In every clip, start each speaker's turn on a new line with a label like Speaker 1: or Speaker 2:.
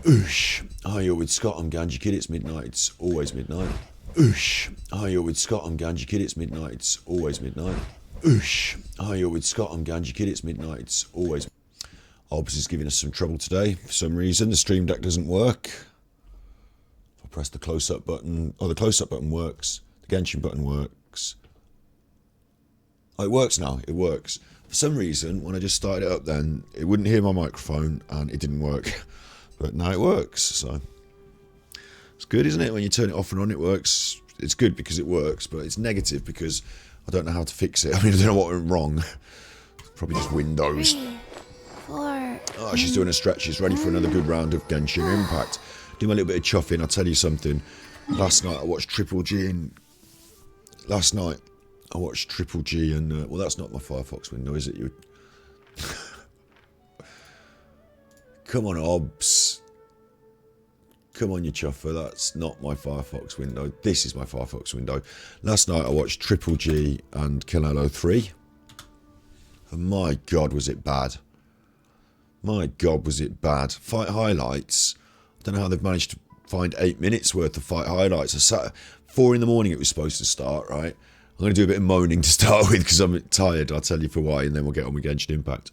Speaker 1: Oosh. Hi, you're with Scott. I'm Ganji Kid. It's midnight. It's always midnight. Oosh. Hi, you're with Scott. I'm Ganji Kid. It's midnight. It's always midnight. Oosh. Hi, you're with Scott. I'm Ganji Kid. It's midnight. It's always. Obs is giving us some trouble today. For some reason, the stream deck doesn't work. If I press the close-up button. Oh, the close-up button works. The Genshin button works. Oh, it works now. It works. For some reason, when I just started it up then, it wouldn't hear my microphone and it didn't work. But now it works, so it's good, isn't it? When you turn it off and on, it works. It's good because it works, but it's negative because I don't know how to fix it. I mean, I don't know what went wrong. Probably just Windows.
Speaker 2: 3, 4.
Speaker 1: Oh, she's doing a stretch. She's ready for another good round of Genshin Impact. Do my little bit of chuffing. I'll tell you something. Last night I watched Triple G and... well, that's not my Firefox window, is it? You. Come on, Obs. Come on, you chuffer. That's not my Firefox window. This is my Firefox window. Last night I watched Triple G and Canelo 3. And my God, was it bad. My God, was it bad. Fight highlights. I don't know how they've managed to find 8 minutes worth of fight highlights. I sat at 4 in the morning it was supposed to start, right? I'm going to do a bit of moaning to start with because I'm tired. I'll tell you for why, and then we'll get on with Genshin Impact.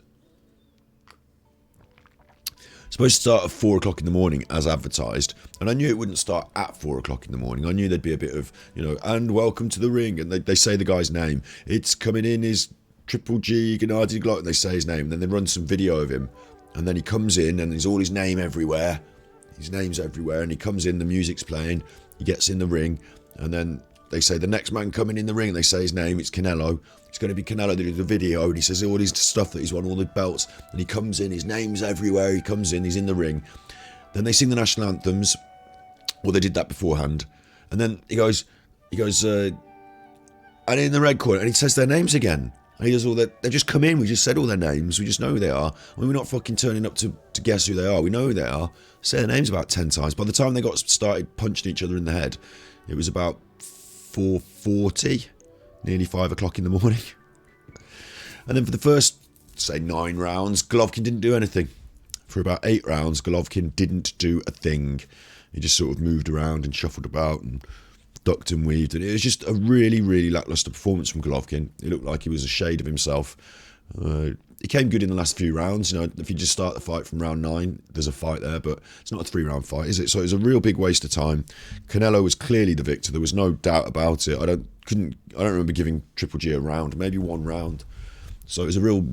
Speaker 1: Supposed to start at 4 o'clock in the morning as advertised, and I knew it wouldn't start at 4 o'clock in the morning. I knew there'd be a bit of, and welcome to the ring, and they say the guy's name. It's coming in is Triple G, Gennady Glock, and they say his name, and then they run some video of him, and then he comes in, and there's all his name everywhere. His name's everywhere, and he comes in, the music's playing, he gets in the ring, and then they say the next man coming in the ring, they say his name, it's Canelo. It's going to be Canelo. They do the video, and he says all his stuff that he's won, all the belts, and he comes in, his name's everywhere, he comes in, he's in the ring. Then they sing the national anthems, well, they did that beforehand, and then he goes, and in the red corner, and he says their names again, and he does all that, they just come in, we just said all their names, we just know who they are, I mean, we're not fucking turning up to guess who they are, we know who they are, say their names about 10 times, by the time they got started punching each other in the head, it was about 4:40, nearly 5 o'clock in the morning. And then for the first, say, 9 rounds, Golovkin didn't do anything. For about 8 rounds, Golovkin didn't do a thing. He just sort of moved around and shuffled about and ducked and weaved. And it was just a really, really lacklustre performance from Golovkin. It looked like he was a shade of himself. He came good in the last few rounds. If you just start the fight from round 9, there's a fight there, but it's not a 3-round fight, is it? So it was a real big waste of time. Canelo was clearly the victor. There was no doubt about it. I don't remember giving Triple G a round, maybe 1 round. So it was a real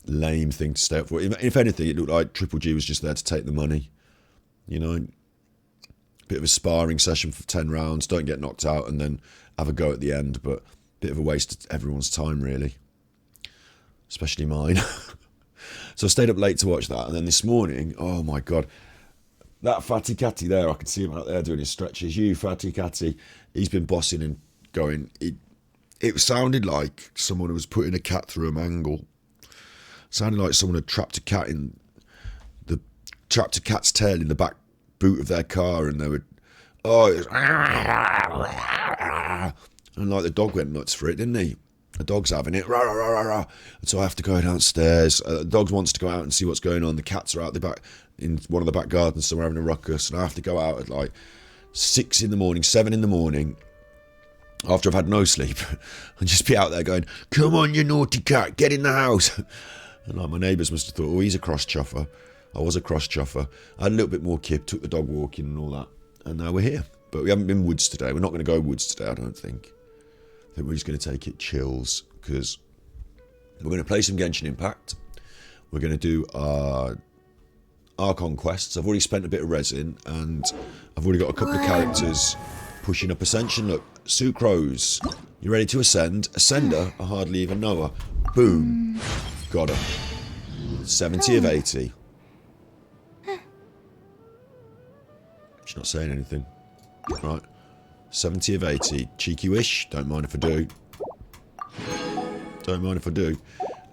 Speaker 1: lame thing to stay up for. If anything, it looked like Triple G was just there to take the money. Bit of a sparring session for 10 rounds. Don't get knocked out and then have a go at the end, but a bit of a waste of everyone's time, really. Especially mine. So I stayed up late to watch that, and then this morning, oh my God, that fatty catty there, I can see him out there doing his stretches. You fatty catty, he's been bossing and going. It sounded like someone was putting a cat through a mangle. Sounded like someone had trapped a cat's tail in the back boot of their car, and they would, and like the dog went nuts for it, didn't he? The dog's having it, rah, rah, rah, rah, rah. And so I have to go downstairs. The dog wants to go out and see what's going on. The cats are out the back in one of the back gardens, so we're having a ruckus, and I have to go out at like 6 in the morning, 7 in the morning, after I've had no sleep, and just be out there going, "Come on, you naughty cat, get in the house." And like my neighbours must have thought, "Oh, he's a cross chuffer." I was a cross chuffer. I had a little bit more kip, took the dog walking and all that, and now we're here. But we haven't been woods today. We're not going to go woods today, I don't think. I think we're just going to take it chills, because we're going to play some Genshin Impact. We're going to do our Archon quests. I've already spent a bit of resin, and I've already got a couple of characters pushing up Ascension. Look, Sucrose, you ready to ascend? Ascender, I hardly even know her. Boom. Got her. 70 of 80. She's not saying anything. Right. 70 of 80. Cheeky wish. Don't mind if I do. Don't mind if I do.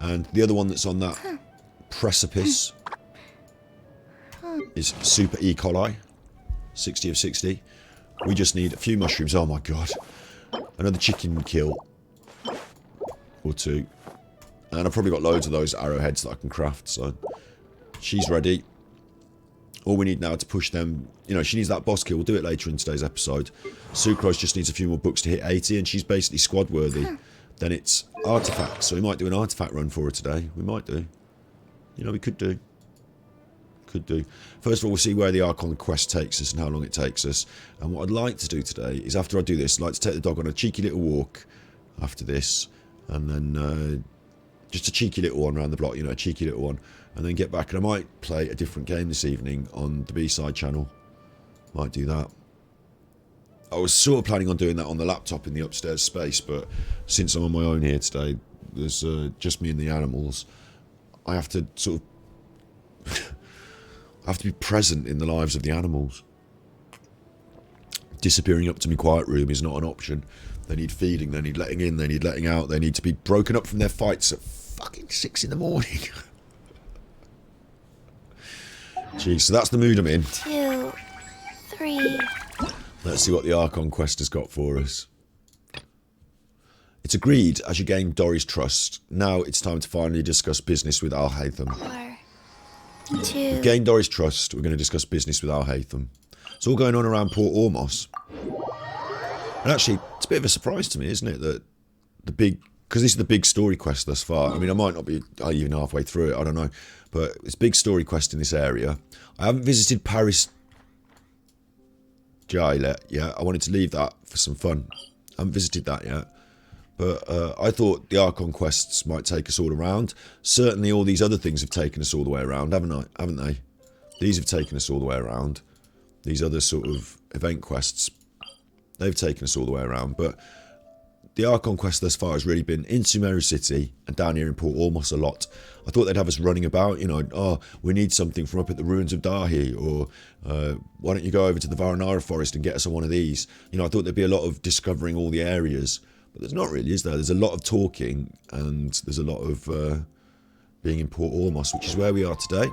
Speaker 1: And the other one that's on that precipice is Super E. coli. 60 of 60. We just need a few mushrooms. Oh my God. Another chicken kill. Or 2. And I've probably got loads of those arrowheads that I can craft. So she's ready. all we need now to push them, you know, she needs that boss kill. We'll do it later in today's episode. Sucrose just needs a few more books to hit 80, and she's basically squad worthy. Then it's artifacts, so we might do an artifact run for her today. We might do. You know, we could do. Could do. First of all, we'll see where the Archon quest takes us and how long it takes us. And what I'd like to do today is, after I do this, I'd like to take the dog on a cheeky little walk after this, and then just a cheeky little one around the block, you know, a cheeky little one, and then get back. And I might play a different game this evening on the B-side channel. Might do that. I was sort of planning on doing that on the laptop in the upstairs space, but since I'm on my own here today, there's just me and the animals. I have to sort of I have to be present in the lives of the animals. Disappearing up to my quiet room is not an option. They need feeding, they need letting in, they need letting out, they need to be broken up from their fights at fucking 6 in the morning. Jeez, so that's the mood I'm in.
Speaker 2: 2, 3.
Speaker 1: Let's see what the Archon quest has got for us. It's agreed, as you gain Dory's trust, now it's time to finally discuss business with Al Haytham.
Speaker 2: 4, 2.
Speaker 1: We've gained Dory's trust, we're going to discuss business with Al Haytham. It's all going on around Port Ormos. And actually, it's a bit of a surprise to me, isn't it, that the big... Because this is the big story quest thus far. I mean, I might not be even halfway through it, I don't know. But it's big story quest in this area. I haven't visited Paris Jail yet. I wanted to leave that for some fun. I haven't visited that yet. But I thought the Archon quests might take us all around. Certainly all these other things have taken us all the way around, haven't they? These have taken us all the way around. These other sort of event quests, they've taken us all the way around. But the Archon quest thus far has really been in Sumeru City and down here in Port Ormos a lot. I thought they'd have us running about, you know, oh, we need something from up at the ruins of Dahi, or why don't you go over to the Varanara forest and get us on one of these? You know, I thought there'd be a lot of discovering all the areas, but there's not really, is there? There's a lot of talking, and there's a lot of being in Port Ormos, which is where we are today.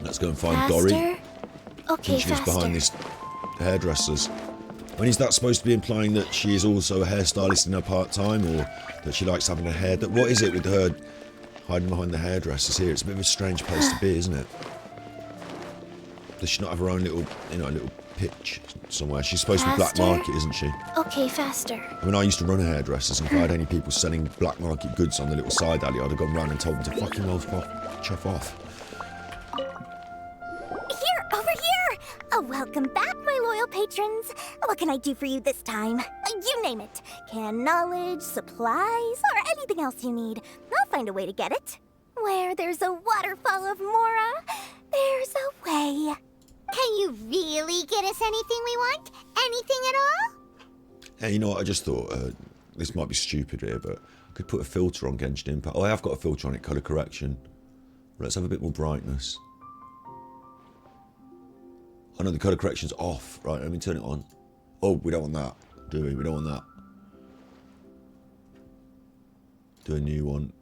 Speaker 1: Let's go and find
Speaker 2: Faster?
Speaker 1: Dory.
Speaker 2: Okay,
Speaker 1: She's
Speaker 2: faster.
Speaker 1: behind this hairdresser's. When is that supposed to be implying that she is also a hairstylist in her part-time, or that she likes having a hair... What is it with her hiding behind the hairdressers here? It's a bit of a strange place to be, isn't it? Does she not have her own little, you know, little pitch somewhere? She's supposed to be black
Speaker 2: Faster?
Speaker 1: market, isn't she?
Speaker 2: Okay, faster.
Speaker 1: I mean, I used to run hairdressers, and if I had any people selling black market goods on the little side alley, I'd have gone round and told them to fucking chuff off.
Speaker 3: Here, over here! Welcome back, my loyal patrons. What can I do for you this time? You name it. Canned knowledge, supplies, or anything else you need. I'll find a way to get it. Where there's a waterfall of Mora, there's a way. Can you really get us anything we want? Anything at all?
Speaker 1: Hey, you know what? I just thought, this might be stupid here, but I could put a filter on Genshin Impact. Oh, I have got a filter on it, colour correction. Let's have a bit more brightness. I know the colour correction's off. Right, let me turn it on. Oh, we don't want that, do we? We don't want that. Do a new one.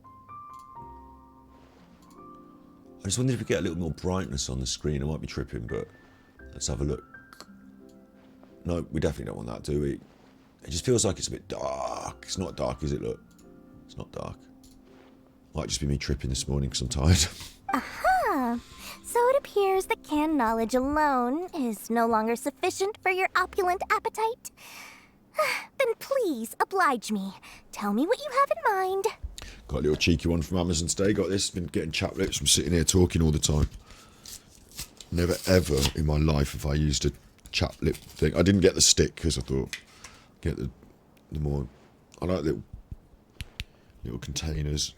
Speaker 1: I just wondered if we get a little more brightness on the screen. I might be tripping, but let's have a look. No, we definitely don't want that, do we? It just feels like it's a bit dark. It's not dark, is it? Look. It's not dark. Might just be me tripping this morning because I'm tired.
Speaker 3: Aha! So it appears that canned knowledge alone is no longer sufficient for your opulent appetite. Then please oblige me. Tell me what you have in mind.
Speaker 1: Got a little cheeky one from Amazon today. Got this. Been getting chap lips from sitting here talking all the time. Never ever in my life have I used a chap lip thing. I didn't get the stick because I thought get the more. I like little containers.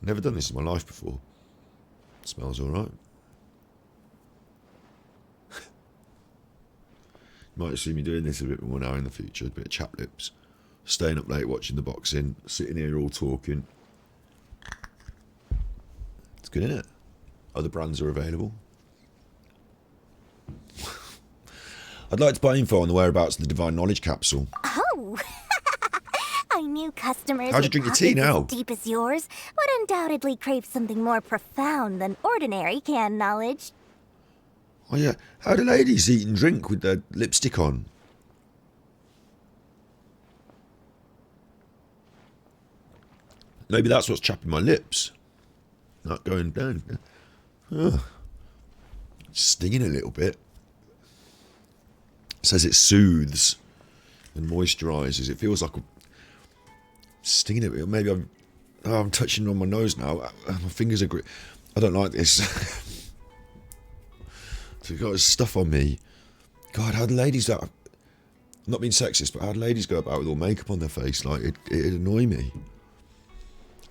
Speaker 1: Never done this in my life before. Smells all right. You might see me doing this a bit more now in the future. A bit of chap lips. Staying up late watching the boxing. Sitting here all talking. It's good, isn't it? Other brands are available. I'd like to buy info on the whereabouts of the Divine Knowledge Capsule.
Speaker 3: Oh! I knew customers
Speaker 1: How'd you
Speaker 3: with
Speaker 1: drink your tea
Speaker 3: pockets
Speaker 1: now?
Speaker 3: as deep as yours would undoubtedly crave something more profound than ordinary canned knowledge.
Speaker 1: Oh yeah, how do ladies eat and drink with their lipstick on? Maybe that's what's chapping my lips. Not going down. Ugh. Stinging a little bit. It says it soothes and moisturises. It feels like stinging a bit. Maybe I'm touching on my nose now. My fingers are I don't like this. So got stuff on me. God, how do ladies that? I'm not being sexist, but how do ladies go about with all makeup on their face? Like it'd annoy me.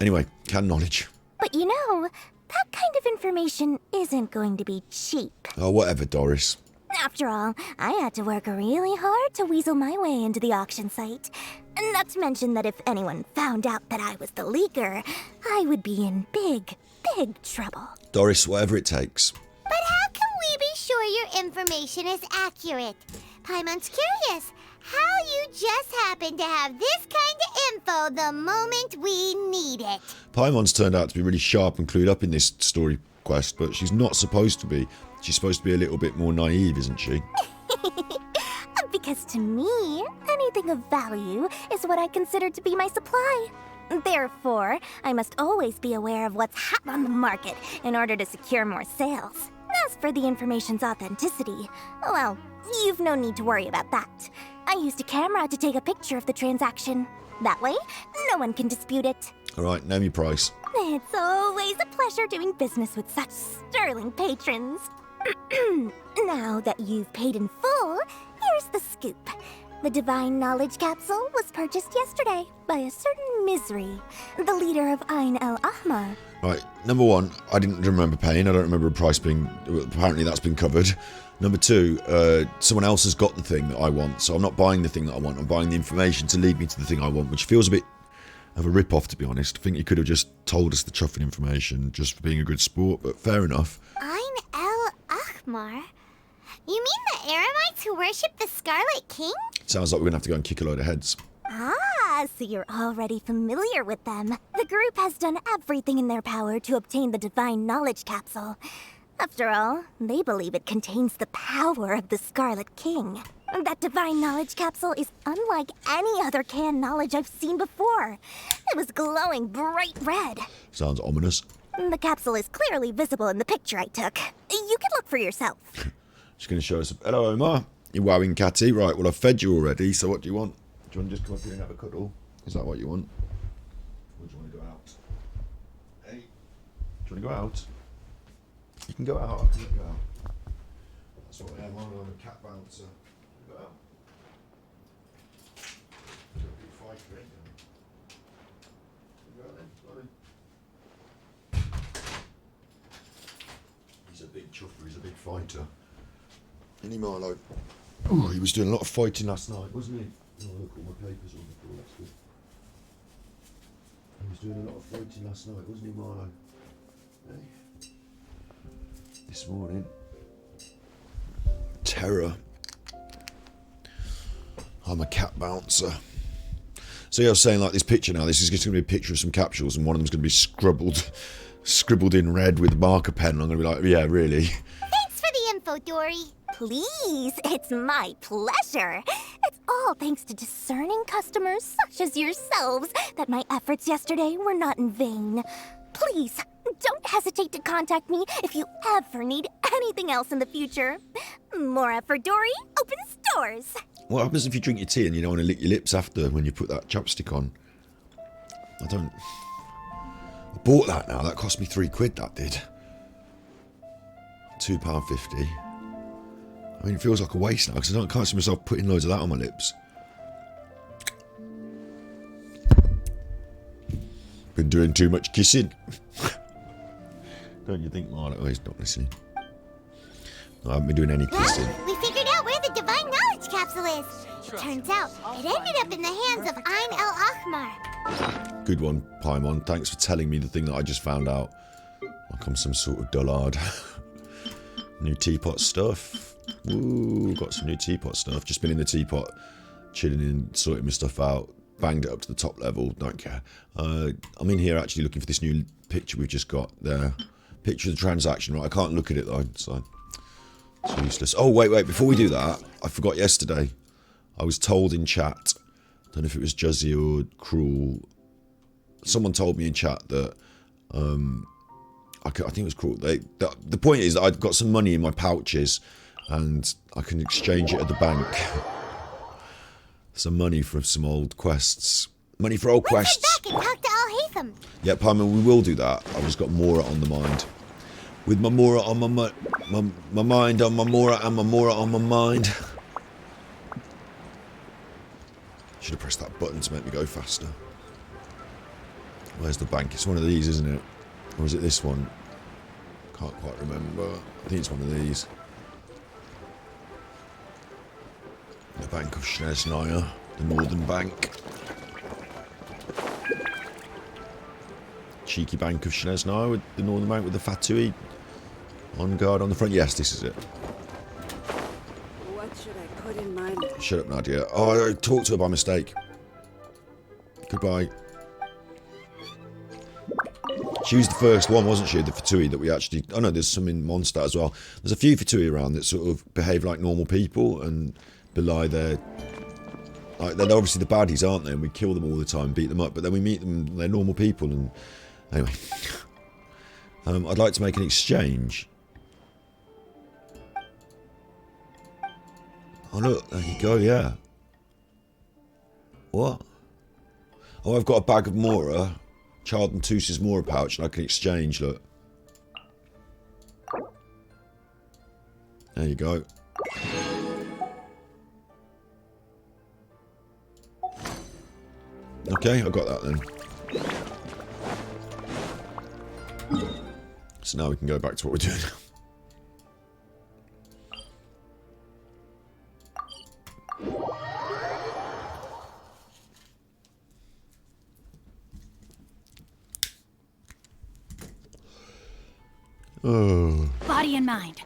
Speaker 1: Anyway, can knowledge.
Speaker 3: But you know, that kind of information isn't going to be cheap.
Speaker 1: Oh, whatever, Doris.
Speaker 3: After all, I had to work really hard to weasel my way into the auction site. Not to mention that if anyone found out that I was the leaker, I would be in big, big trouble.
Speaker 1: Doris, whatever it takes.
Speaker 4: But how can we be sure your information is accurate? Paimon's curious how you just happen to have this kind of info the moment we need it.
Speaker 1: Paimon's turned out to be really sharp and clued up in this story quest, but she's not supposed to be. She's supposed to be a little bit more naive, isn't she?
Speaker 3: Because to me, anything of value is what I consider to be my supply. Therefore, I must always be aware of what's hot on the market in order to secure more sales. As for the information's authenticity, well, you've no need to worry about that. I used a camera to take a picture of the transaction. That way, no one can dispute it.
Speaker 1: All right, name your price.
Speaker 3: It's always a pleasure doing business with such sterling patrons. Now that you've paid in full, here's the scoop. The Divine Knowledge Capsule was purchased yesterday by a certain Misery, the leader of Ain El Ahmar.
Speaker 1: Right, number one, I didn't remember paying. I don't remember a price being... Apparently that's been covered. Number two, someone else has got the thing that I want, so I'm not buying the thing that I want. I'm buying the information to lead me to the thing I want, which feels a bit of a rip-off, to be honest. I think you could have just told us the chuffing information just for being a good sport, but fair enough.
Speaker 4: Ain El Ahmar? You mean the Aramites who worship the Scarlet King?
Speaker 1: Sounds like we're going to have to go and kick a load of heads.
Speaker 3: Ah, so you're already familiar with them. The group has done everything in their power to obtain the Divine Knowledge Capsule. After all, they believe it contains the power of the Scarlet King. That Divine Knowledge Capsule is unlike any other canned knowledge I've seen before. It was glowing bright red.
Speaker 1: Sounds ominous.
Speaker 3: The capsule is clearly visible in the picture I took. You can look for yourself.
Speaker 1: She's going to show us... Hello, Omar. You wowing catty. Right, well, I've fed you already, so what do you want? Do you want to just come up here and have a cuddle? Is that what you want? Or do you want to go out? Hey, do you want to go out? You can go out. I can let you go out. That's what I am. I'm a cat bouncer. Go out. Don't be fighting, ain't you? Go out then. Go on then. He's a big chuffer. He's a big fighter. Any Marlowe? Ooh, he was doing a lot of fighting last night, wasn't he? Oh, look, all my papers on the floor, that's good. He was doing a lot of fighting last night, wasn't he, Marlowe? Hey. This morning. Terror. I'm a cat bouncer. So yeah, I was saying, like, this picture now, this is going to be a picture of some capsules, and one of them's going to be scribbled in red with a marker pen, and I'm going to be like, yeah, really?
Speaker 4: Thanks for the info, Dory.
Speaker 3: Please, it's my pleasure. It's all thanks to discerning customers such as yourselves that my efforts yesterday were not in vain. Please, don't hesitate to contact me if you ever need anything else in the future. More effort, Dory, opens doors.
Speaker 1: What happens if you drink your tea and you don't want to lick your lips after when you put that chapstick on? I bought that now. That cost me £3, that did. £2.50. I mean, it feels like a waste now because I can't see myself putting loads of that on my lips. Been doing too much kissing. Don't you think, Marla? Oh, he's not listening. No, I haven't been doing any kissing.
Speaker 4: We figured out where the Divine Knowledge Capsule is. It turns out it ended up in the hands of Ain El Ahmar.
Speaker 1: Good one, Paimon. Thanks for telling me the thing that I just found out. Like I'm some sort of dullard. New teapot stuff. Ooh, got some new teapot stuff. Just been in the teapot, chilling in, sorting my stuff out. Banged it up to the top level. Don't care. I'm in here actually looking for this new picture we've just got there. Picture of the transaction. Right, I can't look at it though, so it's useless. Oh, wait. Before we do that, I forgot yesterday. I was told in chat, I don't know if it was Juzzy or Cruel, someone told me in chat that I think it was called. The point is, I've got some money in my pouches, and I can exchange it at the bank. Some money for some old quests. Money for old quests.
Speaker 4: Let's head back and talk to Al-Haytham.
Speaker 1: Yeah, Palmer, we will do that. I've just got Mora on the mind. With my Mora on my mind, on my Mora and my Mora on my mind. Should have pressed that button to make me go faster. Where's the bank? It's one of these, isn't it? Or is it this one? Can't quite remember. I think it's one of these. The Bank of Shnesnaya, the Northern Bank. Cheeky Bank of Shnesnaya with the Northern Bank with the Fatui on guard on the front. Yes, this is it.
Speaker 5: What should I put in my...
Speaker 1: Shut up, Nadia. Oh, I talked to her by mistake. Goodbye. She was the first one, wasn't she? The Fatui that we actually... Oh no, there's some in Mondstadt as well. There's a few Fatui around that sort of behave like normal people and belie their... Like, they're obviously the baddies, aren't they? And we kill them all the time, beat them up. But then we meet them, they're normal people. And anyway. I'd like to make an exchange. Oh look, there you go, yeah. What? Oh, I've got a bag of Mora. Child and Tus's Mora pouch, and I can exchange, look. There you go. Okay, I got that then. So now we can go back to what we're doing. Oh.
Speaker 2: Body and mind.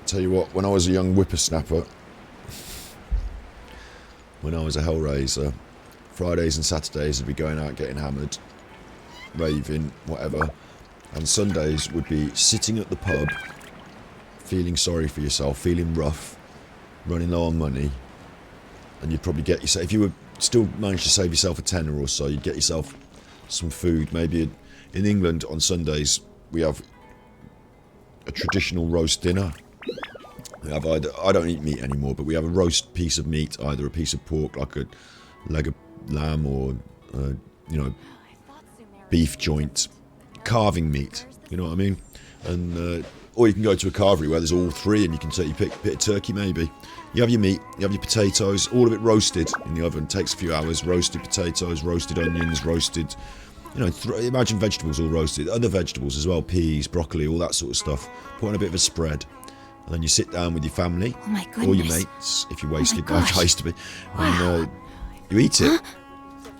Speaker 1: Tell you what, when I was a young whippersnapper, when I was a Hellraiser, Fridays and Saturdays I'd be going out getting hammered, raving, whatever, and Sundays would be sitting at the pub, feeling sorry for yourself, feeling rough, running low on money, and you'd probably get yourself, if you would still manage to save yourself a tenner or so, you'd get yourself some food. Maybe in England on Sundays we have a traditional roast dinner. We have I don't eat meat anymore, but we have a roast piece of meat, either a piece of pork like a leg of lamb or you know, beef joint, carving meat, you know what I mean? And or you can go to a carvery where there's all three and you can take your pick, bit of turkey maybe. You have your meat, you have your potatoes, all of it roasted in the oven. It takes a few hours. Roasted potatoes, roasted onions, roasted, you know, imagine vegetables all roasted. Other vegetables as well, peas, broccoli, all that sort of stuff. Put on a bit of a spread. And then you sit down with your family,
Speaker 2: Oh my goodness.
Speaker 1: or your mates, if you're wasted,
Speaker 2: gosh.
Speaker 1: like I used to be.
Speaker 2: Wow.
Speaker 1: And you eat it.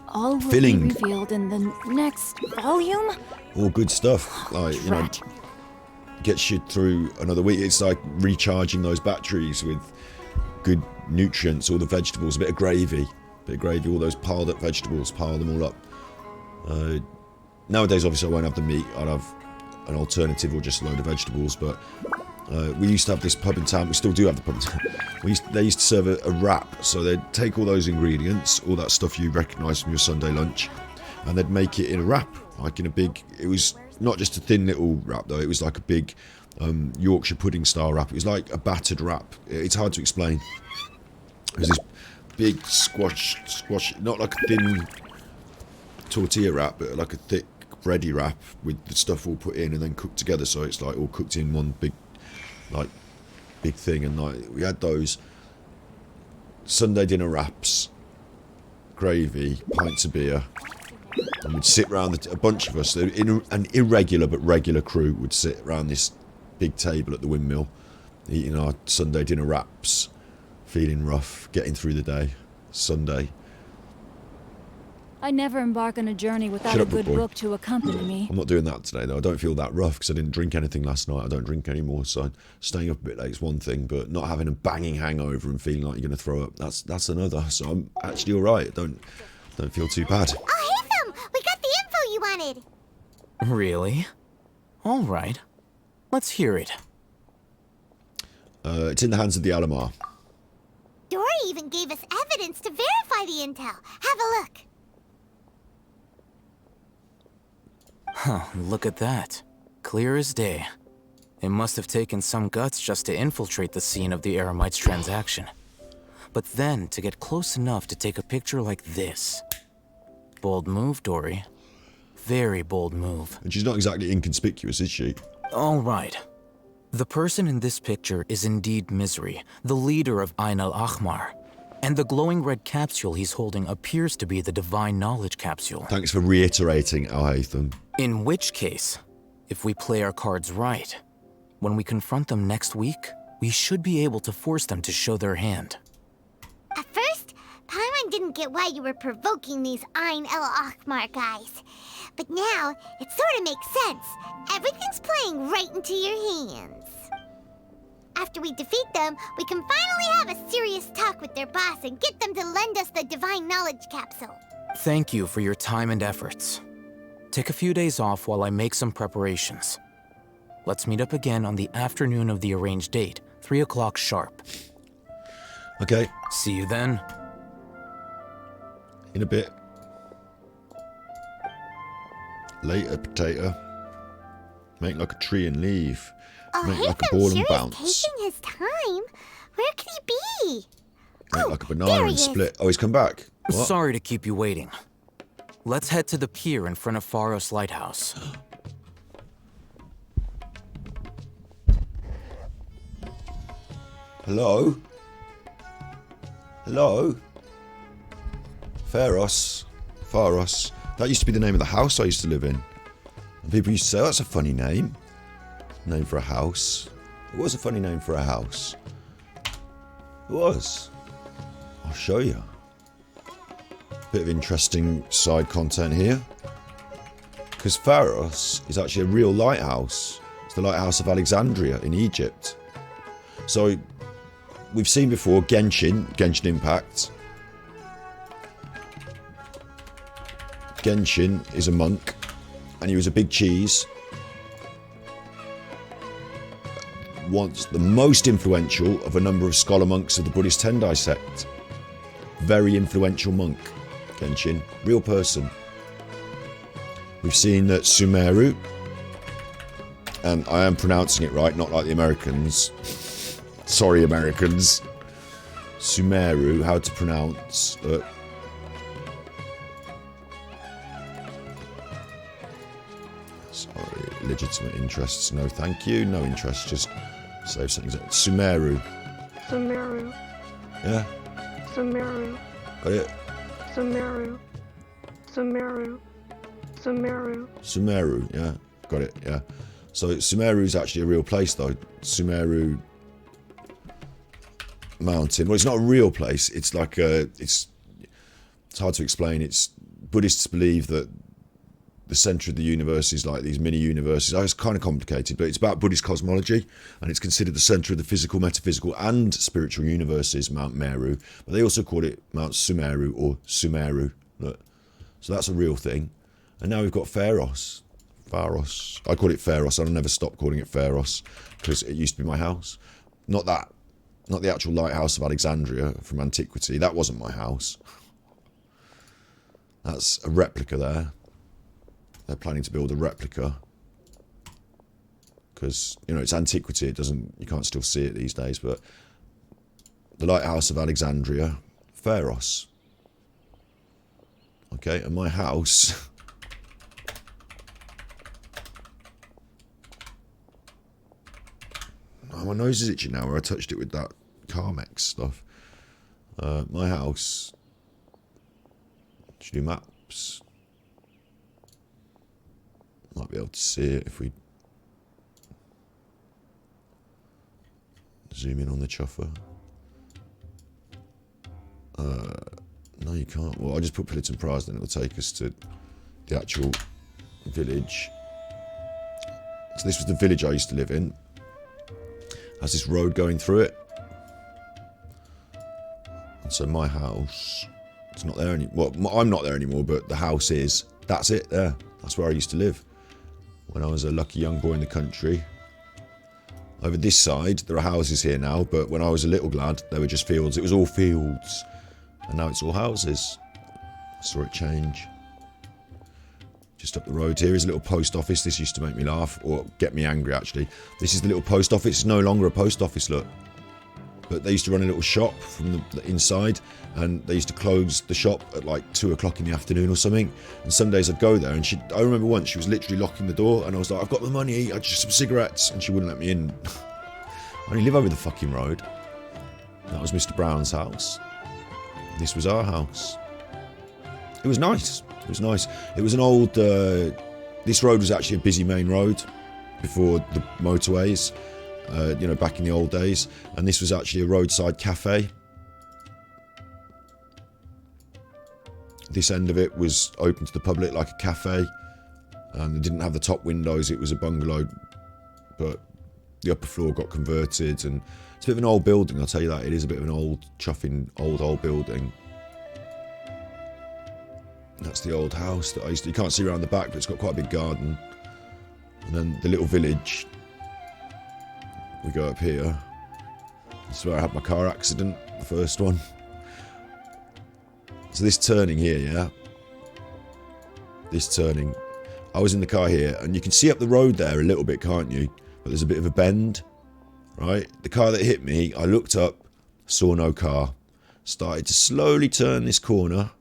Speaker 2: All will
Speaker 1: Filling.
Speaker 2: be revealed in the next volume.
Speaker 1: All good stuff. Like, you know,
Speaker 2: Drat.
Speaker 1: gets you through another week. It's like recharging those batteries with good nutrients, all the vegetables, a bit of gravy, all those piled up vegetables, pile them all up. Nowadays, obviously, I won't have the meat. I'll have an alternative or just a load of vegetables. But we used to have this pub in town. We still do have the pub in town. They used to serve a wrap. So they'd take all those ingredients, all that stuff you recognise from your Sunday lunch, and they'd make it in a wrap, like in a big. It was not just a thin little wrap though. It was like a big Yorkshire pudding style wrap. It was like a battered wrap. It's hard to explain. It was this big squash, not like a thin tortilla wrap, but like a thick bready wrap with the stuff all put in and then cooked together. So it's like all cooked in one big thing. And like we had those Sunday dinner wraps, gravy, pints of beer, and we'd sit round a bunch of us, an irregular but regular crew would sit around this big table at the windmill, eating our Sunday dinner wraps, feeling rough, getting through the day. Sunday.
Speaker 2: I never embark on a journey without
Speaker 1: Shut
Speaker 2: a
Speaker 1: up,
Speaker 2: good
Speaker 1: boy.
Speaker 2: book to accompany me.
Speaker 1: I'm not doing that today though. I don't feel that rough because I didn't drink anything last night. I don't drink anymore, so staying up a bit late is one thing, but not having a banging hangover and feeling like you're going to throw up, that's another. So I'm actually all right. Don't feel too bad.
Speaker 4: Haytham, we got the info you wanted.
Speaker 6: Really? All right. Let's hear it.
Speaker 1: It's in the hands of the Alamar.
Speaker 4: Dory even gave us evidence to verify the intel. Have a look.
Speaker 6: Huh, look at that. Clear as day. It must have taken some guts just to infiltrate the scene of the Eremite's transaction. But then to get close enough to take a picture like this. Bold move, Dory. Very bold move.
Speaker 1: And she's not exactly inconspicuous, is she?
Speaker 6: All right. The person in this picture is indeed Misery, the leader of Ain al-Ahmar. And the glowing red capsule he's holding appears to be the Divine Knowledge capsule.
Speaker 1: Thanks for reiterating, Al-Haytham.
Speaker 6: In which case, if we play our cards right, when we confront them next week, we should be able to force them to show their hand.
Speaker 4: At first, Paimon didn't get why you were provoking these Ain el-Ahmar guys. But now, it sort of makes sense. Everything's playing right into your hands. After we defeat them, we can finally have a serious talk with their boss and get them to lend us the Divine Knowledge capsule.
Speaker 6: Thank you for your time and efforts. Take a few days off while I make some preparations. Let's meet up again on the afternoon of the arranged date, 3 o'clock sharp.
Speaker 1: Okay,
Speaker 6: See you then.
Speaker 1: in a bit. Later, potato. Make like a tree and leave.
Speaker 4: Oh,
Speaker 1: Make like a
Speaker 4: Haytham
Speaker 1: ball
Speaker 4: sure
Speaker 1: and bounce.
Speaker 4: is taking his time. Where could he be?
Speaker 1: Make
Speaker 4: Oh,
Speaker 1: like a
Speaker 4: there
Speaker 1: banana
Speaker 4: he
Speaker 1: and
Speaker 4: is.
Speaker 1: split. Oh, he's come back. What?
Speaker 6: Sorry to keep you waiting. Let's head to the pier in front of Pharos Lighthouse.
Speaker 1: Hello? Hello? Pharos. Pharos. That used to be the name of the house I used to live in. And people used to say, oh, that's a funny name. Name for a house. It was a funny name for a house. It was. I'll show you. Bit of interesting side content here. Because Pharos is actually a real lighthouse. It's the lighthouse of Alexandria in Egypt. So, we've seen before Genshin Impact. Genshin is a monk, and he was a big cheese. Once the most influential of a number of scholar monks of the Buddhist Tendai sect. Very influential monk, Genshin. Real person. We've seen that Sumeru, and I am pronouncing it right, not like the Americans. Sorry, Americans. Sumeru, how to pronounce. Sorry, legitimate interests. No, thank you. No interest. Just save something. Sumeru.
Speaker 5: Sumeru,
Speaker 1: Yeah,
Speaker 5: Sumeru,
Speaker 1: got it.
Speaker 5: Sumeru, Sumeru, Sumeru.
Speaker 1: Sumeru. Yeah, got it. Yeah. So Sumeru is actually a real place, though. Sumeru Mountain. Well, it's not a real place. It's like a. It's hard to explain. It's Buddhists believe that the center of the universe is like these mini universes. It's kind of complicated, but it's about Buddhist cosmology, and it's considered the center of the physical, metaphysical, and spiritual universes, Mount Meru. But they also call it Mount Sumeru or Sumeru. Look. So that's a real thing. And now we've got Pharos. Pharos. I call it Pharos. I'll never stop calling it Pharos because it used to be my house. Not the actual lighthouse of Alexandria from antiquity. That wasn't my house. That's a replica there. They're planning to build a replica because, you know, it's antiquity. You can't still see it these days, but the lighthouse of Alexandria, Pharos. Okay, and my house. Oh, my nose is itchy now where I touched it with that Carmex stuff. My house. Should do maps. Might be able to see it if we zoom in on the chuffer. No, you can't. Well, I'll just put Pillitton Prize, then it'll take us to the actual village. So this was the village I used to live in. Has this road going through it. And so my house, it's not there anymore. Well, I'm not there anymore, but the house is. That's it there. That's where I used to live when I was a lucky young boy in the country. Over this side, there are houses here now, but when I was a little lad, they were just fields. It was all fields. And now it's all houses. I saw it change. Just up the road here is a little post office. This used to make me laugh, or get me angry actually. This is the little post office. It's no longer a post office, look. But they used to run a little shop from the inside, and they used to close the shop at like 2 o'clock in the afternoon or something. And some days I'd go there, and I remember once she was literally locking the door, and I was like, I've got the money, I just some cigarettes, and she wouldn't let me in. I only live over the fucking road. That was Mr. Brown's house. This was our house. It was nice. It was nice. It was an old... this road was actually a busy main road before the motorways, you know, back in the old days. And this was actually a roadside cafe. This end of it was open to the public like a cafe. And it didn't have the top windows. It was a bungalow. But the upper floor got converted. And it's a bit of an old building, I'll tell you that. It is a bit of an old, chuffing, old building. That's the old house that I used to... You can't see around the back, but it's got quite a big garden. And then the little village. We go up here. This is where I had my car accident, the first one. So this turning here, yeah? This turning. I was in the car here, and you can see up the road there a little bit, can't you? But there's a bit of a bend, right? The car that hit me, I looked up, saw no car. Started to slowly turn this corner.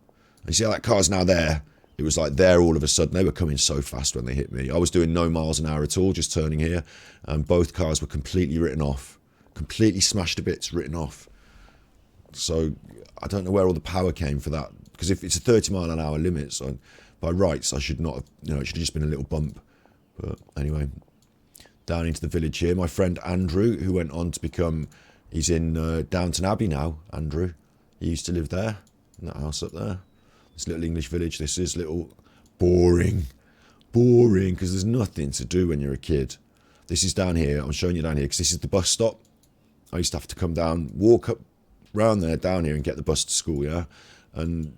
Speaker 1: And you see how that car's now there? It was like there all of a sudden. They were coming so fast when they hit me. I was doing no miles an hour at all, just turning here. And both cars were completely written off. Completely smashed to bits, written off. So I don't know where all the power came for that. Because if it's a 30 mile an hour limit, so by rights I should not have, you know, it should have just been a little bump. But anyway, down into the village here. My friend Andrew, who went on to become, he's in Downton Abbey now, Andrew. He used to live there, in that house up there. This little English village, this is little boring, because there's nothing to do when you're a kid. This is down here, I'm showing you down here, because this is the bus stop. I used to have to come down, walk up round there, down here, and get the bus to school, yeah? And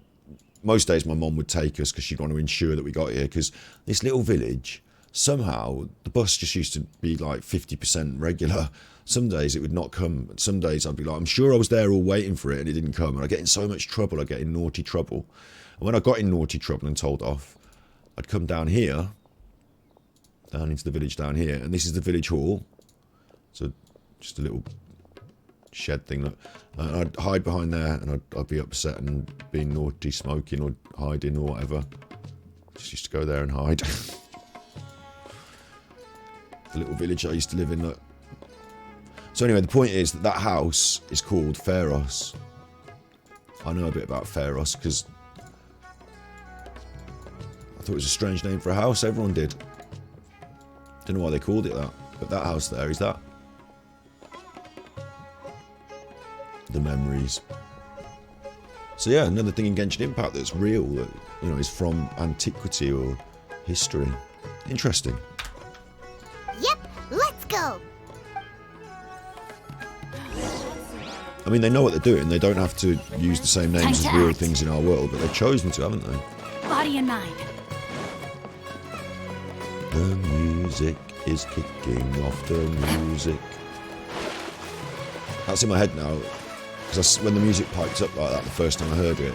Speaker 1: most days my mum would take us, because she'd want to ensure that we got here, because this little village, somehow, the bus just used to be like 50% regular. Some days it would not come. Some days I'd be like, I'm sure I was there all waiting for it, and it didn't come. And I'd get in so much trouble, I'd get in naughty trouble. And when I got in naughty trouble and told off, I'd come down here, down into the village down here, and this is the village hall. So just a little shed thing. Look. And I'd hide behind there, and I'd be upset and being naughty, smoking or hiding or whatever. Just used to go there and hide. The little village I used to live in. Look. So anyway, the point is that house is called Pharos. I know a bit about Pharos because I thought it was a strange name for a house. Everyone did. Don't know why they called it that. But that house there is that. The memories. So yeah, another thing in Genshin Impact that's real, that, you know, is from antiquity or history. Interesting.
Speaker 4: Yep, let's go.
Speaker 1: I mean, they know what they're doing. They don't have to use the same names as real things in our world, but they've chosen to, haven't they?
Speaker 2: Body and mind.
Speaker 1: The music is kicking off, the music. That's in my head now, because when the music piped up like that the first time I heard it,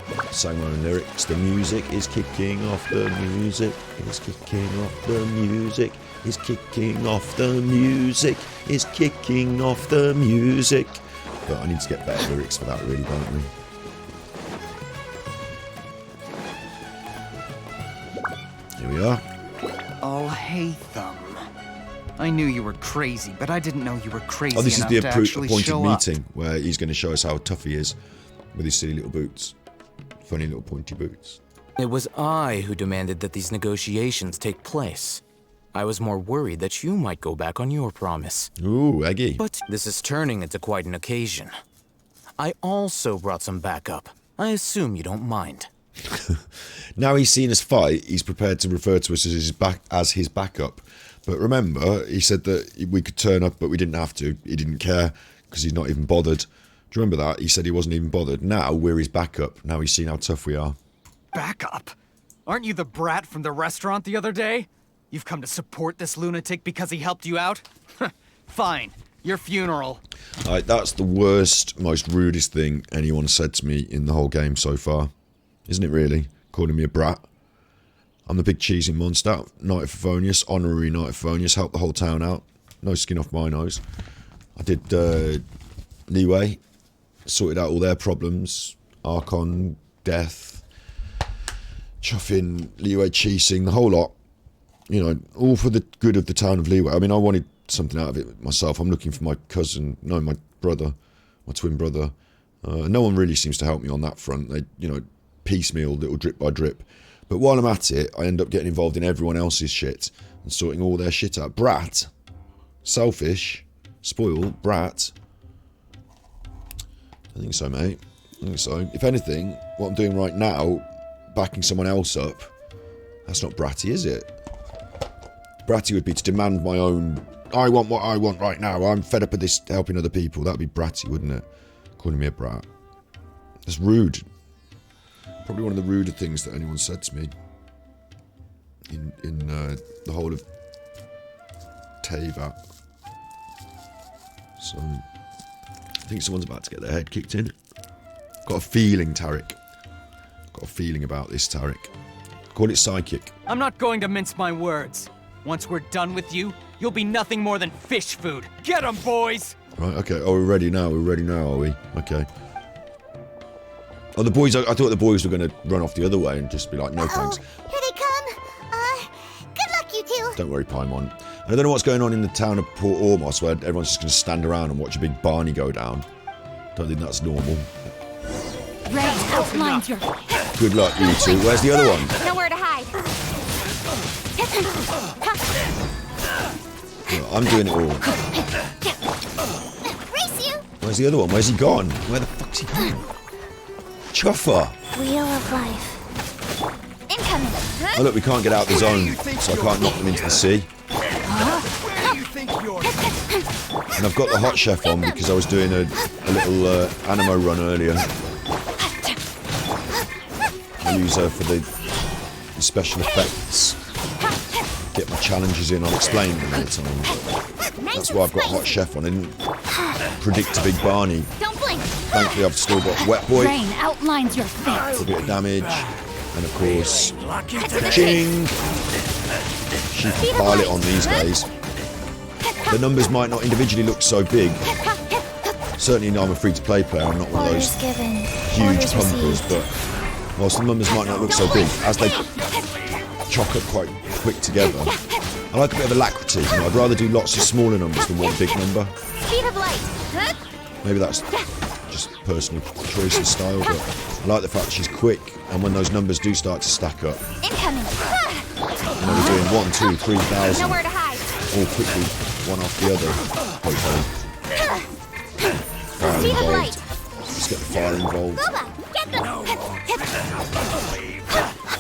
Speaker 1: I sang my own lyrics. The music is kicking off, the music is kicking off, the music is kicking off, the music is kicking off, the music. But I need to get better lyrics for that, really, don't we? Here we are.
Speaker 7: Oh, hey, Thumb. I knew you were crazy, but I didn't know you were crazy
Speaker 1: Oh, this is
Speaker 7: enough
Speaker 1: the
Speaker 7: to actually
Speaker 1: appointed
Speaker 7: show up.
Speaker 1: meeting where he's going to show us how tough he is with his silly little boots. Funny little pointy boots.
Speaker 6: It was I who demanded that these negotiations take place. I was more worried that you might go back on your promise.
Speaker 1: Ooh, Eggy.
Speaker 6: But this is turning into quite an occasion. I also brought some backup. I assume you don't mind.
Speaker 1: Now he's seen us fight, he's prepared to refer to us as his backup. But remember, he said that we could turn up, but we didn't have to. He didn't care, because he's not even bothered. Do you remember that? He said he wasn't even bothered. Now we're his backup. Now he's seen how tough we are.
Speaker 7: Backup? Aren't you the brat from the restaurant the other day? You've come to support this lunatic because he helped you out? Fine. Your funeral.
Speaker 1: That's the worst, most rudest thing anyone said to me in the whole game so far. Isn't it really? Calling me a brat. I'm the big cheesy monster. Knight of Favonius, honorary Knight of Favonius, helped the whole town out. No skin off my nose. I did leeway, sorted out all their problems. Archon, death, Chuffing, leeway, cheesing, the whole lot. You know, all for the good of the town of Leeway. I mean, I wanted something out of it myself. I'm looking for my cousin, no, my brother, my twin brother. No one really seems to help me on that front. They, you know, piecemeal, little drip by drip. But while I'm at it, I end up getting involved in everyone else's shit and sorting all their shit out. Brat, selfish, spoil, brat. I think so, mate. I think so. If anything, what I'm doing right now, backing someone else up, that's not bratty, is it? Bratty would be to demand my own, I want what I want right now, I'm fed up of this helping other people. That'd be bratty, wouldn't it? Calling me a brat. That's rude. Probably one of the ruder things that anyone said to me in the whole of Teyvat. So, I think someone's about to get their head kicked in. Got a feeling, Tarek. Got a feeling about this, Tarek. Call it psychic.
Speaker 7: I'm not going to mince my words. Once we're done with you, you'll be nothing more than fish food. Get 'em, boys!
Speaker 1: Right, okay. Oh, we're ready now. We're ready now, are we? Okay. Oh, the boys, I thought the boys were going to run off the other way and just be like, no thanks.
Speaker 4: Here they come. Good luck, you two.
Speaker 1: Don't worry, Paimon. And I don't know what's going on in the town of Port Ormos where everyone's just going to stand around and watch a big Barney go down. Don't think that's normal.
Speaker 2: Red outlines your...
Speaker 1: Good luck, you two. Where's the other one?
Speaker 3: Nowhere to hide.
Speaker 1: Yeah, I'm doing it all.
Speaker 3: Race you.
Speaker 1: Where's the other one? Where's he gone? Where the fuck's he gone? Chuffer!
Speaker 3: Wheel of life. Incoming.
Speaker 1: Oh look, we can't get out the zone, so I can't knock them into the sea. And I've got the hot chef on because I was doing a little animo run earlier. I use her for the special effects. Get my challenges in, I'll explain in a minute time. That's why I've got hot chef on. I didn't predict a big Barney.
Speaker 3: Don't blink.
Speaker 1: Thankfully I've still got wet boy.
Speaker 2: Rain outlines your fate.
Speaker 1: A bit of damage. And of course, ching! She can pile it on these days. The numbers might not individually look so big. Certainly I'm a free-to-play player, I'm not one of those huge pumpers, but whilst the numbers might not look so big, as they chock up quite quick together, I like a bit of alacrity. You know, I'd rather do lots of smaller numbers than one big number.
Speaker 3: Speed of light.
Speaker 1: Maybe that's just personal choice and style, but I like the fact that she's quick, and when those numbers do start to stack up,
Speaker 3: Incoming.
Speaker 1: you know, we're doing 1, 2, 3,000,
Speaker 3: Nowhere to hide.
Speaker 1: all quickly, one off the other, hopefully. Fire
Speaker 3: Speed of
Speaker 1: involved.
Speaker 3: light.
Speaker 1: Let's get the fire involved.
Speaker 3: Boba, get them.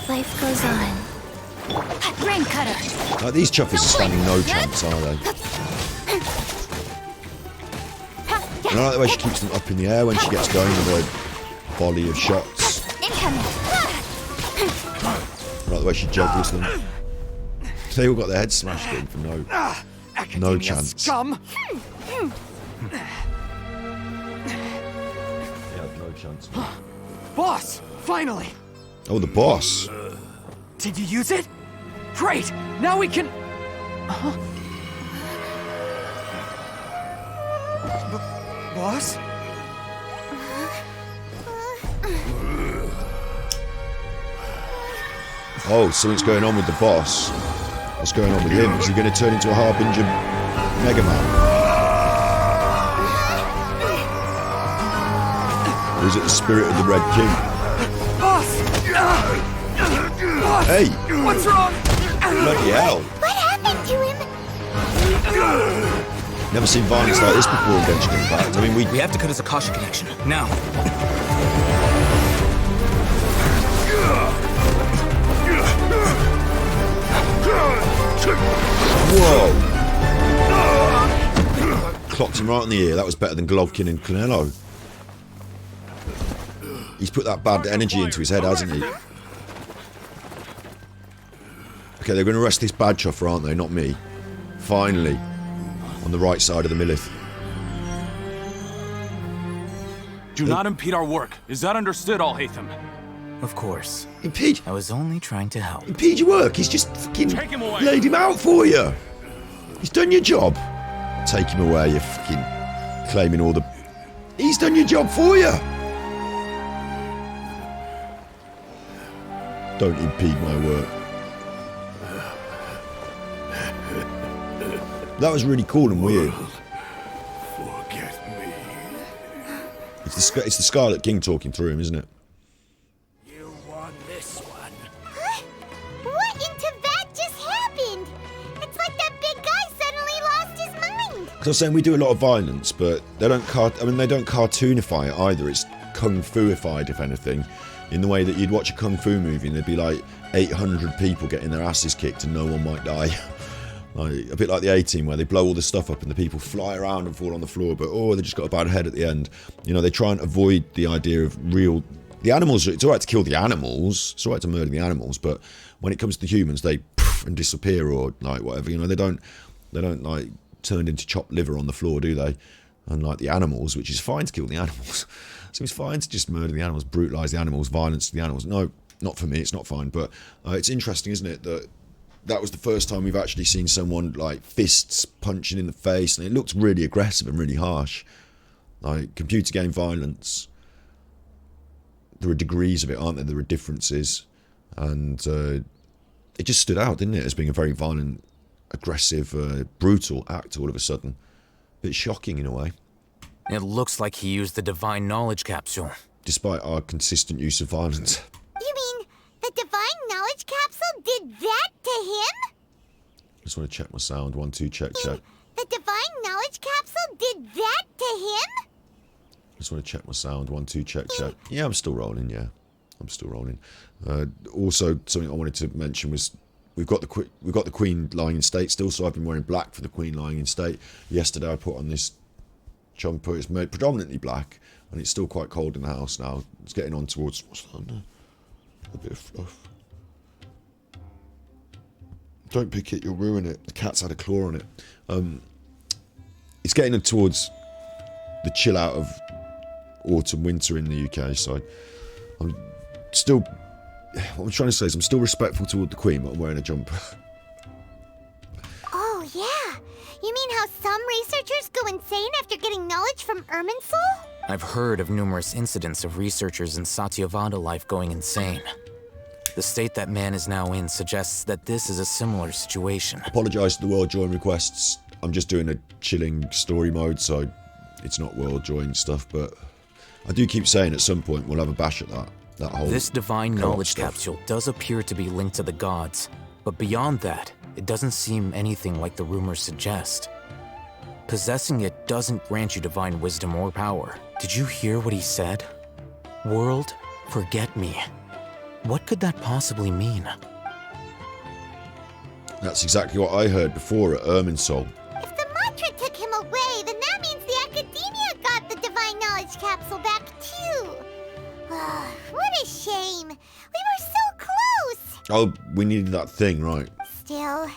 Speaker 3: Life goes on.
Speaker 2: Rain cutter.
Speaker 1: Like, these chuffers are standing no chance, are they? And I like the way she keeps them up in the air when she gets going with a volley of shots.
Speaker 3: Incoming.
Speaker 1: I like the way she juggles them. They all got their heads smashed in for no
Speaker 7: Academia
Speaker 1: chance.
Speaker 7: Scum!
Speaker 1: Yeah, no chance.
Speaker 7: Boss! Finally!
Speaker 1: Oh, the boss.
Speaker 7: Did you use it? Great! Now we can... Boss?
Speaker 1: Oh, something's going on with the boss. What's going on with him? Is he going to turn into a Harbinger Mega Man? Or is it the spirit of the Red King?
Speaker 7: Boss! Boss!
Speaker 1: Hey!
Speaker 7: What's wrong?
Speaker 1: Bloody hell!
Speaker 3: What happened to him?
Speaker 1: Never seen violence like this before in Genshin Impact. I mean,
Speaker 6: We have to cut his Akasha connection. Now.
Speaker 1: Whoa! Clocked him right in the ear. That was better than Golovkin and Canelo. He's put that bad energy into his head, hasn't he? Okay, they're going to arrest this bad chuffer, aren't they? Not me. Finally. On the right side of the Millith.
Speaker 8: Do not impede our work. Is that understood, Alhaitham?
Speaker 6: Of course.
Speaker 1: Impede,
Speaker 6: I was only trying to help.
Speaker 1: impede your work. He's just fucking laid him out for you. He's done your job. Take him away, you fucking claiming all the... He's done your job for you. Don't impede my work. That was really cool and weird.
Speaker 8: Forget me.
Speaker 1: It's the Scarlet King talking through him, isn't it?
Speaker 8: You won this one.
Speaker 4: Huh? What in Tibet just happened? It's like that big guy suddenly lost his mind.
Speaker 1: Because I was saying we do a lot of violence, but they don't they don't cartoonify it either. It's kung fu-ified, if anything, in the way that you'd watch a kung fu movie and there'd be like 800 people getting their asses kicked and no one might die. Like, a bit like the A-Team, where they blow all the stuff up and the people fly around and fall on the floor, but they just got a bad head at the end. You know, they try and avoid the idea of real... The animals, it's alright to kill the animals, it's alright to murder the animals, but when it comes to humans, they poof and disappear or like whatever, you know, they don't like turn into chopped liver on the floor, do they? Unlike the animals, which is fine to kill the animals. So it's fine to just murder the animals, brutalise the animals, violence to the animals. No, not for me, it's not fine, but it's interesting, isn't it, that was the first time we've actually seen someone like fists punching in the face, and it looked really aggressive and really harsh. Like computer game violence, there are degrees of it, aren't there? There are differences, and it just stood out, didn't it, as being a very violent, aggressive, brutal act all of a sudden. A bit shocking in a way.
Speaker 6: It looks like he used the Divine Knowledge Capsule.
Speaker 1: Despite our consistent use of violence.
Speaker 4: You mean the Divine Knowledge Capsule did that to him?
Speaker 1: Just want to check my sound. 1, 2, check, check.
Speaker 4: The Divine Knowledge Capsule did that to him?
Speaker 1: Just want to check my sound. 1, 2, check, check. Yeah, I'm still rolling. Yeah, I'm still rolling. Also, something I wanted to mention was we've got the Queen lying in state still. So I've been wearing black for the Queen lying in state. Yesterday I put on this jumper. It's made predominantly black, and it's still quite cold in the house now. It's getting on towards what's that under? A bit of fluff. Don't pick it, you'll ruin it. The cat's had a claw on it. It's getting towards the chill out of autumn, winter in the UK, so I'm still... What I'm trying to say is I'm still respectful toward the Queen, but I'm wearing a jumper.
Speaker 4: Oh, yeah. You mean how some researchers go insane after getting knowledge from Irminsul?
Speaker 6: I've heard of numerous incidents of researchers in Satyavada life going insane. The state that man is now in suggests that this is a similar situation.
Speaker 1: Apologise to the world join requests. I'm just doing a chilling story mode, so it's not world join stuff, but I do keep saying at some point we'll have a bash at that whole...
Speaker 6: This Divine
Speaker 1: co-op
Speaker 6: Knowledge
Speaker 1: stuff.
Speaker 6: Capsule does appear to be linked to the gods, but beyond that, it doesn't seem anything like the rumors suggest. Possessing it doesn't grant you divine wisdom or power. Did you hear what he said? World, forget me. What could that possibly mean?
Speaker 1: That's exactly what I heard before at Irminsul.
Speaker 4: If the mantra took him away, then that means the Academia got the Divine Knowledge Capsule back too. What a shame. We were so close.
Speaker 1: Oh, we needed that thing, right?
Speaker 4: Still,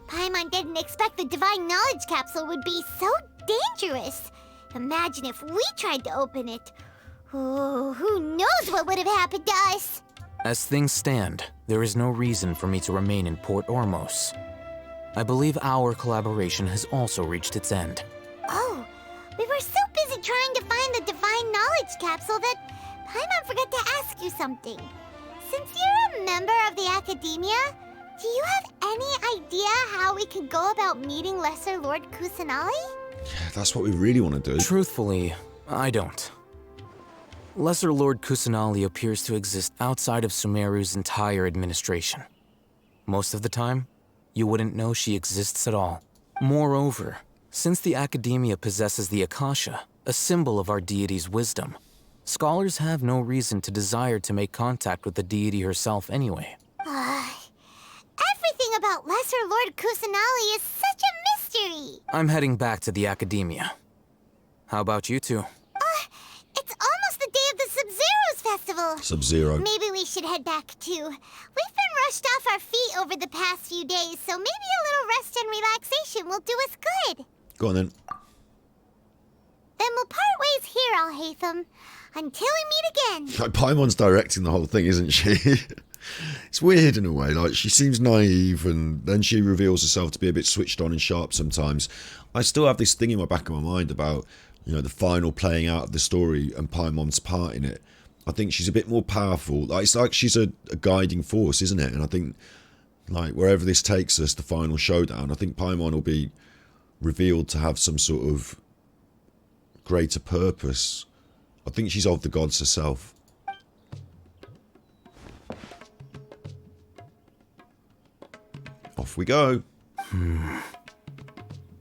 Speaker 4: Paimon didn't expect the Divine Knowledge Capsule would be so dangerous. Imagine if we tried to open it. Oh, who knows what would have happened to us?
Speaker 6: As things stand, there is no reason for me to remain in Port Ormos. I believe our collaboration has also reached its end.
Speaker 4: Oh, we were so busy trying to find the Divine Knowledge Capsule that Paimon forgot to ask you something. Since you're a member of the Academia, do you have any idea how we could go about meeting Lesser Lord Kusanali?
Speaker 1: Yeah, that's what we really want to do.
Speaker 6: Truthfully, I don't. Lesser Lord Kusanali appears to exist outside of Sumeru's entire administration. Most of the time, you wouldn't know she exists at all. Moreover, since the Academia possesses the Akasha, a symbol of our deity's wisdom, scholars have no reason to desire to make contact with the deity herself anyway.
Speaker 4: Everything about Lesser Lord Kusanali is such a mystery.
Speaker 6: I'm heading back to the Academia. How about you two?
Speaker 4: It's almost the day of the Sub-Zero's festival.
Speaker 1: Sub-Zero.
Speaker 4: Maybe we should head back too. We've been rushed off our feet over the past few days, so maybe a little rest and relaxation will do us good.
Speaker 1: Go on then.
Speaker 4: Then we'll part ways here, Al-Haytham. Until we meet again.
Speaker 1: Like, Paimon's directing the whole thing, isn't she? It's weird in a way. Like, she seems naive, and then she reveals herself to be a bit switched on and sharp sometimes. I still have this thing in my back of my mind about, you know, the final playing out of the story and Paimon's part in it. I think she's a bit more powerful. Like, it's like she's a guiding force, isn't it? And I think, like, wherever this takes us, the final showdown, I think Paimon will be revealed to have some sort of greater purpose. I think she's of the gods herself. Off we go.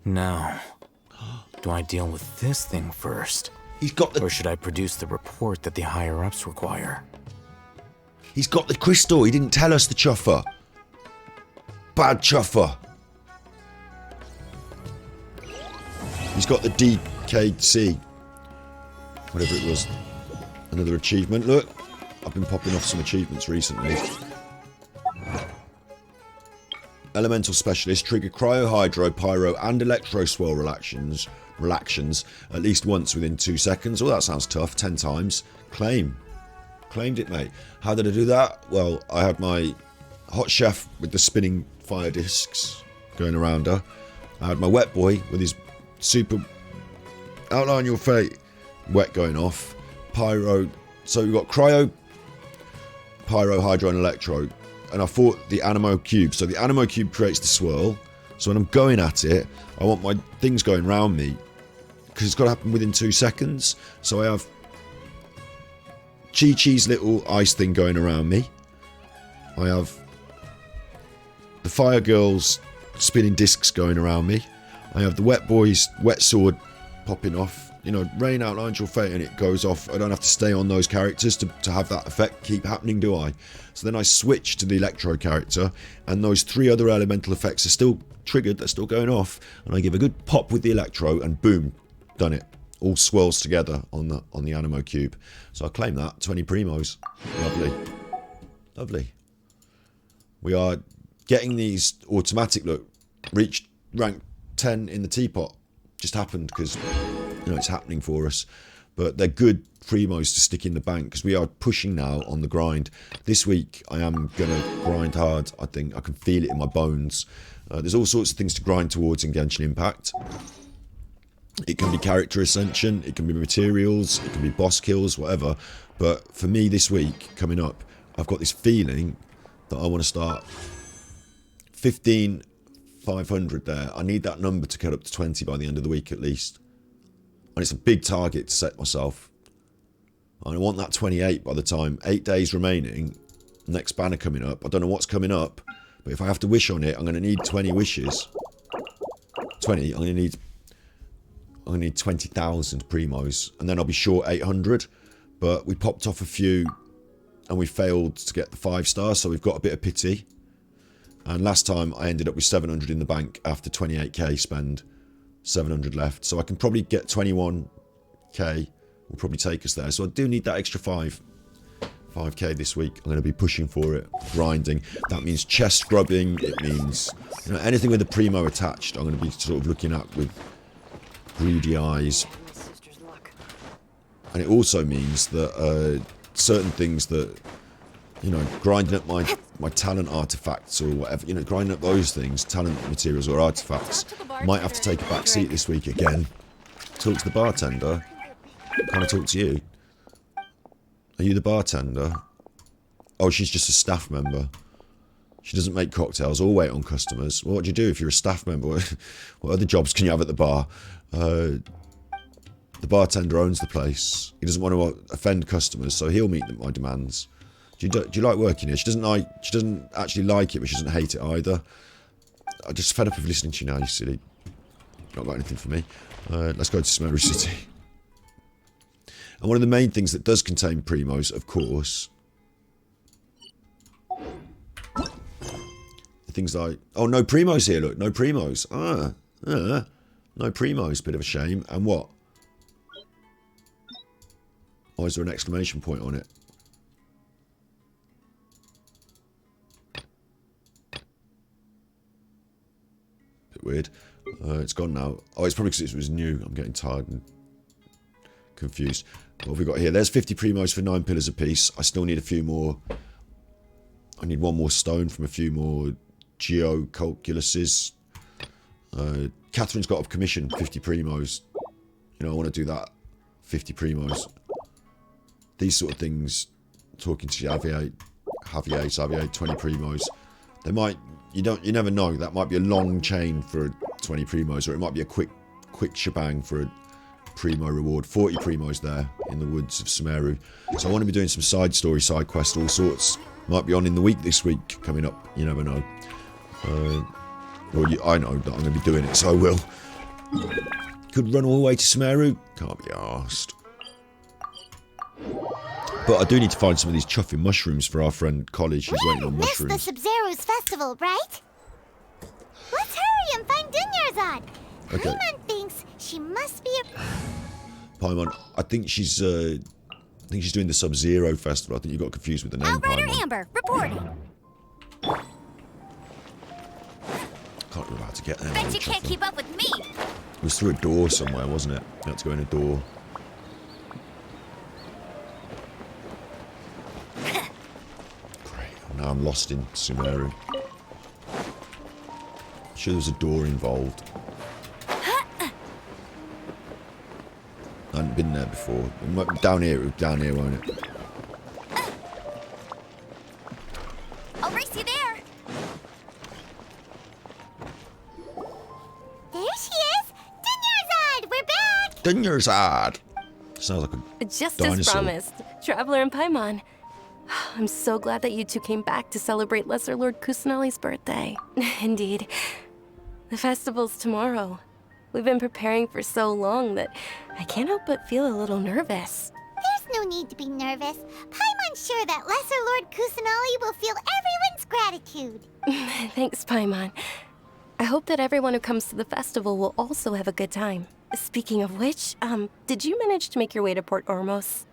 Speaker 6: Now, do I deal with this thing first?
Speaker 1: He's got the...
Speaker 6: Or should I produce the report that the higher-ups require?
Speaker 1: He's got the crystal. He didn't tell us the chuffer. Bad chuffer. He's got the DKC. Whatever it was. Another achievement. Look, I've been popping off some achievements recently. Elemental Specialist. Trigger Cryo, Hydro, Pyro and Electro Swirl relaxtions at least once within 2 seconds. Oh, that sounds tough. 10 times. Claim. Claimed it, mate. How did I do that? Well, I had my hot chef with the spinning fire discs going around her. I had my wet boy with his super outline your fate wet going off. Pyro. So we've got Cryo, Pyro, Hydro and Electro. And I fought the Animo Cube. So the Animo Cube creates the swirl. So when I'm going at it, I want my things going round me, because it's got to happen within 2 seconds. So I have Chi-Chi's little ice thing going around me. I have the Fire Girl's spinning discs going around me. I have the Wet Boy's wet sword popping off. You know, rain outlines your fate and it goes off. I don't have to stay on those characters to have that effect keep happening, do I? So then I switch to the Electro character, and those 3 other elemental effects are still triggered, they're still going off, and I give a good pop with the Electro, and boom, done it. All swirls together on the Animo Cube. So I claim that, 20 primos. Lovely. Lovely. We are getting these automatic, look, reached rank 10 in the teapot. Just happened because, you know, it's happening for us. But they're good primos to stick in the bank, because we are pushing now on the grind. This week I am going to grind hard. I think I can feel it in my bones. There's all sorts of things to grind towards in Genshin Impact. It can be character ascension, it can be materials, it can be boss kills, whatever. But for me this week, coming up, I've got this feeling that I want to start 15,500 there. I need that number to get up to 20 by the end of the week at least. And it's a big target to set myself. I want that 28 by the time. 8 days remaining. Next banner coming up. I don't know what's coming up, but if I have to wish on it, I'm going to need 20 wishes. 20. I'm going to need 20,000 primos, and then I'll be short 800. But we popped off a few, and we failed to get the 5-star, so we've got a bit of pity. And last time I ended up with 700 in the bank after 28k spend. 700 left, so I can probably get 21k. Will probably take us there. So I do need that extra 5k this week. I'm going to be pushing for it, grinding. That means chest scrubbing. It means, you know, anything with a primo attached. I'm going to be sort of looking at with greedy eyes. And it also means that certain things that, you know, grinding up my talent artifacts or whatever, you know, grinding up those things, talent materials or artifacts, might have to take a back seat this week again. Talk to the bartender. Can I talk to you? Are you the bartender? Oh, she's just a staff member. She doesn't make cocktails or wait on customers. Well, what do you do if you're a staff member? What other jobs can you have at the bar? The bartender owns the place. He doesn't want to offend customers, so he'll meet my demands. Do you like working here? She doesn't actually like it, but she doesn't hate it either. I'm just fed up of listening to you now, you silly. Not got anything for me. Let's go to Sumeru City. And one of the main things that does contain primos, of course, things like, oh, no primos here, look, no primos. No primos, bit of a shame. And what? Why is there an exclamation point on it? Bit weird. It's gone now. Oh, it's probably because it was new. I'm getting tired and confused. What have we got here? There's 50 primos for 9 pillars apiece. I still need a few more. I need one more stone from a few more geocalculuses. Catherine's got a commission 50 primos. You know, I want to do that. 50 primos. These sort of things. Talking to Xavier, 20 primos. They might. You never know. That might be a long chain for 20 primos, or it might be a quick shebang for a primo reward. 40 primos there in the woods of Sumeru. So I want to be doing some side story, side quest, all sorts. Might be on in the week this week coming up. You never know. I know that I'm going to be doing it, so I will. Could run all the way to Sumeru. Can't be arsed. But I do need to find some of these chuffing mushrooms for our friend Collie. She's waiting on mushrooms.
Speaker 4: Missed the Sub-Zero's festival, right? Let's hurry and find Dunyarzad.
Speaker 1: Okay.
Speaker 4: Paimon thinks she must be a...
Speaker 1: Paimon, I think she's doing the Sub-Zero festival. I think you got confused with the name.
Speaker 2: Outrider
Speaker 1: Paimon.
Speaker 2: Amber, reporting.
Speaker 1: Can't remember how to get there.
Speaker 2: Bet you can't keep up with me.
Speaker 1: It was through a door somewhere, wasn't it? You had to go in a door. Great. Now I'm lost in Sumeru. Sure there was a door involved. I hadn't been there before. It might be down here, won't it?
Speaker 2: I'll race you there.
Speaker 4: There she is! Dunyarzad! We're back!
Speaker 1: Dunyarzad! Sounds like a
Speaker 9: Just
Speaker 1: dinosaur.
Speaker 9: as promised, Traveler and Paimon. I'm so glad that you two came back to celebrate Lesser Lord Kusanali's birthday. Indeed. The festival's tomorrow. We've been preparing for so long that I can't help but feel a little nervous.
Speaker 4: There's no need to be nervous. Paimon's sure that Lesser Lord Kusanali will feel everyone's gratitude.
Speaker 9: Thanks, Paimon. I hope that everyone who comes to the festival will also have a good time. Speaking of which, did you manage to make your way to Port Ormos?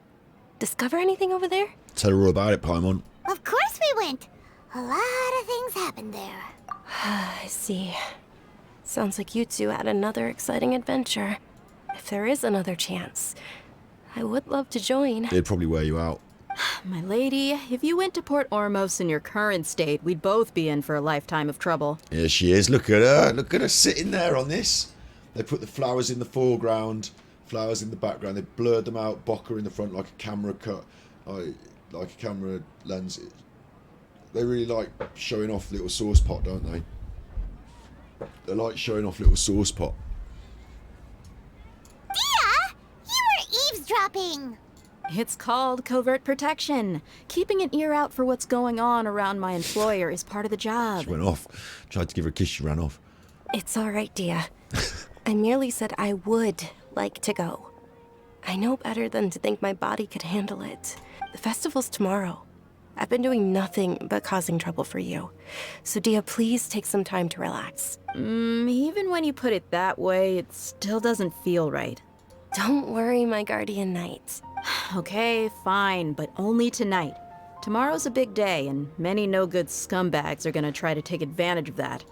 Speaker 9: Discover anything over there?
Speaker 1: Tell her all about it, Paimon.
Speaker 4: Of course we went. A lot of things happened there.
Speaker 9: I see. Sounds like you two had another exciting adventure. If there is another chance, I would love to join.
Speaker 1: They'd probably wear you out.
Speaker 10: My lady, if you went to Port Ormos in your current state, we'd both be in for a lifetime of trouble.
Speaker 1: Here she is. Look at her. Look at her sitting there on this. They put the flowers in the foreground, flowers in the background. They blurred them out, bokeh in the front like a camera cut, like a camera lens. They really like showing off little sauce pot, don't they? They like showing off little sauce pot.
Speaker 4: Dia! You were eavesdropping!
Speaker 10: It's called covert protection. Keeping an ear out for what's going on around my employer is part of the job.
Speaker 1: She went off. Tried to give her a kiss, she ran off.
Speaker 9: It's all right, Dia. I merely said I would like to go. I know better than to think my body could handle it. The festival's tomorrow. I've been doing nothing but causing trouble for you. So, Dia, please take some time to relax.
Speaker 10: Even when you put it that way, it still doesn't feel right.
Speaker 9: Don't worry, my guardian knight.
Speaker 10: Okay, fine, but only tonight. Tomorrow's a big day, and many no-good scumbags are gonna try to take advantage of that.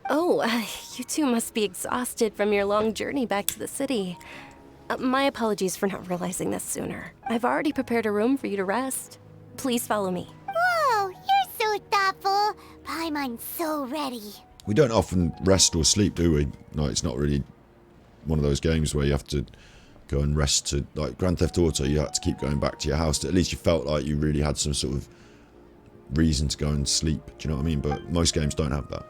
Speaker 9: Oh, you two must be exhausted from your long journey back to the city. My apologies for not realizing this sooner. I've already prepared a room for you to rest. Please follow me.
Speaker 4: Whoa, you're so thoughtful. Paimon's so ready.
Speaker 1: We don't often rest or sleep, do we? No, it's not really one of those games where you have to go and rest to, like Grand Theft Auto, you had to keep going back to your house. At least you felt like you really had some sort of reason to go and sleep. Do you know what I mean? But most games don't have that.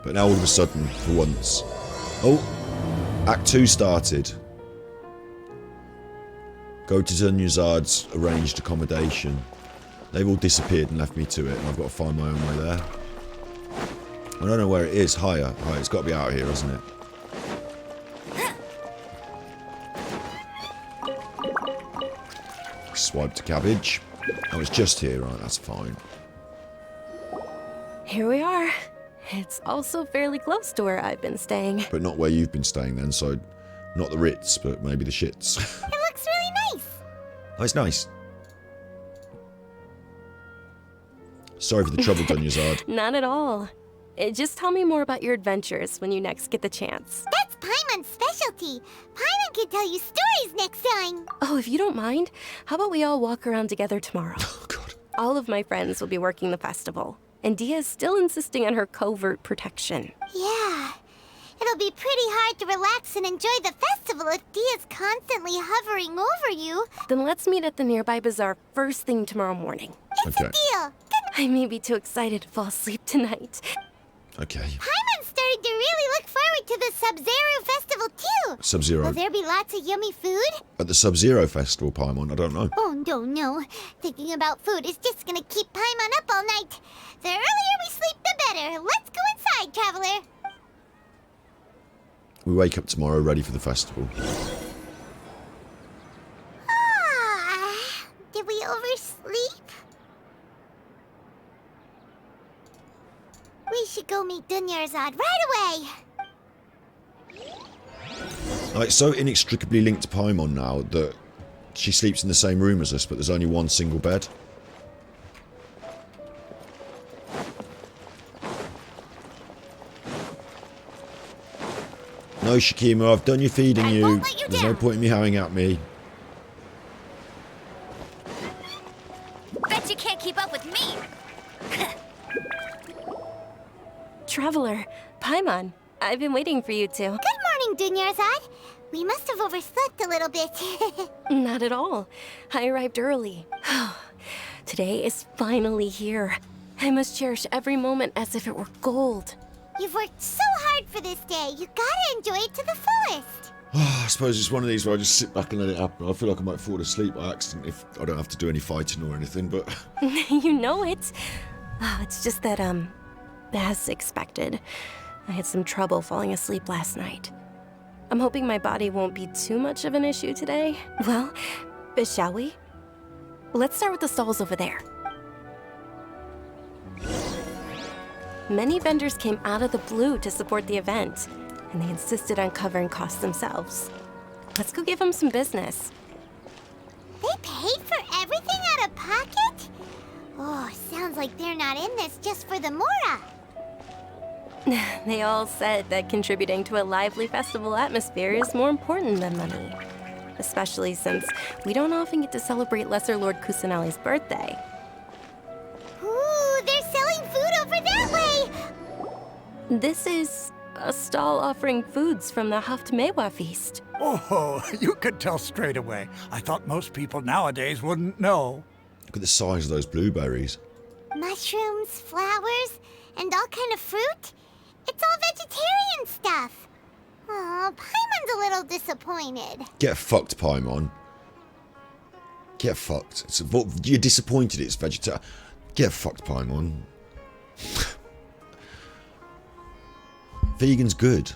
Speaker 1: But now all of a sudden, for once... Oh! Act 2 started. Go to Dunyarzad's arranged accommodation. They've all disappeared and left me to it, and I've got to find my own way there. I don't know where it is. Higher. Right, it's got to be out here, isn't it? Swipe to cabbage. Oh, it's just here, right? That's fine.
Speaker 9: Here we are. It's also fairly close to where I've been staying.
Speaker 1: But not where you've been staying then, so not the Ritz, but maybe the shits.
Speaker 4: It looks really nice.
Speaker 1: Oh, it's nice. Sorry for the trouble, Dunyarzad.
Speaker 9: Not at all. Just tell me more about your adventures when you next get the chance.
Speaker 4: That's Paimon's specialty. Paimon can tell you stories next time.
Speaker 9: Oh, if you don't mind, how about we all walk around together tomorrow?
Speaker 1: Oh, God.
Speaker 9: All of my friends will be working the festival, and Dia's still insisting on her covert protection.
Speaker 4: Yeah. It'll be pretty hard to relax and enjoy the festival if Dia's constantly hovering over you.
Speaker 9: Then let's meet at the nearby bazaar first thing tomorrow morning.
Speaker 4: It's a deal.
Speaker 9: I may be too excited to fall asleep tonight.
Speaker 1: Okay.
Speaker 4: Paimon's starting to really look forward to the Sub-Zero festival too.
Speaker 1: Sub-Zero.
Speaker 4: Will there be lots of yummy food?
Speaker 1: At the Sub-Zero festival, Paimon, I don't know.
Speaker 4: Oh, no. Thinking about food is just gonna keep Paimon up all night. The earlier we sleep, the better. Let's go inside, traveler.
Speaker 1: We wake up tomorrow ready for the festival.
Speaker 4: Did we oversleep? We should go meet Dunyarzad right away.
Speaker 1: Like, so inextricably linked to Paimon now that she sleeps in the same room as us, but there's only one single bed. No, Shakima, I've done your feeding you. There's no point in me howling at me.
Speaker 2: Bet you can't keep up with me.
Speaker 9: Traveler, Paimon, I've been waiting for you two.
Speaker 4: Good morning, Dunyarzad. We must have overslept a little bit.
Speaker 9: Not at all. I arrived early. Today is finally here. I must cherish every moment as if it were gold.
Speaker 4: You've worked so hard for this day. You gotta enjoy it to the fullest.
Speaker 1: I suppose it's one of these where I just sit back and let it happen. I feel like I might fall asleep by accident if I don't have to do any fighting or anything, but...
Speaker 9: You know it. It's just that, as expected, I had some trouble falling asleep last night. I'm hoping my body won't be too much of an issue today. Well, shall we? Let's start with the stalls over there. Many vendors came out of the blue to support the event, and they insisted on covering costs themselves. Let's go give them some business.
Speaker 4: They paid for everything out of pocket? Oh, sounds like they're not in this just for the Mora.
Speaker 9: They all said that contributing to a lively festival atmosphere is more important than money. Especially since we don't often get to celebrate Lesser Lord Kusanali's birthday.
Speaker 4: Ooh, they're selling food over that way!
Speaker 9: This is a stall offering foods from the Haft Mewa feast.
Speaker 11: Oh, you could tell straight away. I thought most people nowadays wouldn't know.
Speaker 1: Look at the size of those blueberries.
Speaker 4: Mushrooms, flowers, and all kind of fruit? It's all vegetarian stuff. Oh, Paimon's a little disappointed.
Speaker 1: Get fucked, Paimon. Get fucked. You're disappointed it's vegetarian. Get fucked, Paimon. Vegan's good.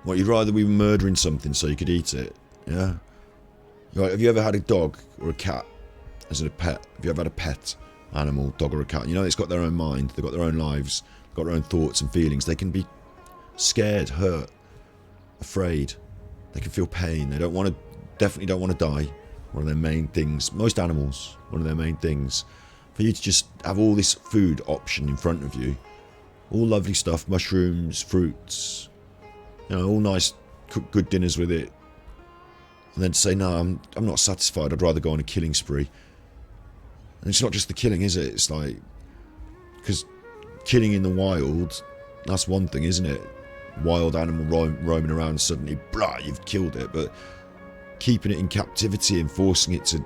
Speaker 1: What, you'd rather we were murdering something so you could eat it? Yeah? Like, have you ever had a dog or a cat as a pet? Have you ever had a pet animal, dog or a cat? You know, it's got their own mind, they've got their own lives, they've got their own thoughts and feelings. They can be scared, hurt, afraid. They can feel pain. They definitely don't want to die. One of their main things, most animals, one of their main things. For you to just have all this food option in front of you, all lovely stuff, mushrooms, fruits, you know, all nice, cook good dinners with it. And then to say, no, I'm not satisfied, I'd rather go on a killing spree. And it's not just the killing, is it? It's like, because killing in the wild, that's one thing, isn't it? Wild animal roaming around, suddenly, blah, you've killed it. But keeping it in captivity and forcing it to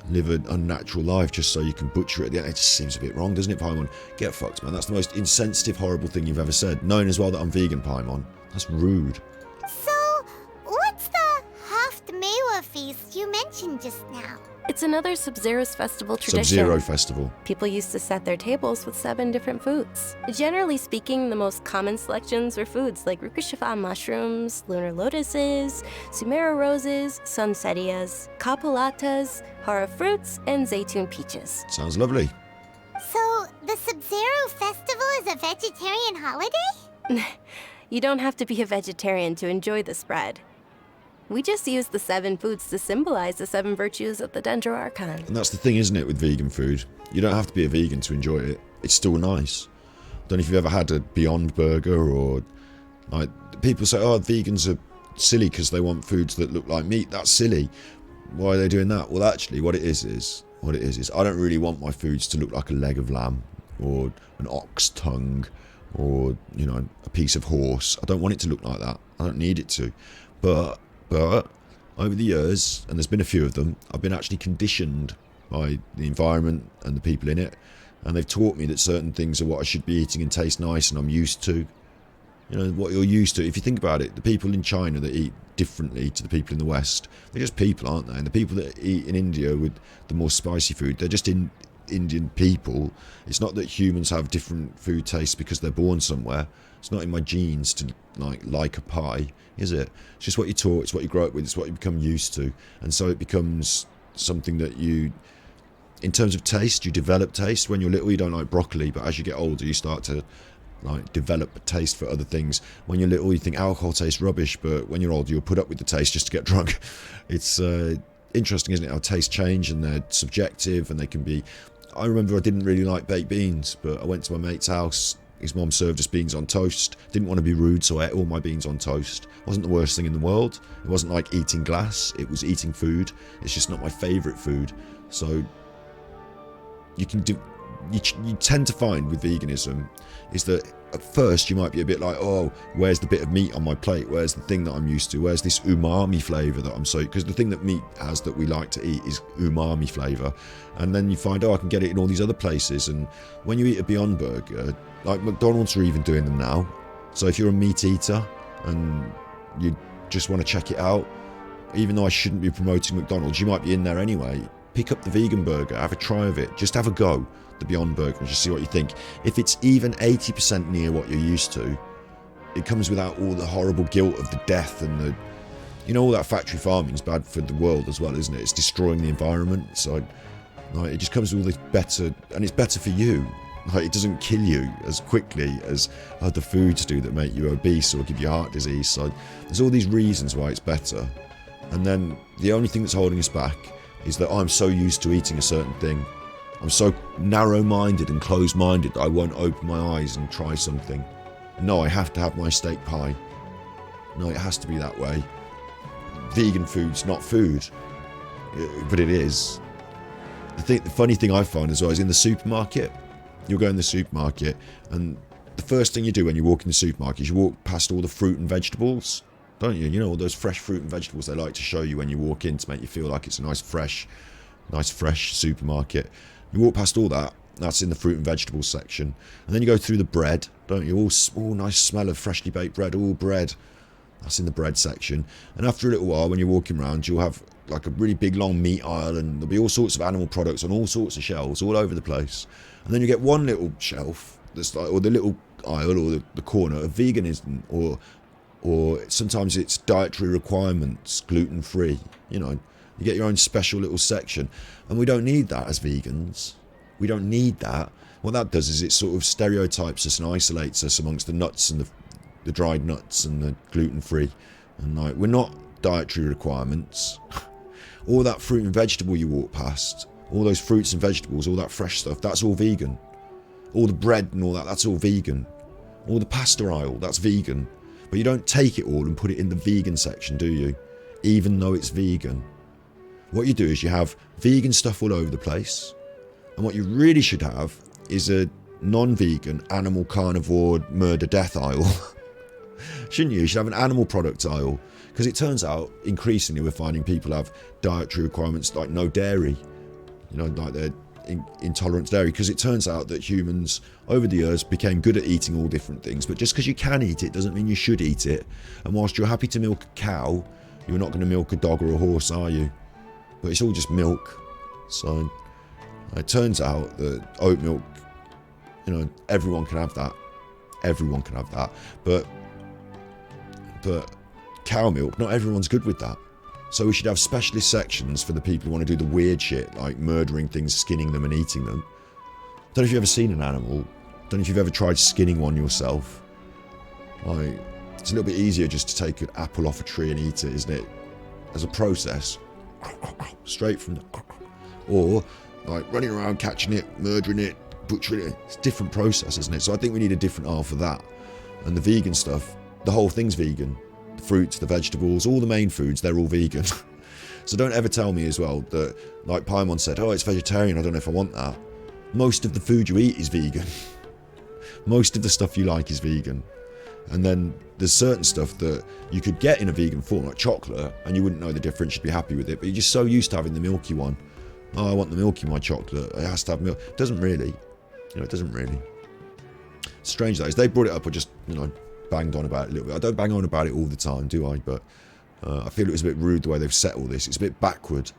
Speaker 1: live an unnatural life just so you can butcher it at the end, it just seems a bit wrong, doesn't it, Paimon? Get fucked, man. That's the most insensitive, horrible thing you've ever said. Knowing as well that I'm vegan, Paimon. That's rude.
Speaker 4: So, what's the Haft Mewa feast you mentioned just now?
Speaker 9: It's another Sub-Zero's festival tradition.
Speaker 1: Sub-Zero festival.
Speaker 9: People used to set their tables with 7 different foods. Generally speaking, the most common selections were foods like Rukashifa mushrooms, lunar lotuses, Sumeru roses, sunsetias, kapulatas, hara fruits, and zaytun peaches.
Speaker 1: Sounds lovely.
Speaker 4: So, the Sub-Zero festival is a vegetarian holiday?
Speaker 9: You don't have to be a vegetarian to enjoy the spread. We just use the 7 foods to symbolize the 7 virtues of the Dendro Archon.
Speaker 1: And that's the thing, isn't it, with vegan food? You don't have to be a vegan to enjoy it. It's still nice. I don't know if you've ever had a Beyond Burger or Like, people say, oh, vegans are silly because they want foods that look like meat. That's silly. Why are they doing that? Well, actually, what it is I don't really want my foods to look like a leg of lamb or an ox tongue or, you know, a piece of horse. I don't want it to look like that. I don't need it to. But over the years, and there's been a few of them, I've been actually conditioned by the environment and the people in it, and they've taught me that certain things are what I should be eating and taste nice, and I'm used to. You know, what you're used to. If you think about it, the people in China that eat differently to the people in the West, they're just people, aren't they? And the people that eat in India with the more spicy food, they're just Indian people. It's not that humans have different food tastes because they're born somewhere. It's not in my genes to like a pie, is it? It's just what you're taught, it's what you grow up with, it's what you become used to. And so it becomes something that you, in terms of taste, you develop taste. When you're little, you don't like broccoli, but as you get older, you start to develop a taste for other things. When you're little, you think alcohol tastes rubbish, but when you're older, you'll put up with the taste just to get drunk. It's interesting, isn't it, how tastes change, and they're subjective, and they can be... I remember I didn't really like baked beans, but I went to my mate's house. His mum served us beans on toast. Didn't want to be rude, so I ate all my beans on toast. Wasn't the worst thing in the world. It wasn't like eating glass. It was eating food. It's just not my favourite food. So you can do... You tend to find with veganism is that at first you might be a bit like, oh, where's the bit of meat on my plate? Where's the thing that I'm used to? Where's this umami flavour that I'm so... Because the thing that meat has that we like to eat is umami flavour. And then you find, oh, I can get it in all these other places. And when you eat a Beyond Burger, like McDonald's are even doing them now. So if you're a meat eater and you just want to check it out, even though I shouldn't be promoting McDonald's, you might be in there anyway. Pick up the vegan burger, have a try of it, just have a go. The Beyond Burger and just see what you think. If it's even 80% near what you're used to, it comes without all the horrible guilt of the death and the, you know, all that factory farming is bad for the world as well, isn't it? It's destroying the environment. So it just comes with all this better, and it's better for you. It doesn't kill you as quickly as other foods do that make you obese or give you heart disease. So there's all these reasons why it's better. And then the only thing that's holding us back is that I'm so used to eating a certain thing. I'm so narrow-minded and closed-minded that I won't open my eyes and try something. No, I have to have my steak pie. No, it has to be that way. Vegan food's not food, but it is. The funny thing I find as well is in the supermarket. You'll go in the supermarket, and the first thing you do when you walk in the supermarket is you walk past all the fruit and vegetables, don't you? You know, all those fresh fruit and vegetables they like to show you when you walk in to make you feel like it's a nice fresh supermarket. You walk past all that, that's in the fruit and vegetables section. And then you go through the bread, don't you? All nice smell of freshly baked bread, all bread. That's in the bread section. And after a little while, when you're walking around, you'll have like a really big long meat aisle, and there'll be all sorts of animal products on all sorts of shelves all over the place. And then you get one little shelf, that's like, or the little aisle or the corner of veganism, or sometimes it's dietary requirements, gluten-free, you know. You get your own special little section. And we don't need that as vegans. We don't need that. What that does is it sort of stereotypes us and isolates us amongst the nuts and the dried nuts and the gluten-free. And like, we're not dietary requirements. All that fruit and vegetable you walk past, all those fruits and vegetables, all that fresh stuff, that's all vegan. All the bread and all that, that's all vegan. All the pasta aisle, that's vegan. But you don't take it all and put it in the vegan section, do you? Even though it's vegan. What you do is you have vegan stuff all over the place, and what you really should have is a non-vegan animal carnivore murder death aisle. Shouldn't you? You should have an animal product aisle, because it turns out increasingly we're finding people have dietary requirements like no dairy, you know, like they're intolerant to dairy, because it turns out that humans over the years became good at eating all different things, but just because you can eat it doesn't mean you should eat it. And whilst you're happy to milk a cow, you're not going to milk a dog or a horse, are you? But it's all just milk. So it turns out that oat milk, you know, everyone can have that. Everyone can have that. But cow milk, not everyone's good with that. So we should have specialist sections for the people who want to do the weird shit, like murdering things, skinning them and eating them. Don't know if you've ever seen an animal. Don't know if you've ever tried skinning one yourself. Like, it's a little bit easier just to take an apple off a tree and eat it, isn't it? As a process. Straight from the... Or, like, running around, catching it, murdering it, butchering it. It's a different process, isn't it? So I think we need a different aisle for that. And the vegan stuff, the whole thing's vegan. The fruits, the vegetables, all the main foods, they're all vegan. So don't ever tell me as well that, like Paimon said, oh, it's vegetarian, I don't know if I want that. Most of the food you eat is vegan. Most of the stuff you like is vegan. And then there's certain stuff that you could get in a vegan form, like chocolate, and you wouldn't know the difference, you'd be happy with it, but you're just so used to having the milky one. Oh, I want the milk in my chocolate, it has to have milk. It doesn't really. You know, it doesn't really. Strange that is. They brought it up, I just, you know, banged on about it a little bit. I don't bang on about it all the time, do I? But I feel it was a bit rude the way they've set all this. It's a bit backward.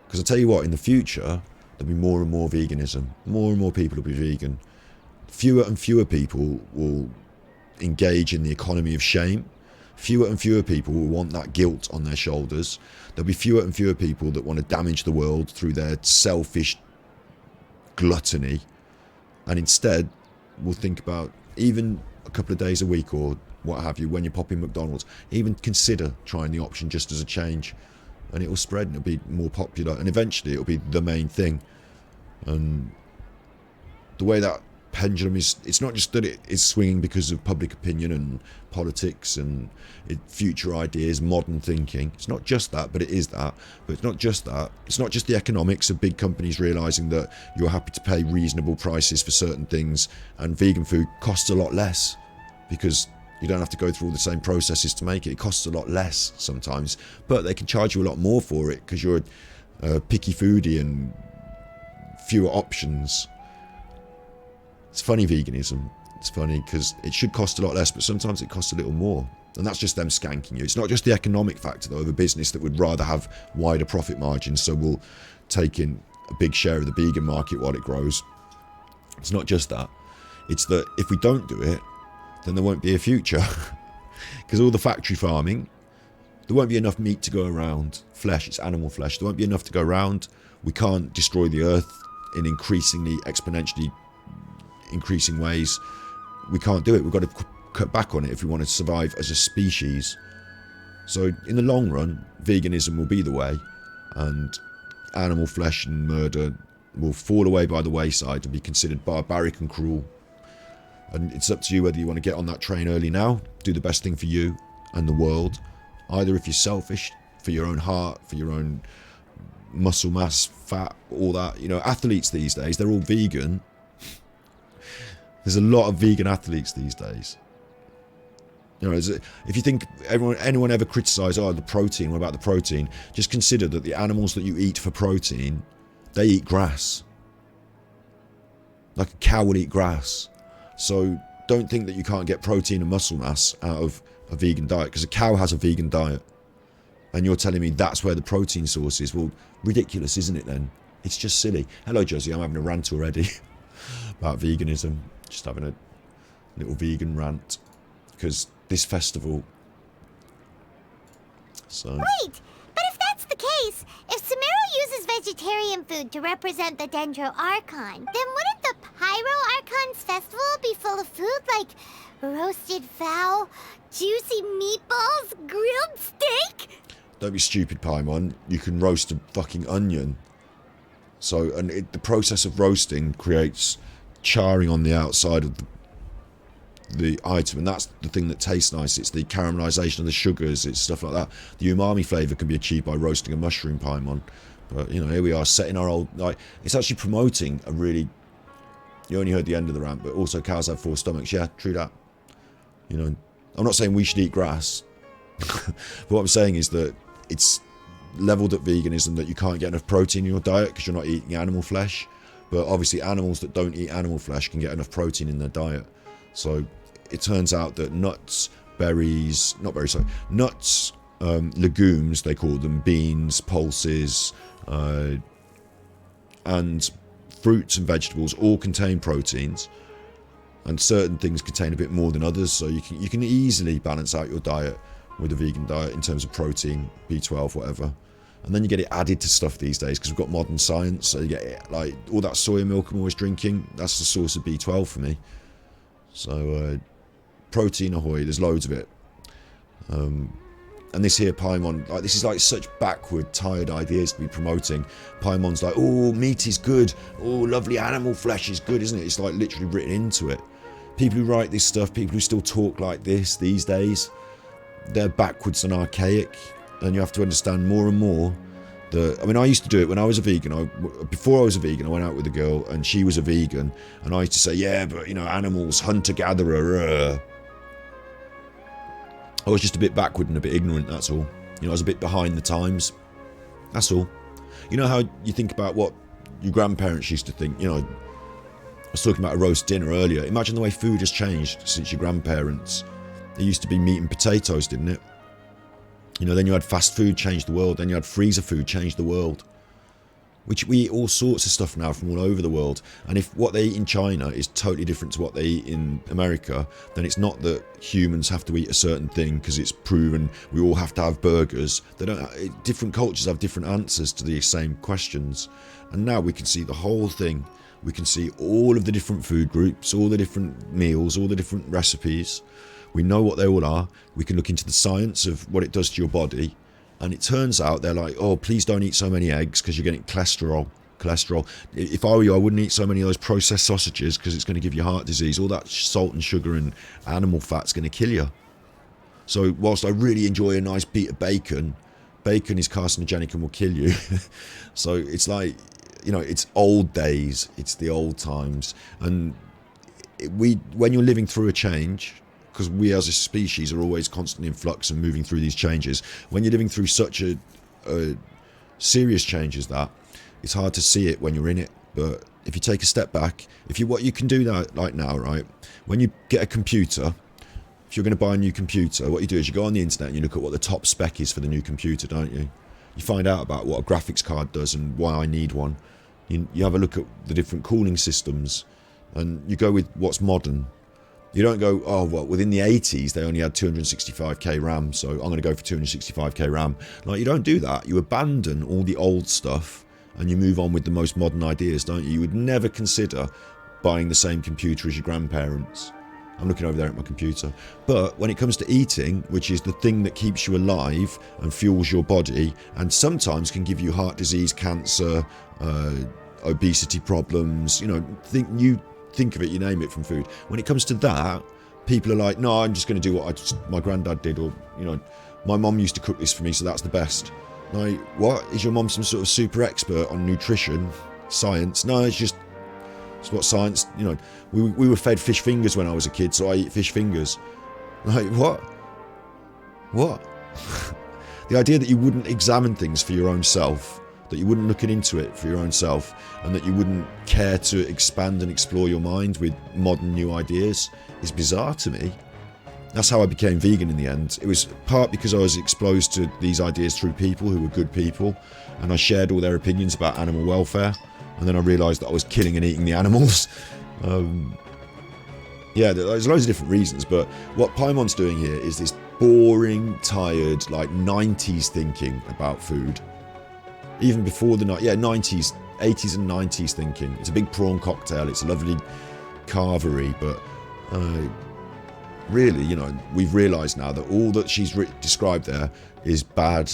Speaker 1: Because I tell you what, in the future, there'll be more and more veganism. More and more people will be vegan. Fewer and fewer people will engage in the economy of shame. Fewer and fewer people will want that guilt on their shoulders. There'll be fewer and fewer people that want to damage the world through their selfish gluttony. And instead, we'll think about, even a couple of days a week or what have you, when you're popping McDonald's, even consider trying the option just as a change, and it will spread and it'll be more popular, and eventually it'll be the main thing. And the way that pendulum is, it's not just that it is swinging because of public opinion and politics and future ideas, modern thinking. It's not just that, but it is that. But it's not just that. It's not just the economics of big companies realising that you're happy to pay reasonable prices for certain things, and vegan food costs a lot less because you don't have to go through all the same processes to make it. It costs a lot less sometimes, but they can charge you a lot more for it because you're a picky foodie and fewer options. It's funny, veganism. It's funny because it should cost a lot less, but sometimes it costs a little more. And that's just them skanking you. It's not just the economic factor, though, of a business that would rather have wider profit margins, so we'll take in a big share of the vegan market while it grows. It's not just that. It's that if we don't do it, then there won't be a future. Because all the factory farming, there won't be enough meat to go around. Flesh, it's animal flesh. There won't be enough to go around. We can't destroy the earth in increasingly, exponentially increasing ways. We can't do it. We've got to cut back on it if we want to survive as a species. So in the long run, veganism will be the way, and animal flesh and murder will fall away by the wayside and be considered barbaric and cruel. And it's up to you whether you want to get on that train early now, do the best thing for you and the world. Either if you're selfish, for your own heart, for your own muscle mass, fat, all that. You know, athletes these days, they're all vegan. There's a lot of vegan athletes these days. You know, if you think anyone ever criticise, oh, the protein, what about the protein? Just consider that the animals that you eat for protein, they eat grass. Like a cow will eat grass. So don't think that you can't get protein and muscle mass out of a vegan diet, because a cow has a vegan diet. And you're telling me that's where the protein source is. Well, ridiculous, isn't it then? It's just silly. Hello, Josie, I'm having a rant already about veganism. Just having a little vegan rant. Because this festival... So...
Speaker 4: Wait! But if that's the case, if Sumeru uses vegetarian food to represent the Dendro Archon, then wouldn't the Pyro Archon's festival be full of food like roasted fowl, juicy meatballs, grilled steak?
Speaker 1: Don't be stupid, Paimon. You can roast a fucking onion. So, and the process of roasting creates charring on the outside of the item, and that's the thing that tastes nice. It's the caramelization of the sugars, it's stuff like that. The umami flavour can be achieved by roasting a mushroom, Paimon. But, you know, here we are setting our old... like, it's actually promoting a really... You only heard the end of the rant, but also cows have 4 stomachs. Yeah, true that. You know, I'm not saying we should eat grass. But what I'm saying is that it's levelled at veganism that you can't get enough protein in your diet because you're not eating animal flesh. But obviously animals that don't eat animal flesh can get enough protein in their diet. So it turns out that nuts, berries, not berries, sorry, nuts, legumes, they call them, beans, pulses, and fruits and vegetables all contain proteins. And certain things contain a bit more than others, so you can easily balance out your diet with a vegan diet in terms of protein, B12, whatever. And then you get it added to stuff these days because we've got modern science, so you get it, like all that soya milk I'm always drinking, that's the source of B12 for me. So protein ahoy, there's loads of it. And this here Paimon, like, this is like such backward, tired ideas to be promoting. Paimon's like, oh, meat is good, oh, lovely animal flesh is good, isn't it? It's like literally written into it. people who write this stuff, people who still talk like this these days, they're backwards and archaic, and you have to understand more and more that, I mean, I used to do it when I was a vegan. Before I was a vegan, I went out with a girl and she was a vegan, and I used to say, yeah, but you know, animals, hunter-gatherer. I was just a bit backward and a bit ignorant, that's all. You know, I was a bit behind the times, that's all. You know how you think about what your grandparents used to think, you know, I was talking about a roast dinner earlier. Imagine the way food has changed since your grandparents. There used to be meat and potatoes, didn't it? You know, then you had fast food change the world, then you had freezer food change the world. We eat all sorts of stuff now from all over the world. And if what they eat in China is totally different to what they eat in America, then it's not that humans have to eat a certain thing because it's proven we all have to have burgers. They don't. Different cultures have different answers to the same questions. And now we can see the whole thing. We can see all of the different food groups, all the different meals, all the different recipes. We know what they all are. We can look into the science of what it does to your body. And it turns out they're like, oh, please don't eat so many eggs because you're getting cholesterol. If I were you, I wouldn't eat so many of those processed sausages because it's going to give you heart disease. All that salt and sugar and animal fat's going to kill you. So whilst I really enjoy a nice bit of bacon, bacon is carcinogenic and will kill you. So it's like, you know, it's old days. It's the old times. And when you're living through a change, because we as a species are always constantly in flux and moving through these changes. When you're living through such a serious change as that, it's hard to see it when you're in it. But if you take a step back, what you can do that like now, right? When you get a computer, if you're going to buy a new computer, what you do is you go on the internet and you look at what the top spec is for the new computer, don't you? You find out about what a graphics card does and why I need one. You have a look at the different cooling systems, and you go with what's modern. You don't go, oh, well, within the 80s, they only had 265k RAM, so I'm going to go for 265k RAM. Like, you don't do that. You abandon all the old stuff and you move on with the most modern ideas, don't you? You would never consider buying the same computer as your grandparents. I'm looking over there at my computer. But when it comes to eating, which is the thing that keeps you alive and fuels your body, and sometimes can give you heart disease, cancer, obesity problems, you know, think of it, you name it, from food. When it comes to that, people are like, no, I'm just going to do what my granddad did, or, you know, my mom used to cook this for me, so that's the best. Like, what? Is your mom some sort of super expert on nutrition, science? No, it's what science, you know, we were fed fish fingers when I was a kid, so I eat fish fingers. Like, what? The idea that you wouldn't examine things for your own self, that you wouldn't look into it for your own self, and that you wouldn't care to expand and explore your mind with modern new ideas is bizarre to me. That's how I became vegan in the end. It was part because I was exposed to these ideas through people who were good people, and I shared all their opinions about animal welfare, and then I realised that I was killing and eating the animals. Yeah, there's loads of different reasons, but what Paimon's doing here is this boring, tired, like 90s thinking about food. Even before the 90s, 80s and 90s thinking. It's a big prawn cocktail, it's a lovely carvery, but really, you know, we've realised now that all that she's described there is bad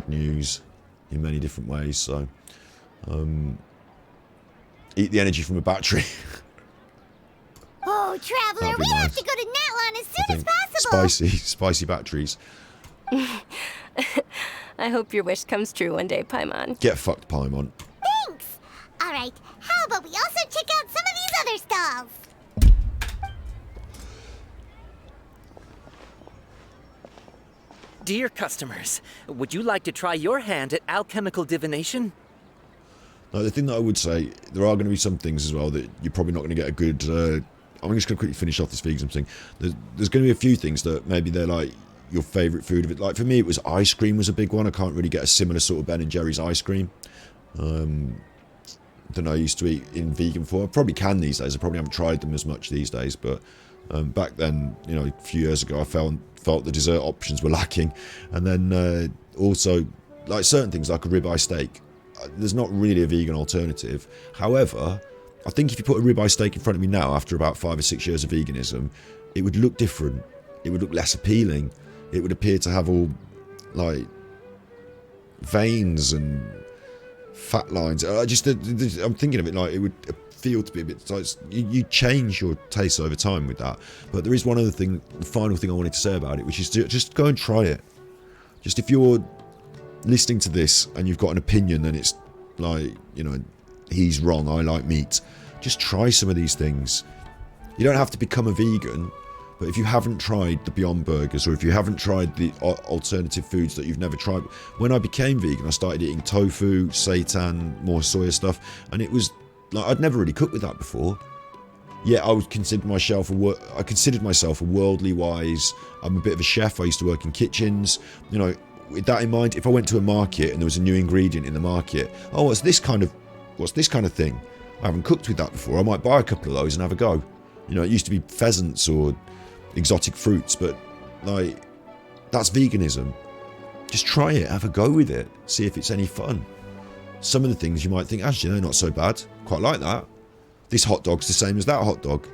Speaker 1: news in many different ways, so eat the energy from a battery.
Speaker 4: Oh, Traveler, we have to go to Natlan as soon as possible!
Speaker 1: Spicy batteries.
Speaker 9: I hope your wish comes true one day, Paimon.
Speaker 1: Get fucked, Paimon.
Speaker 4: Thanks! Alright, how about we also check out some of these other stalls?
Speaker 12: Dear customers, would you like to try your hand at alchemical divination?
Speaker 1: Now, the thing that I would say, there are going to be some things as well that you're probably not going to get a good... I'm just going to quickly finish off this veganism thing. There's going to be a few things that maybe they're like your favourite food of it. Like for me, it was ice cream was a big one. I can't really get a similar sort of Ben & Jerry's ice cream than I used to eat in vegan form. I probably can these days. I probably haven't tried them as much these days, but back then, you know, a few years ago, I felt the dessert options were lacking. And then also, like certain things like a ribeye steak, there's not really a vegan alternative. However, I think if you put a ribeye steak in front of me now, after about 5 or 6 years of veganism, it would look different. It would look less appealing. It would appear to have all, like, veins and fat lines. I'm thinking of it like it would feel to be a bit like you change your taste over time with that. But there is one other thing, the final thing I wanted to say about it, which is to just go and try it. Just if you're listening to this and you've got an opinion and it's like, you know, he's wrong, I like meat, just try some of these things. You don't have to become a vegan, but if you haven't tried the Beyond Burgers, or if you haven't tried the alternative foods that you've never tried. When I became vegan, I started eating tofu, seitan, more soya stuff, and it was like I'd never really cooked with that before. Yeah, I would consider myself a worldly wise. I'm a bit of a chef. I used to work in kitchens. You know, with that in mind, if I went to a market and there was a new ingredient in the market, oh, what's this kind of thing? I haven't cooked with that before. I might buy a couple of those and have a go. You know, it used to be pheasants or exotic fruits, but like that's veganism. Just try it, have a go with it, see if it's any fun. Some of the things you might think, actually, they're not so bad. Quite like that. This hot dog's the same as that hot dog.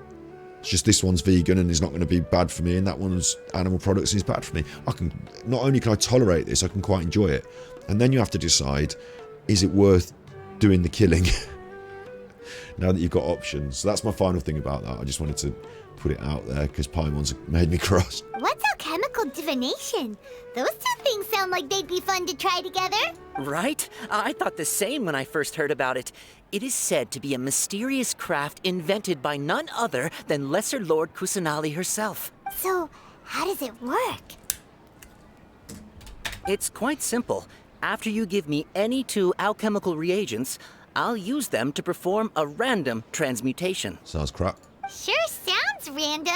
Speaker 1: It's just this one's vegan and is not going to be bad for me, and that one's animal products and is bad for me. Not only can I tolerate this, I can quite enjoy it. And then you have to decide, is it worth doing the killing? Now that you've got options. So that's my final thing about that. I just wanted to put it out there because Paimon's made me cross.
Speaker 4: What's alchemical divination? Those two things sound like they'd be fun to try together.
Speaker 12: Right? I thought the same when I first heard about it. It is said to be a mysterious craft invented by none other than Lesser Lord Kusanali herself.
Speaker 4: So, how does it work?
Speaker 12: It's quite simple. After you give me any 2 alchemical reagents, I'll use them to perform a random transmutation.
Speaker 1: Sounds crap.
Speaker 4: Sure sounds random.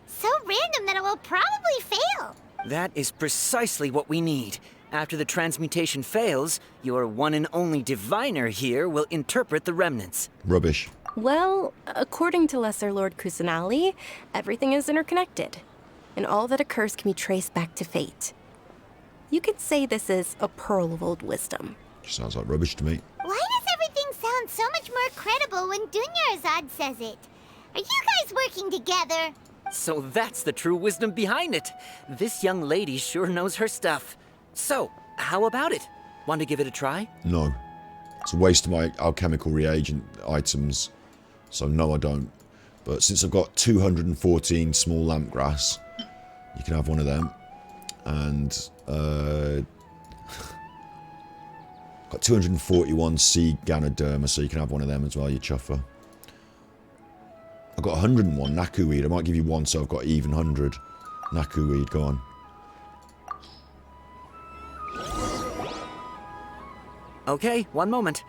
Speaker 4: So random that it will probably fail.
Speaker 12: That is precisely what we need. After the transmutation fails, your one and only diviner here will interpret the remnants.
Speaker 1: Rubbish.
Speaker 9: Well, according to Lesser Lord Kusanali, everything is interconnected, and all that occurs can be traced back to fate. You could say this is a pearl of old wisdom.
Speaker 1: Sounds like rubbish to me.
Speaker 4: Why does everything sound so much more credible when Dunyarzad says it? Are you guys working together?
Speaker 12: So that's the true wisdom behind it. This young lady sure knows her stuff. So, how about it? Want to give it a try?
Speaker 1: No. It's a waste of my alchemical reagent items. So no, I don't. But since I've got 214 small lampgrass, you can have one of them. And got 241 sea ganoderma, so you can have one of them as well, you chuffer. I've got 101 Naku weed. I might give you one, so I've got even 100 Naku weed. Go on.
Speaker 12: Okay, one moment.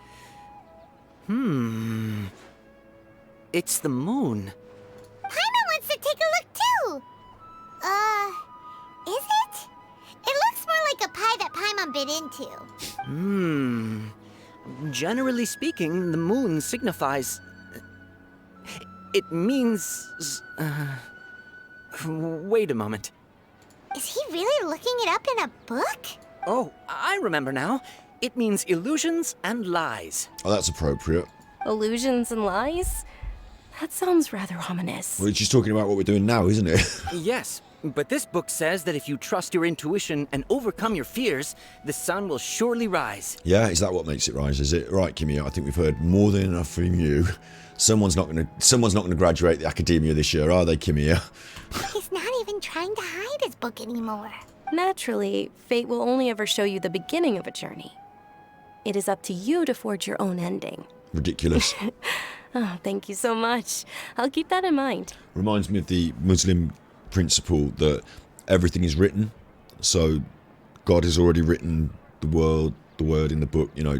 Speaker 12: It's the moon.
Speaker 4: Paimon wants to take a look too. Is it? It looks more like a pie that Paimon bit into.
Speaker 12: Generally speaking, the moon signifies... It means... Wait a moment.
Speaker 4: Is he really looking it up in a book?
Speaker 12: Oh, I remember now. It means illusions and lies.
Speaker 1: Oh, that's appropriate.
Speaker 9: Illusions and lies? That sounds rather ominous.
Speaker 1: Well, she's talking about what we're doing now, isn't it?
Speaker 12: Yes, but this book says that if you trust your intuition and overcome your fears, the sun will surely rise.
Speaker 1: Yeah, is that what makes it rise? Is it right, Kimia? I think we've heard more than enough from you. Someone's not going to graduate the academia this year, are they, Kimia?
Speaker 4: He's not even trying to hide his book anymore.
Speaker 9: Naturally, fate will only ever show you the beginning of a journey. It is up to you to forge your own ending.
Speaker 1: Ridiculous.
Speaker 9: Oh, thank you so much. I'll keep that in mind.
Speaker 1: Reminds me of the Muslim principle that everything is written. So God has already written the word in the book. You know,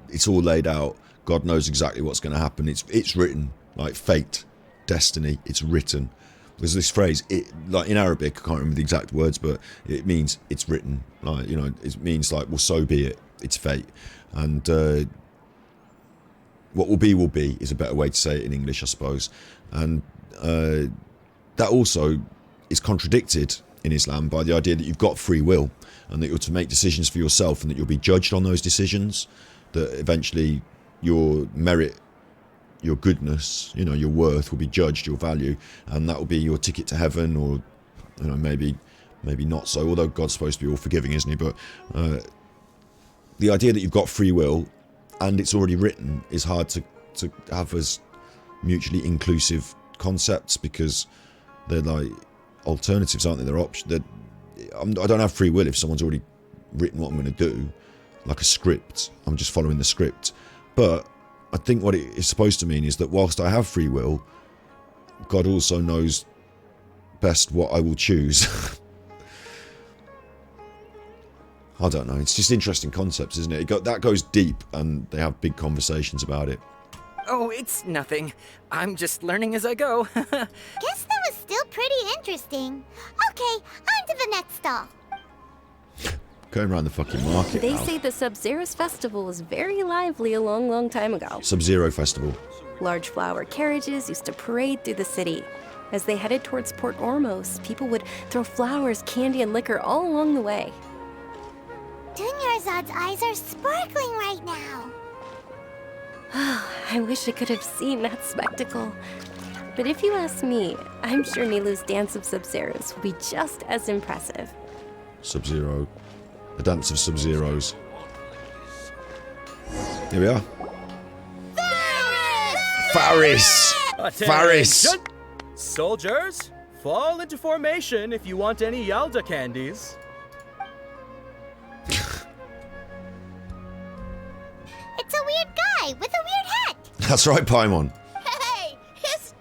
Speaker 1: it's all laid out. God knows exactly what's going to happen. It's written, like fate, destiny. It's written. There's this phrase, like in Arabic, I can't remember the exact words, but it means it's written. Like, you know, it means like, well, so be it. It's fate. And what will be is a better way to say it in English, I suppose. And that also is contradicted in Islam by the idea that you've got free will and that you're to make decisions for yourself and that you'll be judged on those decisions, that eventually your merit, your goodness, you know, your worth will be judged, your value, and that will be your ticket to heaven, or, you know, maybe not so, although God's supposed to be all forgiving, isn't he? But the idea that you've got free will and it's already written is hard to have as mutually inclusive concepts, because they're like alternatives, aren't they? They're options. I don't have free will if someone's already written what I'm going to do, like a script. I'm just following the script. But I think what it is supposed to mean is that whilst I have free will, God also knows best what I will choose. I don't know. It's just interesting concepts, isn't it? That goes deep, and they have big conversations about it.
Speaker 12: Oh, it's nothing. I'm just learning as I go.
Speaker 4: Guess that was still pretty interesting. Okay, on to the next stall.
Speaker 1: Going around the fucking market
Speaker 9: They
Speaker 1: now.
Speaker 9: say the Sub-Zero's festival was very lively a long, long time ago.
Speaker 1: Sub-Zero Festival.
Speaker 9: Large flower carriages used to parade through the city. As they headed towards Port Ormos, people would throw flowers, candy, and liquor all along the way.
Speaker 4: Dunyarzad's eyes are sparkling right now.
Speaker 9: I wish I could have seen that spectacle. But if you ask me, I'm sure Nilu's dance of Sub-Zeros will be just as impressive.
Speaker 1: Sub-Zero. The dance of Sub-Zeros. Here we are. Faris! Faris!
Speaker 13: Attention! Soldiers, fall into formation if you want any Yalda candies.
Speaker 4: It's a weird guy with a weird hat.
Speaker 1: That's right, Paimon.
Speaker 4: Hey, it's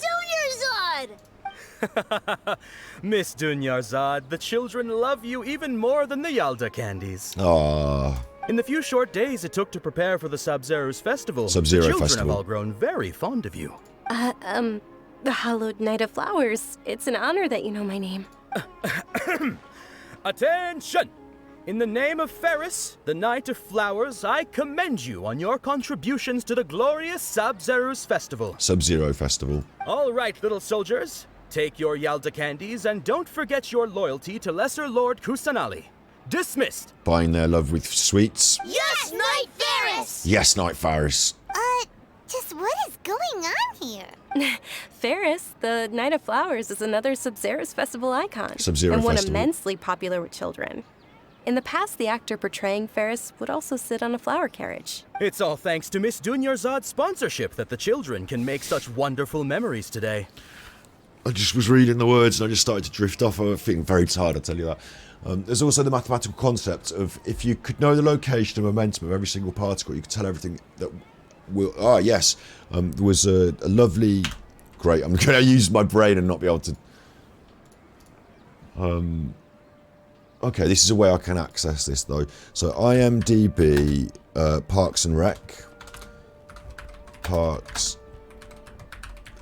Speaker 4: Dunyarzad!
Speaker 13: Miss Dunyarzad, the children love you even more than the Yalda candies.
Speaker 1: Ah,
Speaker 13: In the few short days it took to prepare for the Sub-Zero's festival,
Speaker 1: Sub-Zero
Speaker 13: the children
Speaker 1: festival.
Speaker 13: have all grown very fond of you.
Speaker 9: The Hallowed Night of Flowers. It's an honor that you know my name.
Speaker 13: Attention! In the name of Ferris, the Knight of Flowers, I commend you on your contributions to the glorious Sub-Zero's festival.
Speaker 1: Sub-Zero Festival.
Speaker 13: All right, little soldiers. Take your Yalda candies and don't forget your loyalty to Lesser Lord Kusanali. Dismissed!
Speaker 1: Buying their love with sweets.
Speaker 4: Yes, Knight Ferris!
Speaker 1: Yes, Knight Faris.
Speaker 4: Just what is going on here?
Speaker 9: Ferris, the Night of Flowers, is another Sub-Zero's festival icon.
Speaker 1: Sub-Zero
Speaker 9: and one
Speaker 1: festival.
Speaker 9: immensely popular with children. In the past, the actor portraying Ferris would also sit on a flower carriage.
Speaker 13: It's all thanks to Miss Dunyarzad's sponsorship that the children can make such wonderful memories today.
Speaker 1: I just was reading the words and I just started to drift off. I was feeling very tired, I'll tell you that. There's also the mathematical concept of if you could know the location and momentum of every single particle, you could tell everything that will... Ah, yes. There was a lovely... Great, I'm going to use my brain and not be able to... Okay, this is a way I can access this, though. So, IMDb, Parks and Rec. Parks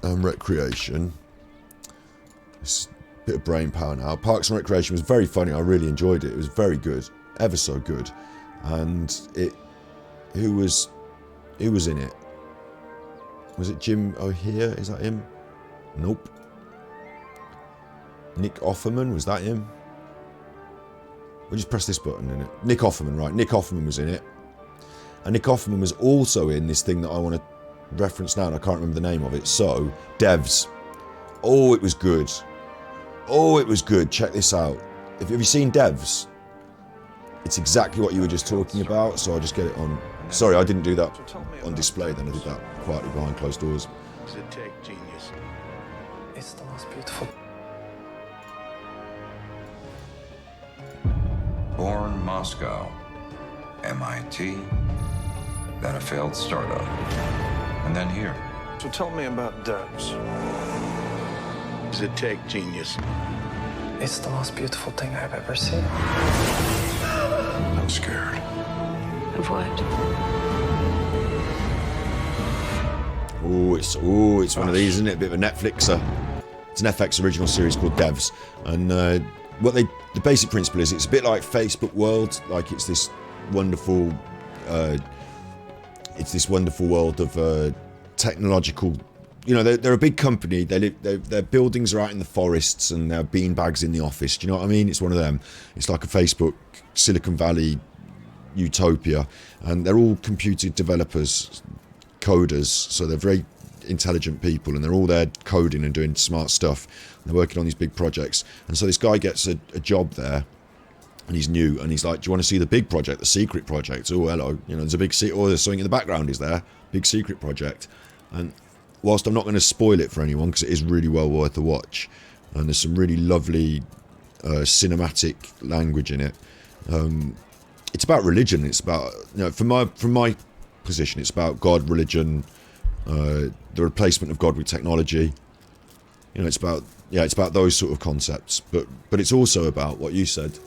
Speaker 1: and Recreation. It's a bit of brain power now. Parks and Recreation was very funny. I really enjoyed it. It was very good. Ever so good. And it... Who was in it? Was it Jim O'Hear? Is that him? Nope. Nick Offerman? Was that him? We'll just press this button in it. Nick Offerman, right. Nick Offerman was in it. And Nick Offerman was also in this thing that I want to reference now, and I can't remember the name of it. So, Devs. Oh, it was good. Oh, it was good. Check this out. Have you seen Devs? It's exactly what you were just talking about, so I'll just get it on... Sorry, I didn't do that on display then. I did that quietly behind closed doors.
Speaker 8: Does it take genius?
Speaker 14: It's the most beautiful.
Speaker 15: Born Moscow, MIT, then a failed startup, and then here.
Speaker 8: So tell me about Devs. Does it take genius?
Speaker 14: It's the most beautiful thing I've ever seen.
Speaker 8: I'm scared.
Speaker 14: Of what?
Speaker 1: Oh, it's one of these, isn't it? A bit of a Netflixer. It's an FX original series called Devs, and the basic principle is it's a bit like Facebook World, like it's this wonderful world of technological. You know, they're a big company. Their buildings are out in the forests, and there are beanbags in the office. Do you know what I mean? It's one of them. It's like a Facebook Silicon Valley utopia, and they're all computer developers, coders. So they're very intelligent people, and they're all there coding and doing smart stuff. They're working on these big projects, and so this guy gets a job there, and he's new, and he's like, do you want to see the big project, the secret project? Oh, hello, you know, there's a big secret, or there's something in the background, is there? Big secret project. And whilst I'm not going to spoil it for anyone, because it is really well worth a watch, and there's some really lovely cinematic language in it. It's about religion. It's about, you know, from my position, it's about God, religion, the replacement of God with technology. You know, it's about those sort of concepts. But it's also about what you said.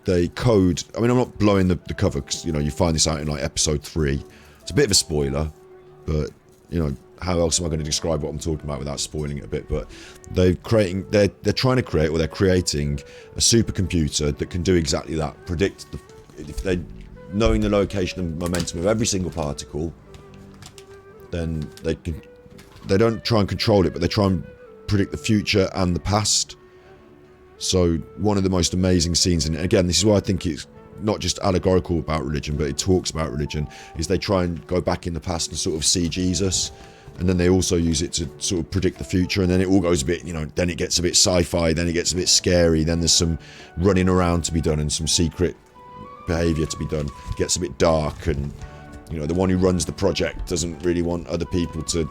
Speaker 1: They code. I mean, I'm not blowing the cover, because, you know, you find this out in like episode 3. It's a bit of a spoiler, but, you know, how else am I going to describe what I'm talking about without spoiling it a bit? But they're trying to create, or they're creating, a supercomputer that can do exactly that. Predict if they, knowing the location and momentum of every single particle, then they don't try and control it, but they try and predict the future and the past. So one of the most amazing scenes, and again, this is why I think it's not just allegorical about religion, but it talks about religion, is they try and go back in the past and sort of see Jesus, and then they also use it to sort of predict the future, and then it all goes a bit, you know, then it gets a bit sci-fi, then it gets a bit scary, then there's some running around to be done and some secret behaviour to be done. It gets a bit dark, and, you know, the one who runs the project doesn't really want other people to, you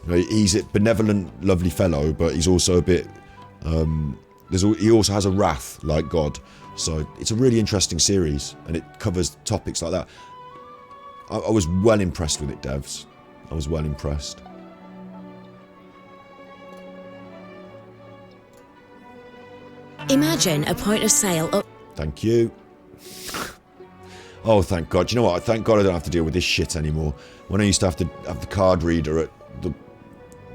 Speaker 1: know, he's a benevolent, lovely fellow, but he's also a bit, he also has a wrath like God. So it's a really interesting series, and it covers topics like that. I was well impressed with it, devs. I was well impressed.
Speaker 16: Imagine a point of sale up.
Speaker 1: Thank you. Oh, thank God. Do you know what? Thank God I don't have to deal with this shit anymore. When I used to have the card reader at the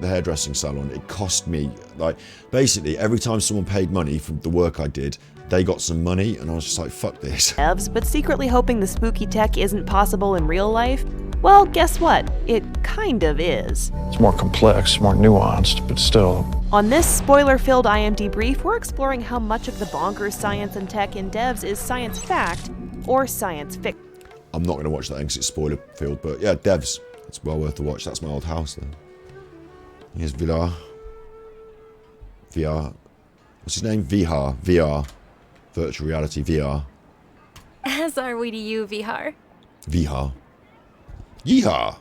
Speaker 1: hairdressing salon, it cost me, like, basically every time someone paid money for the work I did, they got some money, and I was just like, fuck this.
Speaker 17: Devs, but secretly hoping the spooky tech isn't possible in real life? Well, guess what? It kind of is.
Speaker 14: It's more complex, more nuanced, but still.
Speaker 17: On this spoiler-filled IMD brief, we're exploring how much of the bonkers science and tech in devs is science fact or science fiction.
Speaker 1: I'm not going to watch that because it's spoiler-filled, but yeah, devs. It's well worth a watch. That's my old house there. Here's VR. What's his name? VR. Virtual reality VR.
Speaker 9: As are we to you, Vihar.
Speaker 1: VR. Yeehaw!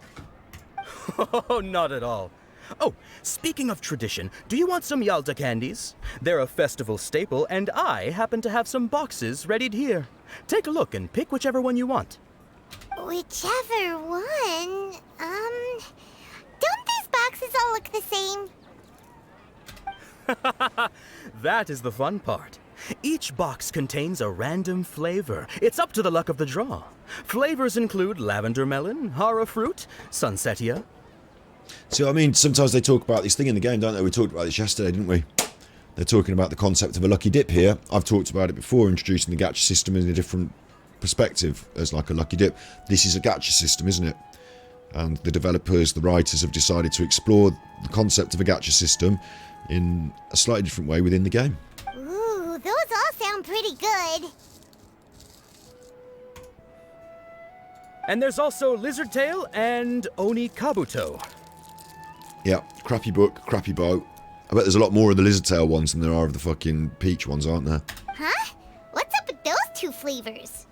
Speaker 13: Oh, not at all. Oh, speaking of tradition, do you want some Yalta candies? They're a festival staple, and I happen to have some boxes readied here. Take a look and pick whichever one you want.
Speaker 4: Whichever one? Don't these boxes all look the same?
Speaker 13: That is the fun part. Each box contains a random flavor. It's up to the luck of the draw. Flavors include lavender melon, hara fruit, sunsetia.
Speaker 1: So, I mean, sometimes they talk about this thing in the game, don't they? We talked about this yesterday, didn't we? They're talking about the concept of a lucky dip here. I've talked about it before, introducing the gacha system in a different perspective as like a lucky dip. This is a gacha system, isn't it? And the developers, the writers have decided to explore the concept of a gacha system in a slightly different way within the game.
Speaker 4: Ooh, those all sound pretty good.
Speaker 13: And there's also Lizard Tail and Oni Kabuto.
Speaker 1: Yeah, crappy book, crappy boat. I bet there's a lot more of the lizard tail ones than there are of the fucking peach ones, aren't there?
Speaker 4: Huh? What's up with those two flavors?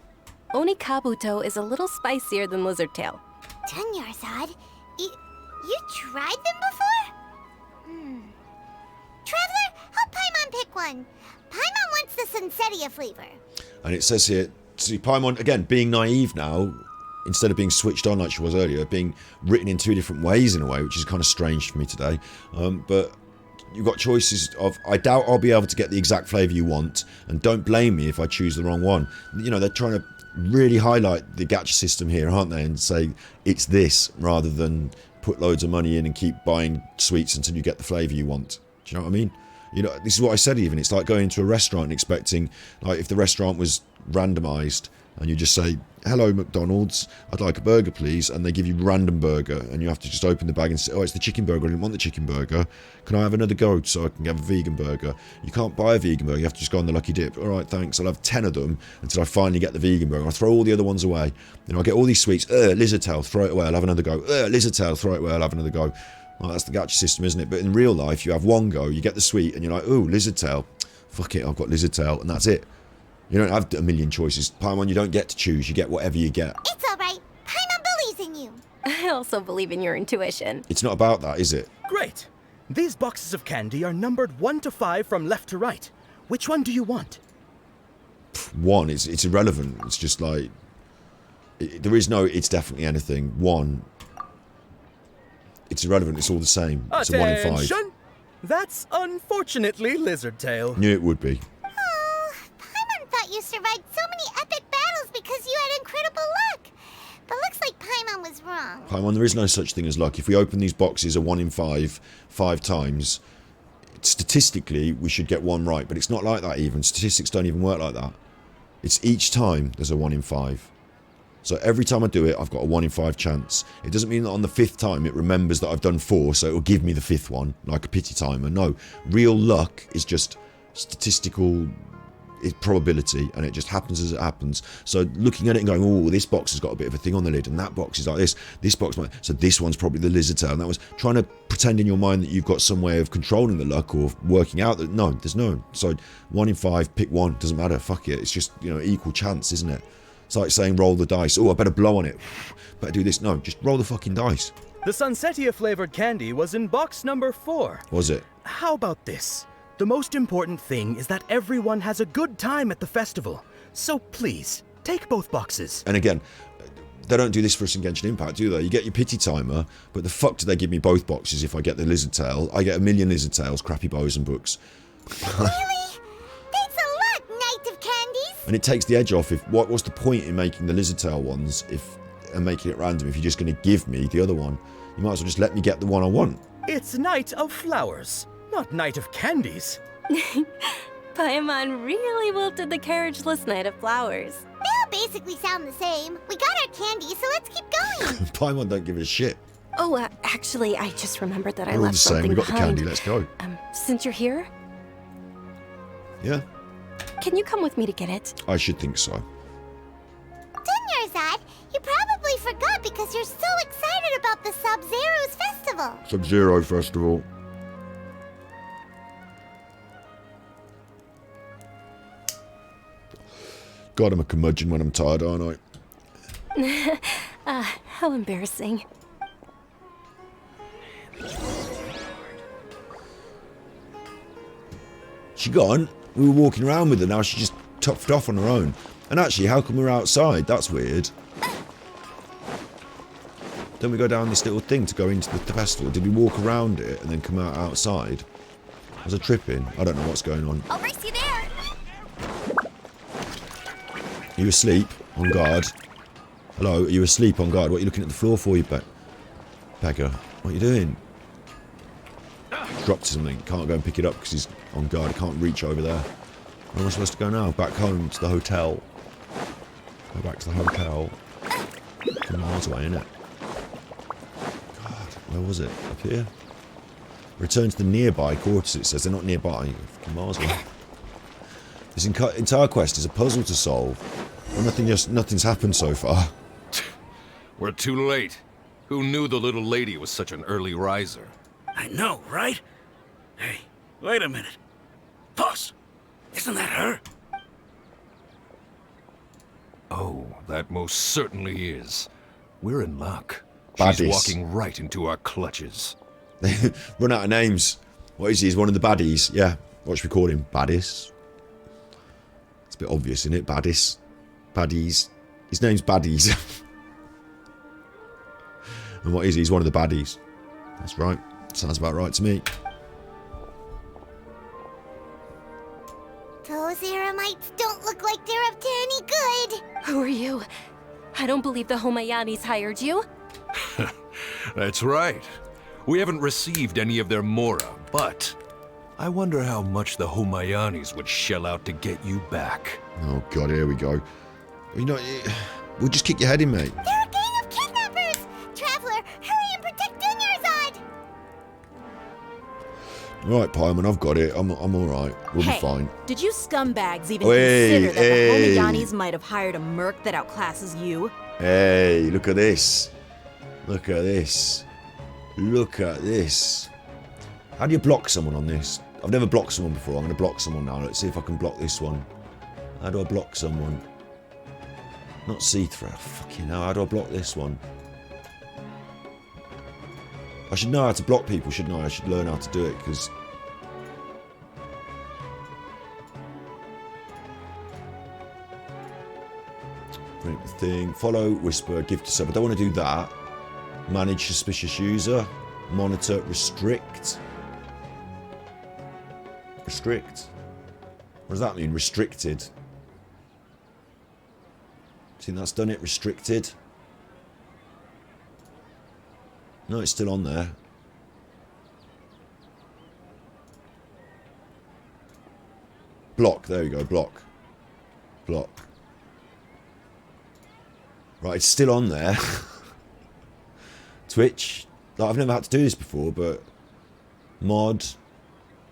Speaker 9: Oni Kabuto is a little spicier than Lizard Tail.
Speaker 4: Tunyarzad, you tried them before? Traveler, help Paimon pick one. Paimon wants the Sunsetia flavor.
Speaker 1: And it says here, see, Paimon, again, being naive now, instead of being switched on like she was earlier, being written in two different ways in a way, which is kind of strange for me today. But you've got choices of, I doubt I'll be able to get the exact flavour you want, and don't blame me if I choose the wrong one. You know, they're trying to really highlight the gacha system here, aren't they, and say it's this, rather than put loads of money in and keep buying sweets until you get the flavour you want. Do you know what I mean? You know, this is what I said even, it's like going into a restaurant and expecting, like, if the restaurant was randomised, and you just say, hello McDonald's, I'd like a burger please, and they give you random burger, and you have to just open the bag and say, oh, it's the chicken burger, I didn't want the chicken burger, can I have another go so I can have a vegan burger? You can't buy a vegan burger, you have to just go on the lucky dip. Alright, thanks, I'll have 10 of them until I finally get the vegan burger. I'll throw all the other ones away. You know, I get all these sweets, lizard tail, throw it away, I'll have another go. Lizard tail, throw it away, I'll have another go. Well, that's the gacha system, isn't it? But in real life, you have one go, you get the sweet, and you're like, ooh, lizard tail. Fuck it, I've got lizard tail, and that's it. You don't have a million choices. Paimon, you don't get to choose. You get whatever you get.
Speaker 4: It's alright. Paimon believes in you.
Speaker 9: I also believe in your intuition.
Speaker 1: It's not about that, is it?
Speaker 13: Great. These boxes of candy are numbered 1 to 5 from left to right. Which one do you want?
Speaker 1: 1, it's irrelevant. It's just like... there is no, it's definitely anything. 1, it's irrelevant. It's all the same. It's a 1 in 5.
Speaker 13: Attention! That's unfortunately Lizard Tail.
Speaker 1: Knew it would be.
Speaker 4: Oh, Paimon thought you survived so many epic battles because you had incredible luck. But looks like Paimon was wrong.
Speaker 1: Paimon, there is no such thing as luck. If we open these boxes a 1 in 5, 5 times, statistically, we should get 1 right. But it's not like that even. Statistics don't even work like that. It's each time there's a 1 in 5. So every time I do it, I've got a 1 in 5 chance. It doesn't mean that on the 5th time it remembers that I've done 4, so it'll give me the 5th one, like a pity timer. No, real luck is just statistical probability, and it just happens as it happens. So looking at it and going, oh, this box has got a bit of a thing on the lid, and that box is like this box might, so this one's probably the lizard tail. And that was trying to pretend in your mind that you've got some way of controlling the luck or working out that, no, there's no. So 1 in 5, pick 1, doesn't matter, fuck it. It's just, you know, equal chance, isn't it? It's like saying roll the dice. Oh, I better blow on it. Better do this. No, just roll the fucking dice.
Speaker 13: The Sunsetia flavored candy was in box number 4.
Speaker 1: Was it?
Speaker 13: How about this? The most important thing is that everyone has a good time at the festival. So please, take both boxes.
Speaker 1: And again, they don't do this for us in Genshin Impact, do they? You get your pity timer, but the fuck do they give me both boxes if I get the lizard tail? I get a million lizard tails, crappy bows and books.
Speaker 4: Really? Thanks a lot, Knight of Candies.
Speaker 1: And it takes the edge off. What's the point in making the lizard tail ones and making it random if you're just going to give me the other one? You might as well just let me get the one I want.
Speaker 13: It's Knight of Flowers, not Knight of Candies.
Speaker 9: Paimon really wilted the carriageless Knight of Flowers.
Speaker 4: They all basically sound the same. We got our candy, so let's keep going.
Speaker 1: Paimon don't give a shit.
Speaker 9: Oh, actually, I just remembered that I
Speaker 1: We're all
Speaker 9: left
Speaker 1: the same.
Speaker 9: something
Speaker 1: We got
Speaker 9: behind.
Speaker 1: the candy. Let's go.
Speaker 9: Since you're here,
Speaker 1: Yeah,
Speaker 9: can you come with me to get it?
Speaker 1: I should think so.
Speaker 4: Dunyarzad, you probably forgot because you're so excited about the Sub-Zero's festival.
Speaker 1: Sub-Zero Festival. God, I'm a curmudgeon when I'm tired, aren't I?
Speaker 9: How embarrassing.
Speaker 1: She gone? We were walking around with her, now she just toughed off on her own. And actually, how come we're outside? That's weird. Don't we go down this little thing to go into the festival? Did we walk around it and then come out outside? Was I tripping? I don't know what's going on.
Speaker 3: I'll race you there.
Speaker 1: Are you asleep? On guard? Hello? Are you asleep on guard? What are you looking at the floor for, you beggar? What are you doing? Dropped something. Can't go and pick it up because he's on guard. He can't reach over there. Where am I supposed to go now? Back home to the hotel. Go back to the hotel. 2 miles away, innit? God, where was it? Up here? Return to the nearby quarters, it says. They're not nearby. Fucking miles away. This entire quest is a puzzle to solve. Well, nothing's happened so far.
Speaker 16: We're too late. Who knew the little lady was such an early riser?
Speaker 11: I know, right? Hey, wait a minute. Boss, isn't that her?
Speaker 16: Oh, that most certainly is. We're in luck.
Speaker 1: Baddies.
Speaker 16: She's walking right into our clutches.
Speaker 1: They run out of names. What is he? He's one of the baddies. Yeah. What should we call him? Baddies? It's a bit obvious, isn't it? Baddies. Baddies. His name's Baddies. And what is he? He's one of the baddies. That's right. Sounds about right to me.
Speaker 4: Those Eremites don't look like they're up to any good.
Speaker 9: Who are you? I don't believe the Homayanis hired you.
Speaker 16: That's right. We haven't received any of their mora, but I wonder how much the Homayanis would shell out to get you back.
Speaker 1: Oh god, here we go. You know, we'll just kick your head in, mate.
Speaker 4: They're a gang of kidnappers! Traveler, hurry and protect Dunyarzad!
Speaker 1: Right, Paimon, I've got it. I'm alright. We'll be fine.
Speaker 10: Did you scumbags even
Speaker 1: Hey,
Speaker 10: consider that
Speaker 1: hey.
Speaker 10: the Homayanis might have hired a merc that outclasses you?
Speaker 1: Hey, look at this. Look at this. Look at this. How do you block someone on this? I've never blocked someone before. I'm going to block someone now. Let's see if I can block this one. How do I block someone? Not see-through. Fucking hell, how do I block this one? I should know how to block people, shouldn't I? I should learn how to do it, because... Bring up the thing. Follow, whisper, give to sub. I don't want to do that. Manage suspicious user. Monitor, restrict. Restrict? What does that mean? Restricted. See, that's done it. Restricted. No, it's still on there. Block. There we go. Block. Block. Right, it's still on there. Twitch. Like, I've never had to do this before, but... Mod.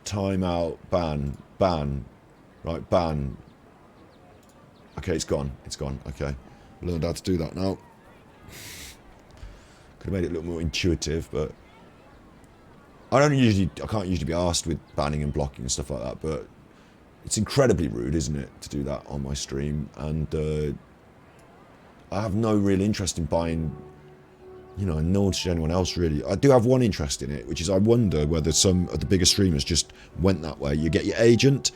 Speaker 1: Timeout. Ban. Ban. Right, ban. Okay, it's gone. It's gone. Okay. Learned how to do that now. Could have made it look more intuitive, but... I can't usually be asked with banning and blocking and stuff like that, but... It's incredibly rude, isn't it, to do that on my stream, and I have no real interest in buying, you know, nor should anyone else really. I do have one interest in it, which is I wonder whether some of the bigger streamers just went that way. You get your agent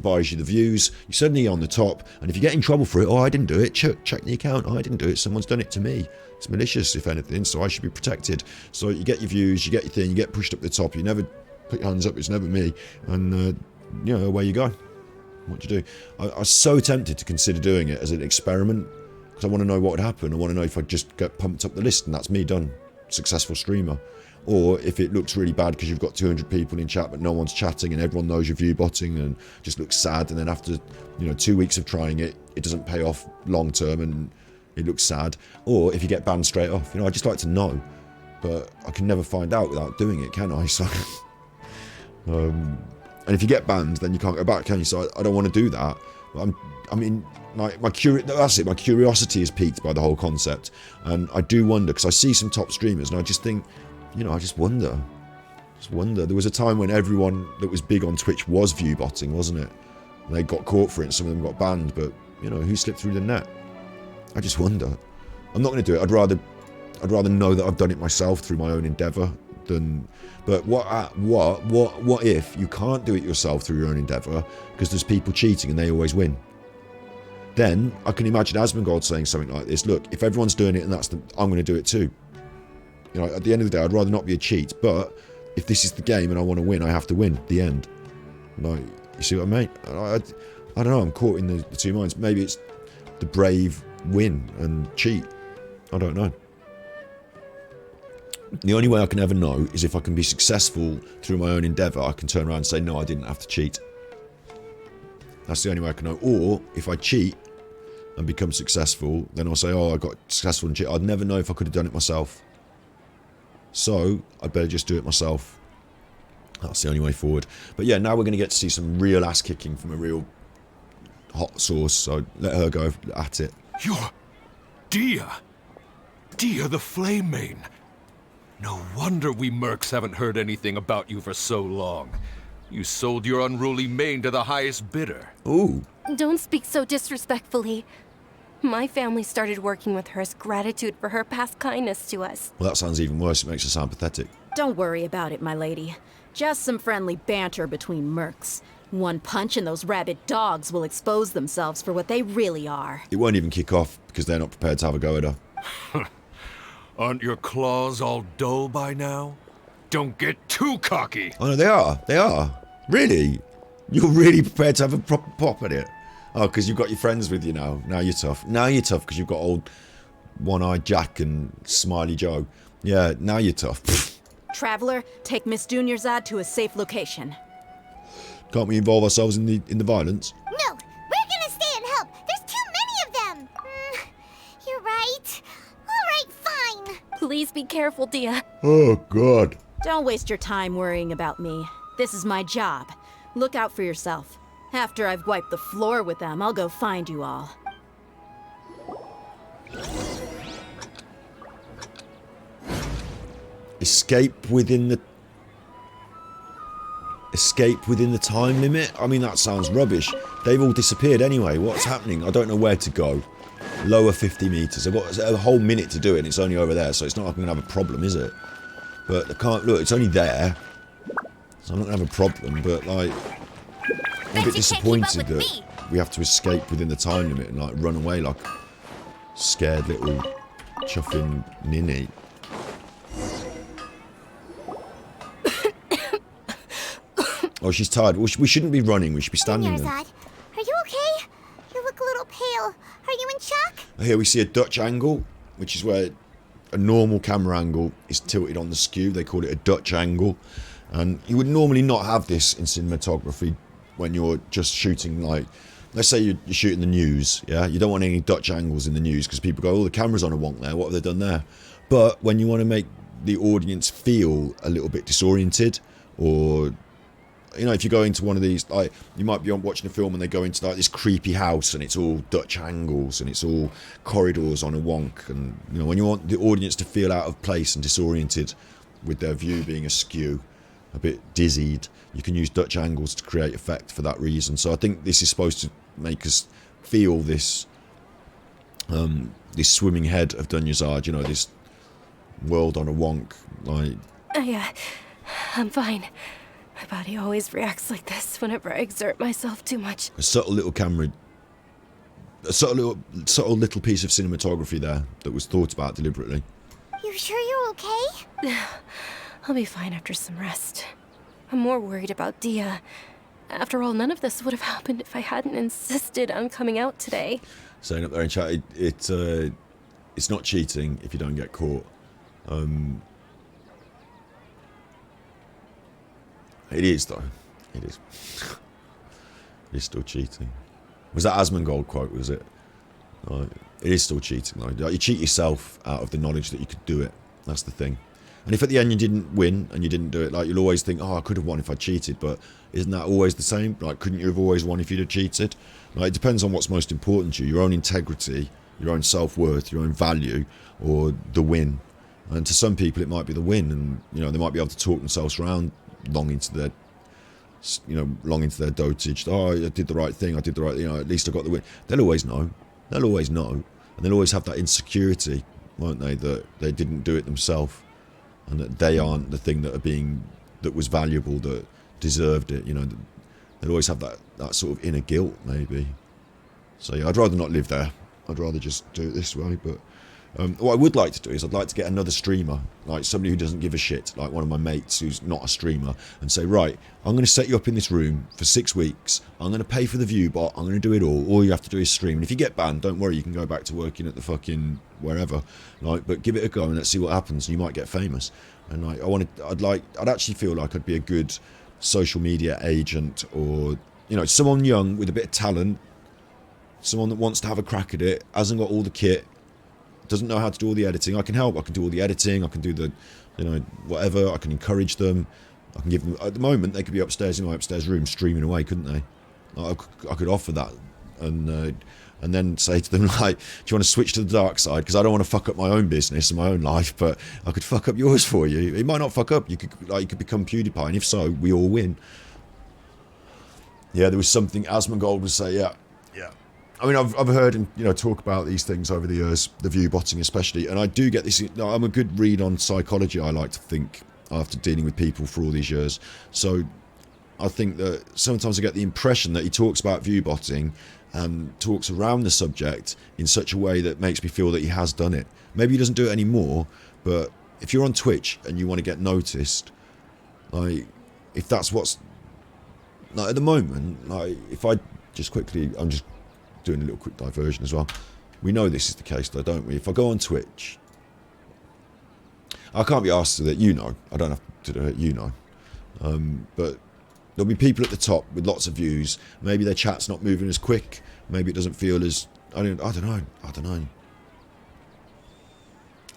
Speaker 1: buys you the views, you suddenly on the top, and if you get in trouble for it, oh, I didn't do it, check the account, oh, I didn't do it, someone's done it to me. It's malicious, if anything, so I should be protected. So you get your views, you get your thing, you get pushed up the top, you never put your hands up, it's never me, and you know, away you go. What do you do? I was so tempted to consider doing it as an experiment, because I want to know what would happen. I want to know if I just get pumped up the list and that's me done, successful streamer, or if it looks really bad because you've got 200 people in chat but no one's chatting and everyone knows you're view botting and just looks sad, and then after, you know, 2 weeks of trying it, it doesn't pay off long term and it looks sad, or if you get banned straight off. You know, I just like to know, but I can never find out without doing it, can I? So and if you get banned, then you can't go back, can you? So I don't want to do that. But I mean, like that's it. My curiosity is piqued by the whole concept, and I do wonder, because I see some top streamers, and I just think, you know, I just wonder. There was a time when everyone that was big on Twitch was view botting, wasn't it? And they got caught for it, and some of them got banned. But you know, who slipped through the net? I just wonder. I'm not going to do it. I'd rather know that I've done it myself through my own endeavour than. But what if you can't do it yourself through your own endeavour because there's people cheating and they always win? Then I can imagine Asmongold saying something like this: look, if everyone's doing it and I'm going to do it too. You know, at the end of the day, I'd rather not be a cheat, but if this is the game and I want to win, I have to win at the end. Like, you see what I mean? I don't know, I'm caught in the two minds. Maybe it's the brave win and cheat. I don't know. The only way I can ever know is if I can be successful through my own endeavour. I can turn around and say, no, I didn't have to cheat. That's the only way I can know. Or if I cheat and become successful, then I'll say, oh, I got successful and cheat. I'd never know if I could have done it myself. So I'd better just do it myself. That's the only way forward. But yeah, now we're going to get to see some real ass kicking from a real hot sauce. So let her go at it.
Speaker 16: You're Dia the Flame Mane. No wonder we mercs haven't heard anything about you for so long. You sold your unruly mane to the highest bidder.
Speaker 1: Ooh.
Speaker 9: Don't speak so disrespectfully. My family started working with her as gratitude for her past kindness to us.
Speaker 1: Well, that sounds even worse. It makes her sound pathetic.
Speaker 10: Don't worry about it, my lady. Just some friendly banter between mercs. One punch and those rabid dogs will expose themselves for what they really are.
Speaker 1: It won't even kick off because they're not prepared to have a go at her.
Speaker 16: Aren't your claws all dull by now? Don't get too cocky.
Speaker 1: Oh, no, they are. They are. Really? You're really prepared to have a proper pop at it? Oh, because you've got your friends with you now. Now you're tough. Now you're tough because you've got old One-Eyed Jack and Smiley Joe. Yeah, now you're tough.
Speaker 10: Traveler, take Miss Dunyarzad to a safe location.
Speaker 1: Can't we involve ourselves in the violence?
Speaker 4: No, we're gonna stay and help. There's too many of them. You're right. All right, fine.
Speaker 9: Please be careful, Dia.
Speaker 1: Oh, God.
Speaker 10: Don't waste your time worrying about me. This is my job. Look out for yourself. After I've wiped the floor with them, I'll go find you all.
Speaker 1: Escape within the escape within the time limit. I mean, that sounds rubbish. They've all disappeared anyway. What's happening? I don't know where to go. Lower 50 meters. I've got a whole minute to do it, and it's only over there, so it's not like I'm going to have a problem, is it? But I can't... Look, it's only there. So I'm not going to have a problem, but, like... I'm a bit disappointed that we have to escape within the time limit and, like, run away like scared little chuffing ninny. Oh, she's tired. Well, we shouldn't be running. We should be standing there.
Speaker 4: Are you okay? You look a little pale. Are you in shock?
Speaker 1: Here we see a Dutch angle, which is where a normal camera angle is tilted on the skew. They call it a Dutch angle. And you would normally not have this in cinematography when you're just shooting, like, let's say you're shooting the news, yeah? You don't want any Dutch angles in the news because people go, oh, the camera's on a wonk there. What have they done there? But when you want to make the audience feel a little bit disoriented, or... You know, if you go into one of these, like, you might be watching a film and they go into, like, this creepy house and it's all Dutch angles and it's all corridors on a wonk. And, you know, when you want the audience to feel out of place and disoriented with their view being askew, a bit dizzied, you can use Dutch angles to create effect for that reason. So I think this is supposed to make us feel this this swimming head of Dunyazad, you know, this world on a wonk. Like,
Speaker 9: Yeah, I'm fine. My body always reacts like this whenever I exert myself too much.
Speaker 1: a subtle little camera, a subtle little piece of cinematography there that was thought about deliberately.
Speaker 4: You sure you're okay?
Speaker 9: I'll be fine after some rest. I'm more worried about Dia. After all, none of this would have happened if I hadn't insisted on coming out today.
Speaker 1: Saying up there in chat, it's not cheating if you don't get caught. It is, though. It is. It's still cheating. Was that Asmongold quote, was it? It is still cheating, though. Like, you cheat yourself out of the knowledge that you could do it. That's the thing. And if at the end you didn't win and you didn't do it, like, you'll always think, oh, I could have won if I cheated, but isn't that always the same? Like, couldn't you have always won if you'd have cheated? Like, it depends on what's most important to you. Your own integrity, your own self-worth, your own value, or the win. And to some people, it might be the win, and, you know, they might be able to talk themselves around long into their dotage. Oh, I did the right thing, at least I got the win. They'll always know, and they'll always have that insecurity, won't they, that they didn't do it themselves, and that they aren't the thing that was valuable, that deserved it, you know. They'll always have that sort of inner guilt, maybe. So yeah, I'd rather not live there. I'd rather just do it this way. But what I would like to do is I'd like to get another streamer, like somebody who doesn't give a shit, like one of my mates who's not a streamer, and say, right, I'm going to set you up in this room for 6 weeks. I'm going to pay for the view bot. I'm going to do it all. All you have to do is stream. And if you get banned, don't worry, you can go back to working at the fucking wherever. Like, but give it a go and let's see what happens. You might get famous. And like, I'd actually feel like I'd be a good social media agent, or, you know, someone young with a bit of talent, someone that wants to have a crack at it, hasn't got all the kit, doesn't know how to do all the editing. I can help. I can do all the editing. I can do the, you know, whatever. I can encourage them. I can give them. At the moment, they could be upstairs in my upstairs room streaming away, couldn't they? Like, I could offer that, and then say to them, like, do you want to switch to the dark side? Because I don't want to fuck up my own business and my own life, but I could fuck up yours for you. It might not fuck up. You could become PewDiePie, and if so, we all win. Yeah, there was something Asmongold would say. Yeah. I mean, I've heard him, you know, talk about these things over the years, the view botting especially, and I do get this. I'm a good read on psychology, I like to think, after dealing with people for all these years. So I think that sometimes I get the impression that he talks about view botting and talks around the subject in such a way that makes me feel that he has done it. Maybe he doesn't do it anymore, but if you're on Twitch and you want to get noticed, like, if that's what's, like, at the moment, like, if I just quickly, I'm just doing a little quick diversion as well. We know this is the case though, don't we? If I go on Twitch, I can't be asked to do that, you know. I don't have to do it, you know. But there'll be people at the top with lots of views. Maybe their chat's not moving as quick. Maybe it doesn't feel as, I don't know.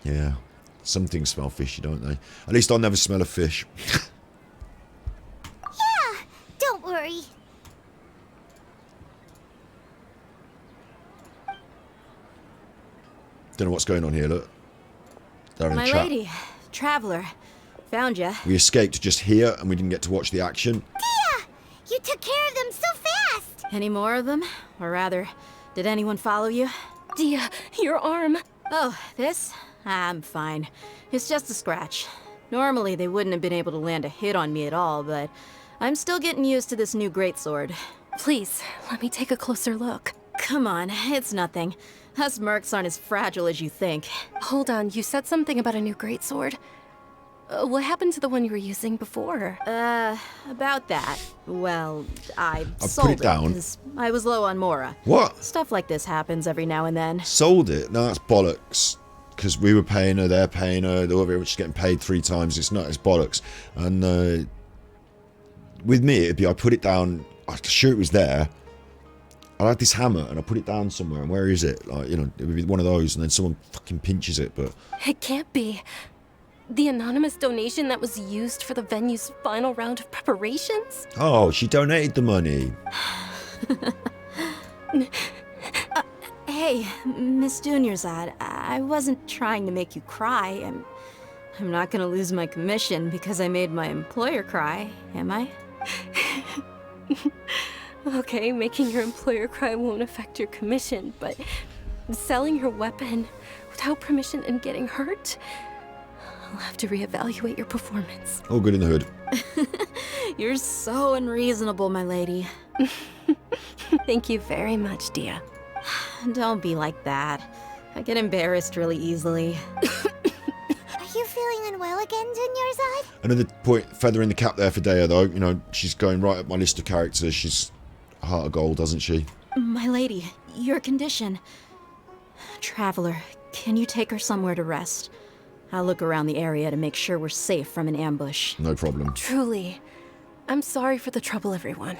Speaker 1: Yeah, some things smell fishy, don't they? At least I'll never smell a fish.
Speaker 4: Yeah, don't worry.
Speaker 1: Don't know what's going on here, look. They're in
Speaker 10: My
Speaker 1: chat.
Speaker 10: lady, traveler, found ya.
Speaker 1: We escaped just here and we didn't get to watch the action.
Speaker 4: You took care of them so fast!
Speaker 10: Any more of them? Or rather, did anyone follow you?
Speaker 9: Dia, your arm.
Speaker 10: Oh, this? I'm fine. It's just a scratch. Normally, they wouldn't have been able to land a hit on me at all, but I'm still getting used to this new greatsword.
Speaker 9: Please, let me take a closer look.
Speaker 10: Come on, it's nothing. Us mercs aren't as fragile as you think.
Speaker 9: Hold on, you said something about a new greatsword. What happened to the one you were using before?
Speaker 10: About that. Well, I
Speaker 1: put
Speaker 10: sold
Speaker 1: it down.
Speaker 10: 'cause I was low on Mora.
Speaker 1: What?
Speaker 10: Stuff like this happens every now and then.
Speaker 1: Sold it? No, that's bollocks. Because we were paying her, they're paying her, the other was getting paid 3 times. It's not, it's bollocks. And with me, it'd be I put it down, I'm sure it was there. I had this hammer and I put it down somewhere, and where is it? Like, you know, it would be one of those, and then someone fucking pinches it, but...
Speaker 9: It can't be. The anonymous donation that was used for the venue's final round of preparations?
Speaker 1: Oh, she donated the money.
Speaker 10: Hey, Miss Dunyarzad, I wasn't trying to make you cry. I'm not gonna lose my commission because I made my employer cry, am I?
Speaker 9: Okay, making your employer cry won't affect your commission, but selling your weapon without permission and getting hurt? I'll have to reevaluate your performance.
Speaker 1: All good in the hood.
Speaker 10: You're so unreasonable, my lady.
Speaker 9: Thank you very much, Dia.
Speaker 10: Don't be like that. I get embarrassed really easily.
Speaker 4: Are you feeling unwell again, Dunyarzad?
Speaker 1: Another point, feather in the cap there for Dea, though. You know, she's going right up my list of characters. She's a heart of gold, doesn't she?
Speaker 10: My lady, your condition. Traveler, can you take her somewhere to rest? I'll look around the area to make sure we're safe from an ambush.
Speaker 1: No problem.
Speaker 9: Truly. I'm sorry for the trouble, everyone.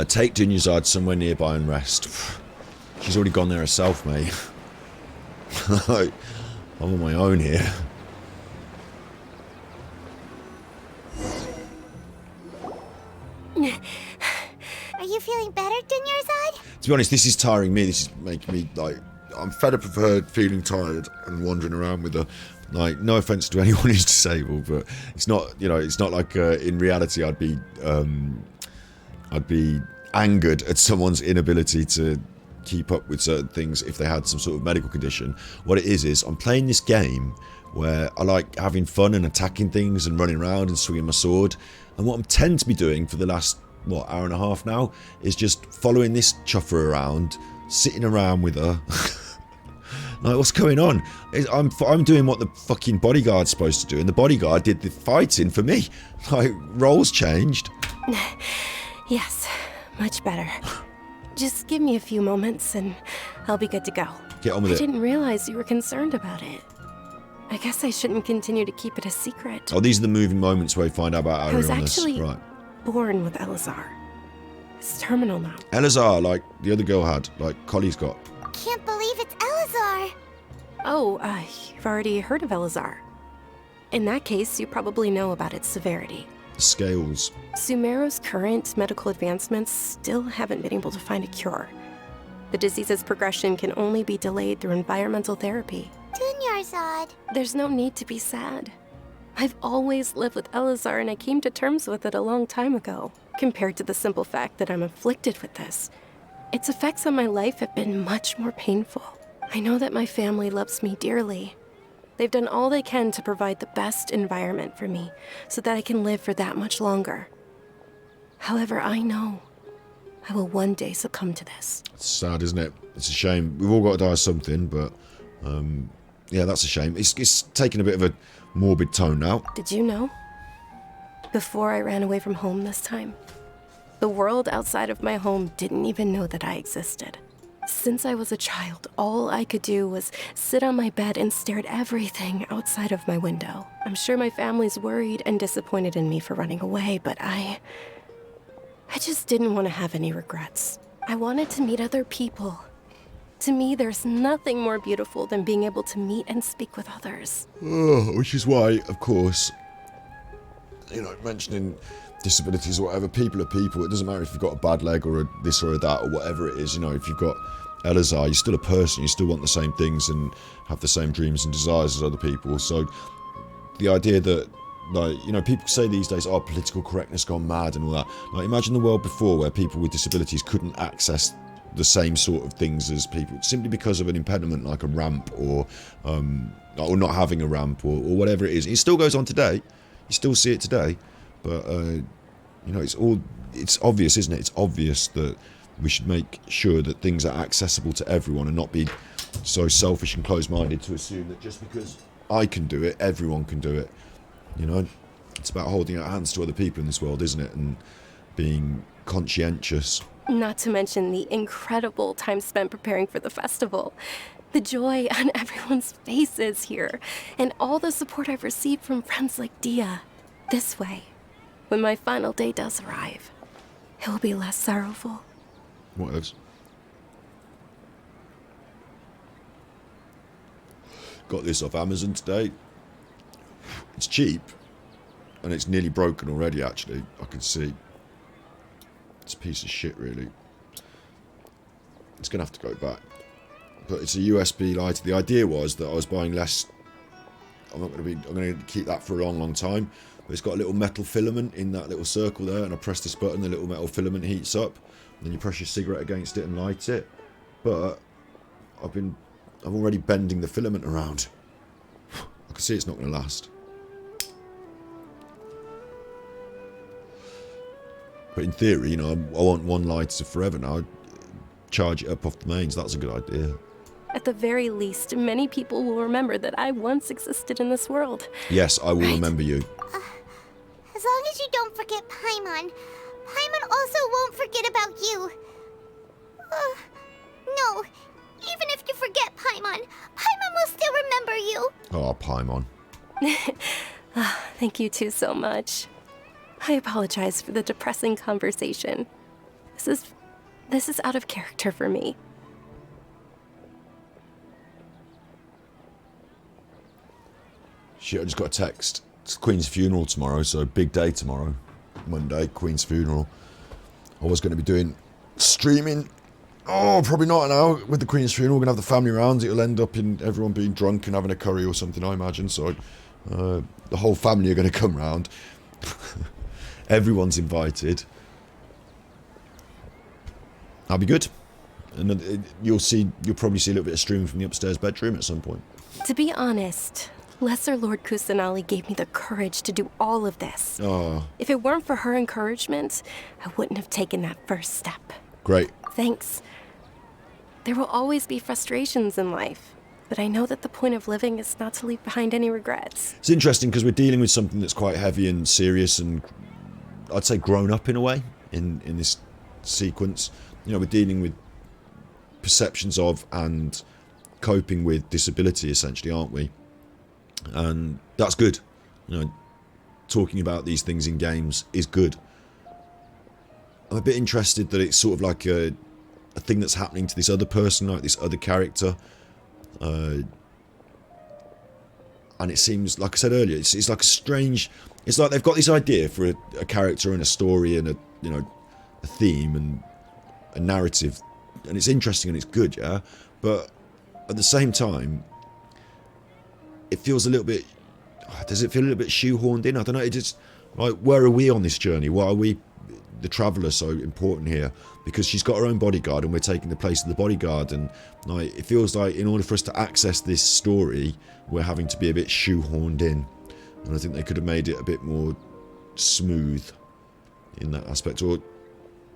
Speaker 1: Take Dunyarzad somewhere nearby and rest. She's already gone there herself, mate. I'm on my own here.
Speaker 4: Are you feeling better, Dunyarzad?
Speaker 1: To be honest, this is tiring me. This is making me, like... I'm fed up of her feeling tired and wandering around with her. Like, no offence to anyone who's disabled, but it's not, you know, it's not like in reality I'd be angered at someone's inability to keep up with certain things if they had some sort of medical condition. What it is I'm playing this game where I like having fun and attacking things and running around and swinging my sword. And what I tend to be doing for the last, what, hour and a half now, is just following this chuffer around, sitting around with her. Like, what's going on? I'm doing what the fucking bodyguard's supposed to do, and the bodyguard did the fighting for me. Like, roles changed.
Speaker 9: Yes, much better. Just give me a few moments and I'll be good to go.
Speaker 1: Get on with it.
Speaker 9: I didn't realize you were concerned about it. I guess I shouldn't continue to keep it a secret.
Speaker 1: Oh, these are the moving moments where we find out about
Speaker 9: I was
Speaker 1: Arianas.
Speaker 9: actually
Speaker 1: Right.
Speaker 9: born with Elazar. It's terminal now.
Speaker 1: Elazar, like the other girl had, like Collie's got.
Speaker 4: Can't believe it's Elazar.
Speaker 9: Oh, you've already heard of Elazar. In that case, you probably know about its severity.
Speaker 1: The scales.
Speaker 9: Sumeru's current medical advancements still haven't been able to find a cure. The disease's progression can only be delayed through environmental therapy.
Speaker 4: Dunyarzad.
Speaker 9: There's no need to be sad. I've always lived with Elazar, and I came to terms with it a long time ago. Compared to the simple fact that I'm afflicted with this, its effects on my life have been much more painful. I know that my family loves me dearly. They've done all they can to provide the best environment for me so that I can live for that much longer. However, I know I will one day succumb to this.
Speaker 1: It's sad, isn't it? It's a shame. We've all got to die of something, but yeah, that's a shame. It's taking a bit of a morbid tone now.
Speaker 9: Did you know? Before I ran away from home this time, the world outside of my home didn't even know that I existed. Since I was a child, all I could do was sit on my bed and stare at everything outside of my window. I'm sure my family's worried and disappointed in me for running away, but I just didn't want to have any regrets. I wanted to meet other people. To me, there's nothing more beautiful than being able to meet and speak with others.
Speaker 1: Oh, which is why, of course, you know, mentioning disabilities or whatever, people are people. It doesn't matter if you've got a bad leg or a this or a that or whatever it is. You know, if you've got Elazar, you're still a person. You still want the same things and have the same dreams and desires as other people. So the idea that, like, you know, people say these days, oh, political correctness gone mad and all that. Like, imagine the world before where people with disabilities couldn't access the same sort of things as people simply because of an impediment like a ramp or not having a ramp or whatever it is. It still goes on today. You still see it today, but you know, it's obvious, isn't it? It's obvious that we should make sure that things are accessible to everyone and not be so selfish and closed-minded to assume that just because I can do it, everyone can do it. You know, it's about holding out hands to other people in this world, isn't it? And being conscientious.
Speaker 9: Not to mention the incredible time spent preparing for the festival. The joy on everyone's faces here, and all the support I've received from friends like Dia. This way, when my final day does arrive, it will be less sorrowful.
Speaker 1: What else? Got this off Amazon today. It's cheap, and it's nearly broken already, actually. I can see. It's a piece of shit, really. It's going to have to go back. But it's a USB lighter. The idea was that I was buying less. I'm going to keep that for a long, long time. But it's got a little metal filament in that little circle there, and I press this button, the little metal filament heats up. And then you press your cigarette against it and light it. But I'm already bending the filament around. I can see it's not going to last. But in theory, you know, I want one lighter forever now. Charge it up off the mains. That's a good idea.
Speaker 9: At the very least, many people will remember that I once existed in this world.
Speaker 1: Yes, I will remember you.
Speaker 4: As long as you don't forget Paimon. Paimon also won't forget about you. No. Even if you forget Paimon, Paimon will still remember you.
Speaker 1: Oh, Paimon.
Speaker 9: Thank you two so much. I apologize for the depressing conversation. This is out of character for me.
Speaker 1: Shit, I just got a text. It's the Queen's funeral tomorrow, so big day tomorrow. Monday, Queen's funeral. I was going to be doing streaming. Oh, probably not now. With the Queen's funeral, we're going to have the family round. It'll end up in everyone being drunk and having a curry or something, I imagine. So the whole family are going to come round. Everyone's invited. That'll be good. And you'll probably see a little bit of streaming from the upstairs bedroom at some point.
Speaker 9: To be honest, Lesser Lord Kusanali gave me the courage to do all of this.
Speaker 1: Oh.
Speaker 9: If it weren't for her encouragement, I wouldn't have taken that first step.
Speaker 1: Great.
Speaker 9: Thanks. There will always be frustrations in life, but I know that the point of living is not to leave behind any regrets.
Speaker 1: It's interesting because we're dealing with something that's quite heavy and serious and I'd say grown up in a way in this sequence. You know, we're dealing with perceptions of and coping with disability, essentially, aren't we? And that's good. You know, talking about these things in games is good. I'm a bit interested that it's sort of like a thing that's happening to this other person, like this other character. And it seems, like I said earlier, it's like a strange... It's like they've got this idea for a character and a story and a theme and a narrative, and it's interesting and it's good, yeah. But at the same time, it feels a little bit. Does it feel a little bit shoehorned in? I don't know. It just like, where are we on this journey? Why are we, the traveller, so important here? Because she's got her own bodyguard, and we're taking the place of the bodyguard, and like it feels like in order for us to access this story, we're having to be a bit shoehorned in. And I think they could have made it a bit more smooth in that aspect. Or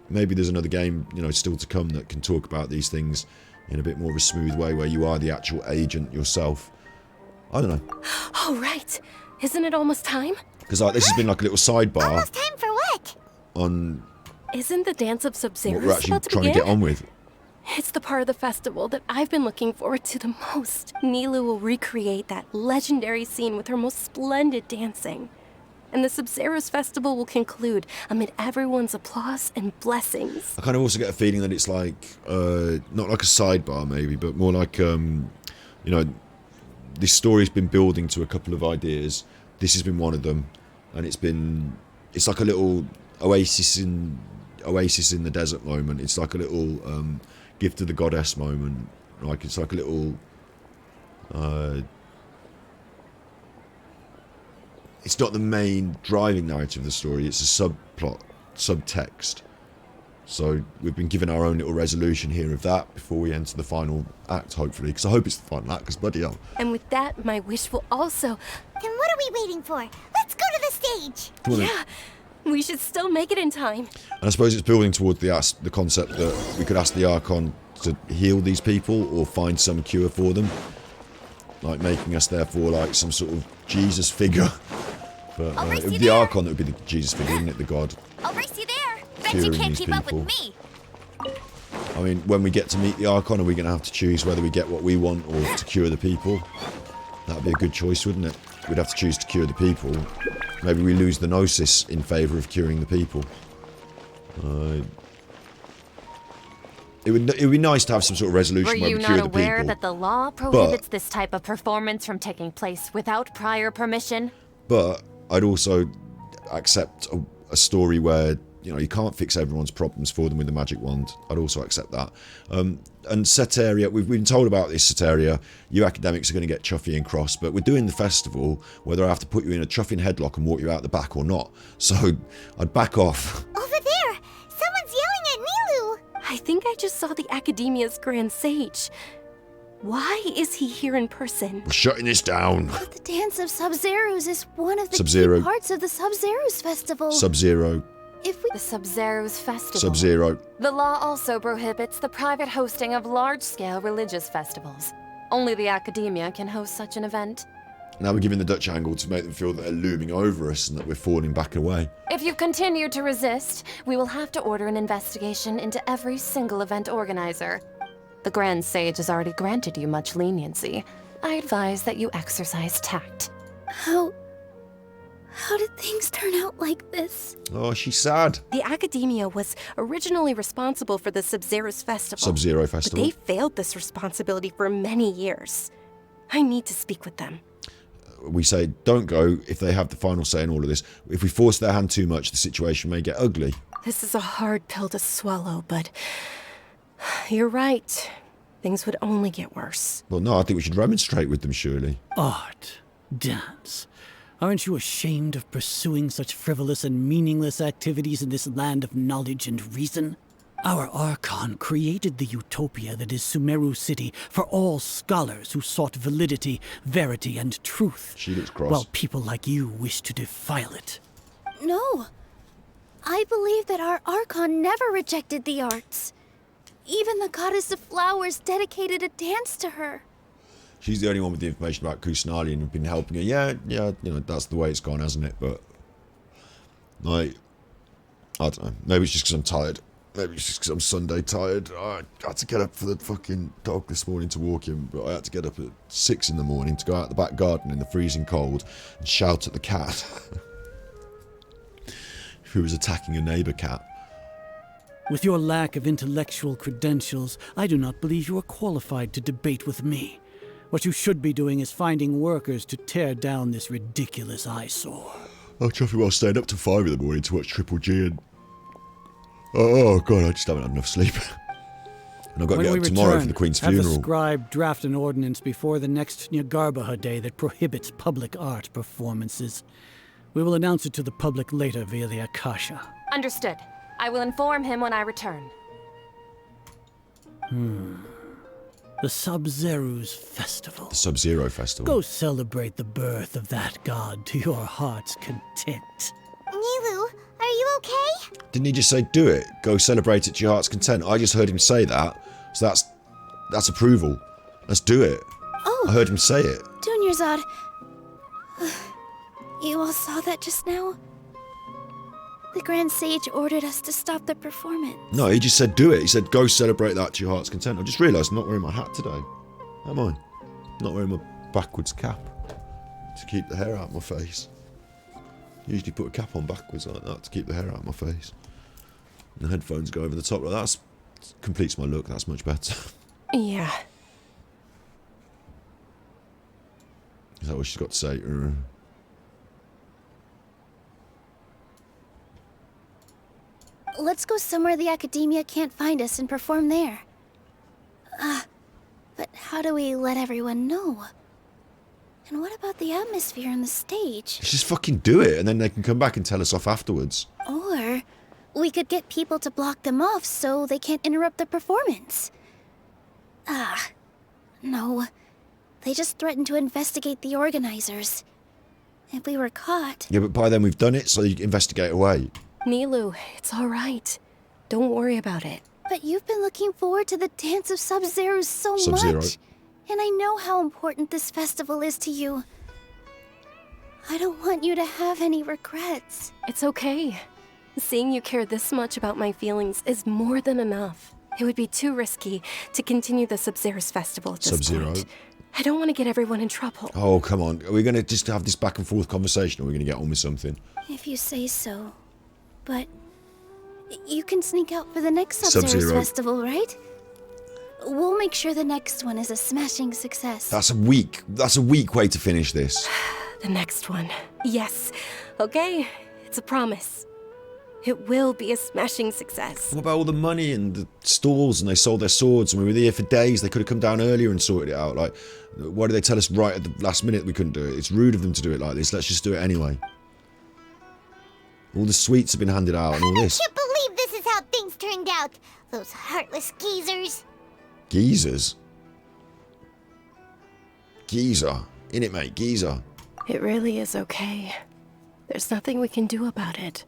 Speaker 1: maybe there's another game, you know, still to come that can talk about these things in a bit more of a smooth way where you are the actual agent yourself. I don't know.
Speaker 9: Oh, right. Isn't it almost time?
Speaker 1: Because like, this has been like a little sidebar.
Speaker 4: Almost time for what?
Speaker 1: On
Speaker 9: Isn't the dance of Sub-Zero
Speaker 1: what we're actually
Speaker 9: about to
Speaker 1: trying
Speaker 9: begin?
Speaker 1: to get on with.
Speaker 9: It's the part of the festival that I've been looking forward to the most. Nilu will recreate that legendary scene with her most splendid dancing. And the Sub-Zero's festival will conclude amid everyone's applause and blessings.
Speaker 1: I kind of also get a feeling that it's like, not like a sidebar maybe, but more like, you know, this story's been building to a couple of ideas. This has been one of them. And it's like a little oasis in the desert moment. It's like a little gift of the goddess moment. Like it's like a little it's not the main driving narrative of the story. It's a subplot, subtext. So we've been given our own little resolution here of that before we enter the final act, hopefully. Because I hope it's the final act, because bloody hell.
Speaker 9: And with that, my wish will also...
Speaker 4: Then what are we waiting for? Let's go to the stage!
Speaker 9: Yeah, we should still make it in time.
Speaker 1: And I suppose it's building towards the concept that we could ask the Archon to heal these people or find some cure for them. Like making us therefore like some sort of Jesus figure. But it would be the Archon that would be the Jesus figure, wouldn't it? The god.
Speaker 3: I'll race you there. Bet you can't keep up with me.
Speaker 1: I mean, when we get to meet the Archon, are we going to have to choose whether we get what we want or to cure the people? That would be a good choice, wouldn't it? We'd have to choose to cure the people. Maybe we lose the Gnosis in favour of curing the people. It would be nice to have some sort of resolution where we cure the people.
Speaker 9: Were you not aware that the law prohibits this type of performance from taking place without prior permission?
Speaker 1: But I'd also accept a story where, you know, you can't fix everyone's problems for them with a magic wand. I'd also accept that. And Ceteria, we've been told about this, Ceteria. You academics are going to get Chuffy and cross, but we're doing the festival, whether I have to put you in a Chuffing headlock and walk you out the back or not. So I'd back off.
Speaker 4: Over there! Someone's yelling at Nilu!
Speaker 9: I think I just saw the Academia's Grand Sage. Why is he here in person?
Speaker 1: We're shutting this down.
Speaker 3: The Dance of Sub-Zeros is one of the
Speaker 1: Sub-Zero.
Speaker 3: key parts of the Sub-Zeros festival.
Speaker 1: Sub-Zero.
Speaker 9: The Sub-Zeros festival.
Speaker 1: Sub-Zero.
Speaker 9: The law also prohibits the private hosting of large-scale religious festivals. Only the Academia can host such an event.
Speaker 1: Now we're giving the Dutch angle to make them feel that they're looming over us and that we're falling back away.
Speaker 9: If you continue to resist, we will have to order an investigation into every single event organizer. The Grand Sage has already granted you much leniency. I advise that you exercise tact.
Speaker 2: How did things turn out like this?
Speaker 1: Oh, she's sad.
Speaker 9: The Academia was originally responsible for the Sub-Zero's festival.
Speaker 1: Sub-Zero festival.
Speaker 9: But they failed this responsibility for many years. I need to speak with them.
Speaker 1: We say, don't go if they have the final say in all of this. If we force their hand too much, the situation may get ugly.
Speaker 9: This is a hard pill to swallow, but you're right. Things would only get worse.
Speaker 1: Well, no, I think we should remonstrate with them, surely.
Speaker 11: Art, dance. Aren't you ashamed of pursuing such frivolous and meaningless activities in this land of knowledge and reason? Our Archon created the utopia that is Sumeru City for all scholars who sought validity, verity, and truth.
Speaker 1: She looks cross.
Speaker 11: While people like you wish to defile it.
Speaker 2: No. I believe that our Archon never rejected the arts. Even the goddess of flowers dedicated a dance to her.
Speaker 1: She's the only one with the information about Kusanali and have been helping her. Yeah, you know, that's the way it's gone, hasn't it? But, like, I don't know. Maybe it's just because I'm tired. Maybe it's just because I'm Sunday tired. I had to get up for the fucking dog this morning to walk him, but I had to get up at 6 in the morning to go out the back garden in the freezing cold and shout at the cat who was attacking a neighbour cat.
Speaker 11: With your lack of intellectual credentials, I do not believe you are qualified to debate with me. What you should be doing is finding workers to tear down this ridiculous eyesore.
Speaker 1: Oh, Chuffy, well, stayed up till 5 in the morning to watch Triple G and... Oh, God, I just haven't had enough sleep. And I've got to get up tomorrow for the Queen's funeral.
Speaker 11: Have the scribe draft an ordinance before the next Nyargarbaha Day that prohibits public art performances. We will announce it to the public later via the Akasha.
Speaker 9: Understood. I will inform him when I return.
Speaker 11: The Sub-Zero's festival.
Speaker 1: The Sub-Zero festival.
Speaker 11: Go celebrate the birth of that god to your heart's content.
Speaker 4: Nilu, are you okay?
Speaker 1: Didn't he just say, do it? Go celebrate it to your heart's content. I just heard him say that. So that's approval. Let's do it.
Speaker 2: Oh.
Speaker 1: I heard him say it.
Speaker 2: Dunyarzad. You all saw that just now? The Grand Sage ordered us to stop the performance.
Speaker 1: No, he just said do it. He said go celebrate that to your heart's content. I just realised I'm not wearing my hat today. Am I? Not wearing my backwards cap to keep the hair out of my face. Usually put a cap on backwards like that to keep the hair out of my face. And the headphones go over the top. Like that completes my look. That's much better.
Speaker 9: Yeah.
Speaker 1: Is that what she's got to say?
Speaker 2: Let's go somewhere the Academia can't find us and perform there. But how do we let everyone know? And what about the atmosphere on the stage?
Speaker 1: Let's just fucking do it, and then they can come back and tell us off afterwards.
Speaker 2: Or we could get people to block them off so they can't interrupt the performance. No. They just threatened to investigate the organizers. If we were caught...
Speaker 1: Yeah, but by then we've done it, so you investigate away.
Speaker 9: Nilu, it's all right. Don't worry about it.
Speaker 2: But you've been looking forward to the Dance of Sub-Zero so much. And I know how important this festival is to you. I don't want you to have any regrets.
Speaker 9: It's okay. Seeing you care this much about my feelings is more than enough. It would be too risky to continue the Sub-Zero's festival at this point. I don't want to get everyone in trouble.
Speaker 1: Oh, come on. Are we going to just have this back and forth conversation, or are we going to get on with something?
Speaker 2: If you say so. But you can sneak out for the next Sub-Zero's festival, right? We'll make sure the next one is a smashing success.
Speaker 1: That's a weak way to finish this.
Speaker 9: The next one. Yes. Okay. It's a promise. It will be a smashing success.
Speaker 1: What about all the money and the stalls, and they sold their swords, and we were there for days? They could have come down earlier and sorted it out. Like, why did they tell us right at the last minute we couldn't do it? It's rude of them to do it like this. Let's just do it anyway. All the sweets have been handed out and all this.
Speaker 4: I can't believe this is how things turned out. Those heartless geezers.
Speaker 1: Geezers? Geezer. Innit, mate? Geezer.
Speaker 9: It really is okay. There's nothing we can do about it.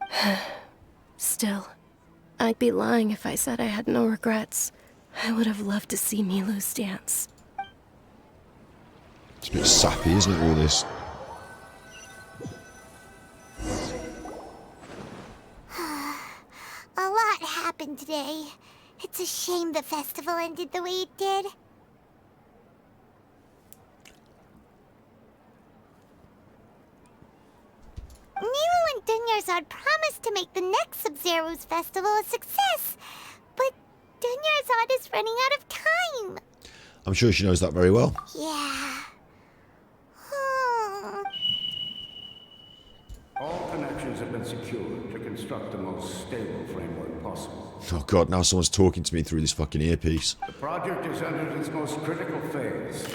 Speaker 9: Still, I'd be lying if I said I had no regrets. I would have loved to see Milu's dance.
Speaker 1: It's a bit sappy, isn't it, all this?
Speaker 4: A lot happened today. It's a shame the festival ended the way it did. Nilu and Dunyarzad promised to make the next Sub-Zero's festival a success, but Dunyarzad is running out of time.
Speaker 1: I'm sure she knows that very well.
Speaker 4: Yeah.
Speaker 18: All connections have been secured to construct the most stable framework possible.
Speaker 1: Oh god, now someone's talking to me through this fucking earpiece.
Speaker 18: The project has entered its most critical phase.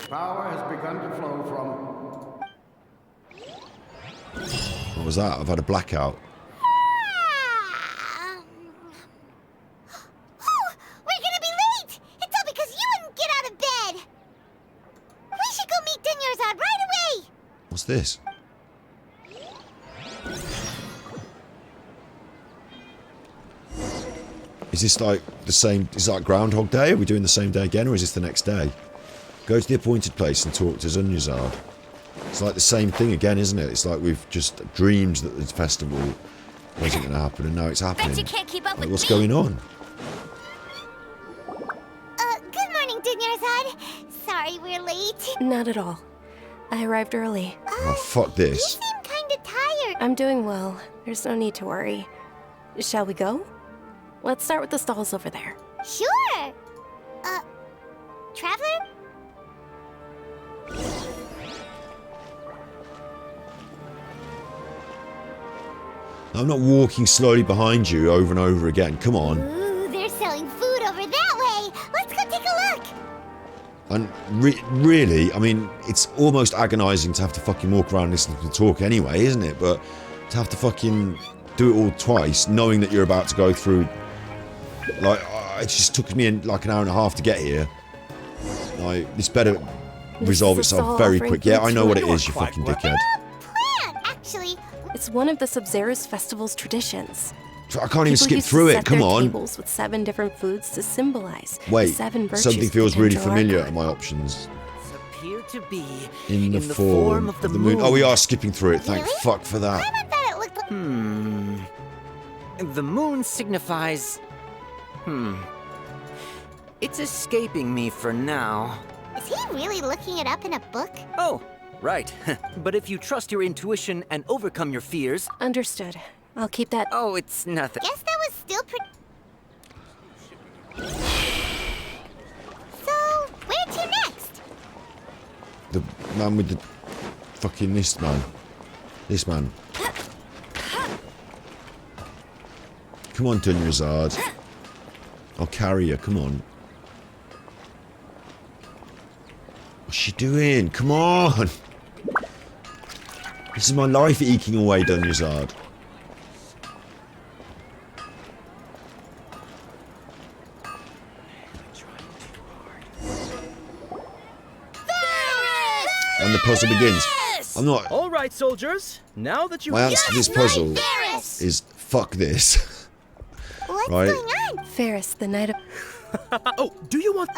Speaker 18: Power has begun to flow from...
Speaker 1: What was that? I've had a blackout.
Speaker 4: Oh, we're gonna be late! It's all because you wouldn't get out of bed! We should go meet Dunyarzad right away!
Speaker 1: What's this? Is this like the same, is it like Groundhog Day? Are we doing the same day again, or is this the next day? Go to the appointed place and talk to Dunyarzad. It's like the same thing again, isn't it? It's like we've just dreamed that the festival wasn't going to happen, and now it's happening.
Speaker 4: Bet you can't keep up with
Speaker 1: What's
Speaker 4: me.
Speaker 1: going on?
Speaker 4: Good morning, Dunyarzad. Sorry we're late.
Speaker 9: Not at all. I arrived early.
Speaker 1: Oh, fuck this.
Speaker 4: You seem kinda tired.
Speaker 9: I'm doing well. There's no need to worry. Shall we go? Let's start with the stalls over there.
Speaker 4: Sure. Traveler?
Speaker 1: I'm not walking slowly behind you over and over again. Come on.
Speaker 4: Ooh, they're selling food over that way. Let's go take a look.
Speaker 1: And really, I mean, it's almost agonising to have to fucking walk around and listen to them talk anyway, isn't it? But to have to fucking do it all twice, knowing that you're about to go through... Like, it just took me like an hour and a half to get here. Like, this better resolve itself very quick. Yeah, I know what it is, you fucking dickhead.
Speaker 4: Actually,
Speaker 9: it's one of the Sub-Zero's festival's traditions.
Speaker 1: I can't even skip through it, come on.
Speaker 9: Tables with 7 different foods to symbolize
Speaker 1: Wait,
Speaker 9: the 7 virtues
Speaker 1: something feels really
Speaker 9: potential
Speaker 1: familiar
Speaker 9: Archon.
Speaker 1: at my options.
Speaker 12: Appear to be
Speaker 1: In the form of the moon. Oh, we are skipping through it, thank fuck for that.
Speaker 12: The moon signifies... It's escaping me for now.
Speaker 4: is he really looking it up in a book?
Speaker 12: Oh, right. But if you trust your intuition and overcome your fears...
Speaker 9: Understood. I'll keep that...
Speaker 12: Oh, it's nothing.
Speaker 4: Guess that was still So, where to next?
Speaker 1: The man with the fucking this man. This man. Come on, Dunyarzad. I'll carry you, come on. What's she doing? Come on! This is my life eking away, Dunyazard. And the puzzle begins. I'm not.
Speaker 13: All right, soldiers. Now that you.
Speaker 1: My answer to this puzzle is fuck this.
Speaker 3: What's
Speaker 1: right?
Speaker 3: going on?
Speaker 9: Ferris, the night of.
Speaker 13: Oh, do you want?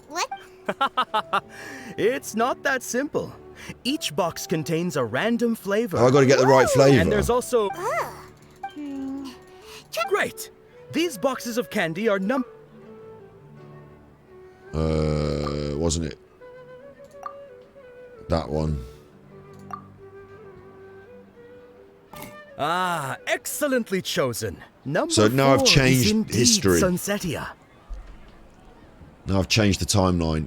Speaker 3: What?
Speaker 13: It's not that simple. Each box contains a random flavor.
Speaker 1: Oh, I got to get the right flavor.
Speaker 13: And there's also. Great. These boxes of candy are
Speaker 1: wasn't it? That one.
Speaker 13: Ah, excellently chosen. Number
Speaker 1: So now I've
Speaker 13: 4
Speaker 1: changed
Speaker 13: is indeed
Speaker 1: history.
Speaker 13: Sunsetia.
Speaker 1: Now I've changed the timeline.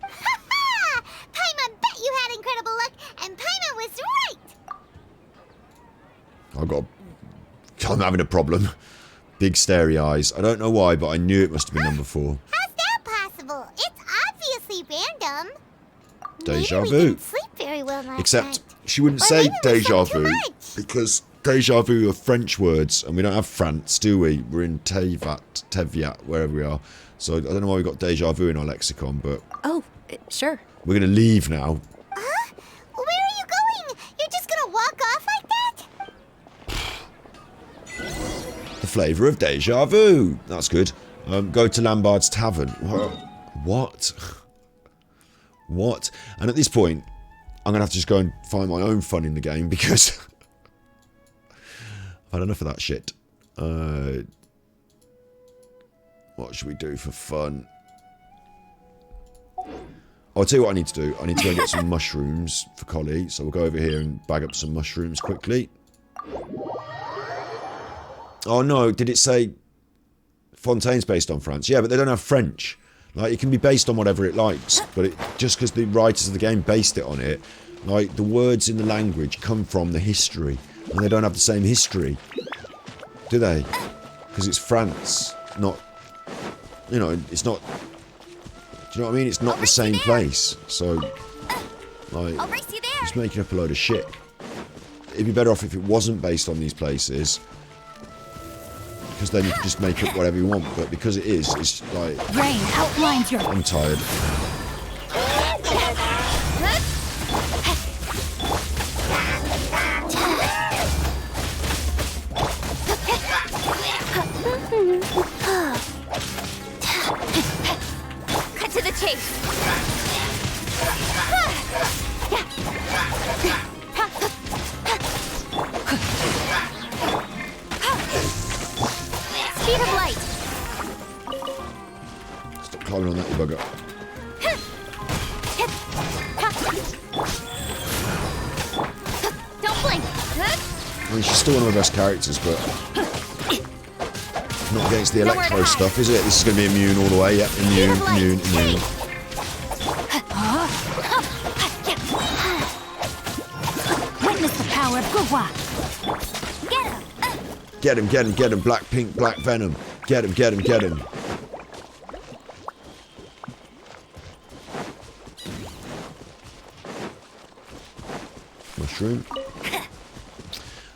Speaker 4: Paimon bet you had incredible luck, and Paimon was right!
Speaker 1: I'm having a problem. Big starey eyes. I don't know why, but I knew it must have been number 4.
Speaker 4: How's that possible? It's obviously random.
Speaker 1: Deja
Speaker 4: Maybe we
Speaker 1: vu.
Speaker 4: didn't sleep very well last
Speaker 1: Except
Speaker 4: night.
Speaker 1: she wouldn't
Speaker 4: Or
Speaker 1: say
Speaker 4: maybe we
Speaker 1: deja
Speaker 4: slept too
Speaker 1: vu
Speaker 4: much.
Speaker 1: because deja vu are French words and we don't have France, do we? We're in Teviat, wherever we are. So I don't know why we got deja vu in our lexicon, but
Speaker 9: Oh, sure.
Speaker 1: we're going to leave now.
Speaker 4: Huh? Where are you going? You're just gonna walk off like that?
Speaker 1: The flavour of deja vu. That's good. Go to Lambard's Tavern. What? What? And at this point, I'm going to have to just go and find my own fun in the game because I've had enough of that shit. What should we do for fun? I'll tell you what I need to do. I need to go and get some mushrooms for Collie. So we'll go over here and bag up some mushrooms quickly. Oh no, did it say Fontaine's based on France? Yeah, but they don't have French. Like, it can be based on whatever it likes, but just because the writers of the game based it on it, like, the words in the language come from the history, and they don't have the same history, do they? Because it's France, not, you know, it's not, do you know what I mean? It's not the same place, so, like, just making up a load of shit. It'd be better off if it wasn't based on these places, because then you can just make up whatever you want, but because it is, it's like...
Speaker 19: Rain outlines your...
Speaker 1: I'm tired.
Speaker 19: Cut to the chase. Speed of light.
Speaker 1: Stop climbing on that, you bugger.
Speaker 19: Don't blink.
Speaker 1: I mean, she's still one of the best characters, but not against the electro stuff, is it? This is going to be immune all the way. Yep, immune.
Speaker 19: Witness the power of Gugwa.
Speaker 1: Get him. Black, pink, black venom. Get him. Mushroom.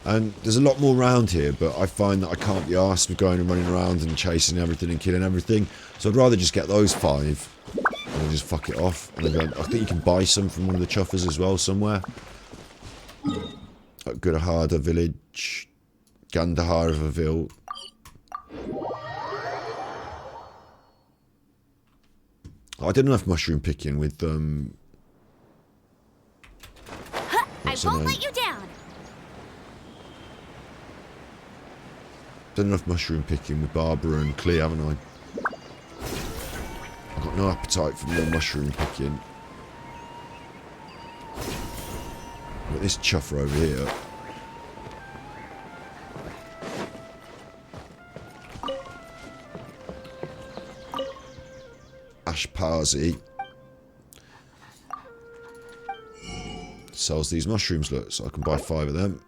Speaker 1: And there's a lot more around here, but I find that I can't be arsed with going and running around and chasing everything and killing everything. So I'd rather just get those 5 and then just fuck it off. And then I think you can buy some from one of the chuffers as well somewhere. At Gurahada village, Gandharavaville. I did enough mushroom picking with
Speaker 19: I won't let you down.
Speaker 1: Done enough mushroom picking with Barbara and Clea, haven't I? I've got no appetite for more mushroom picking. But this chuffer over here. Ashpazi sells these mushrooms, look, so I can buy 5 of them.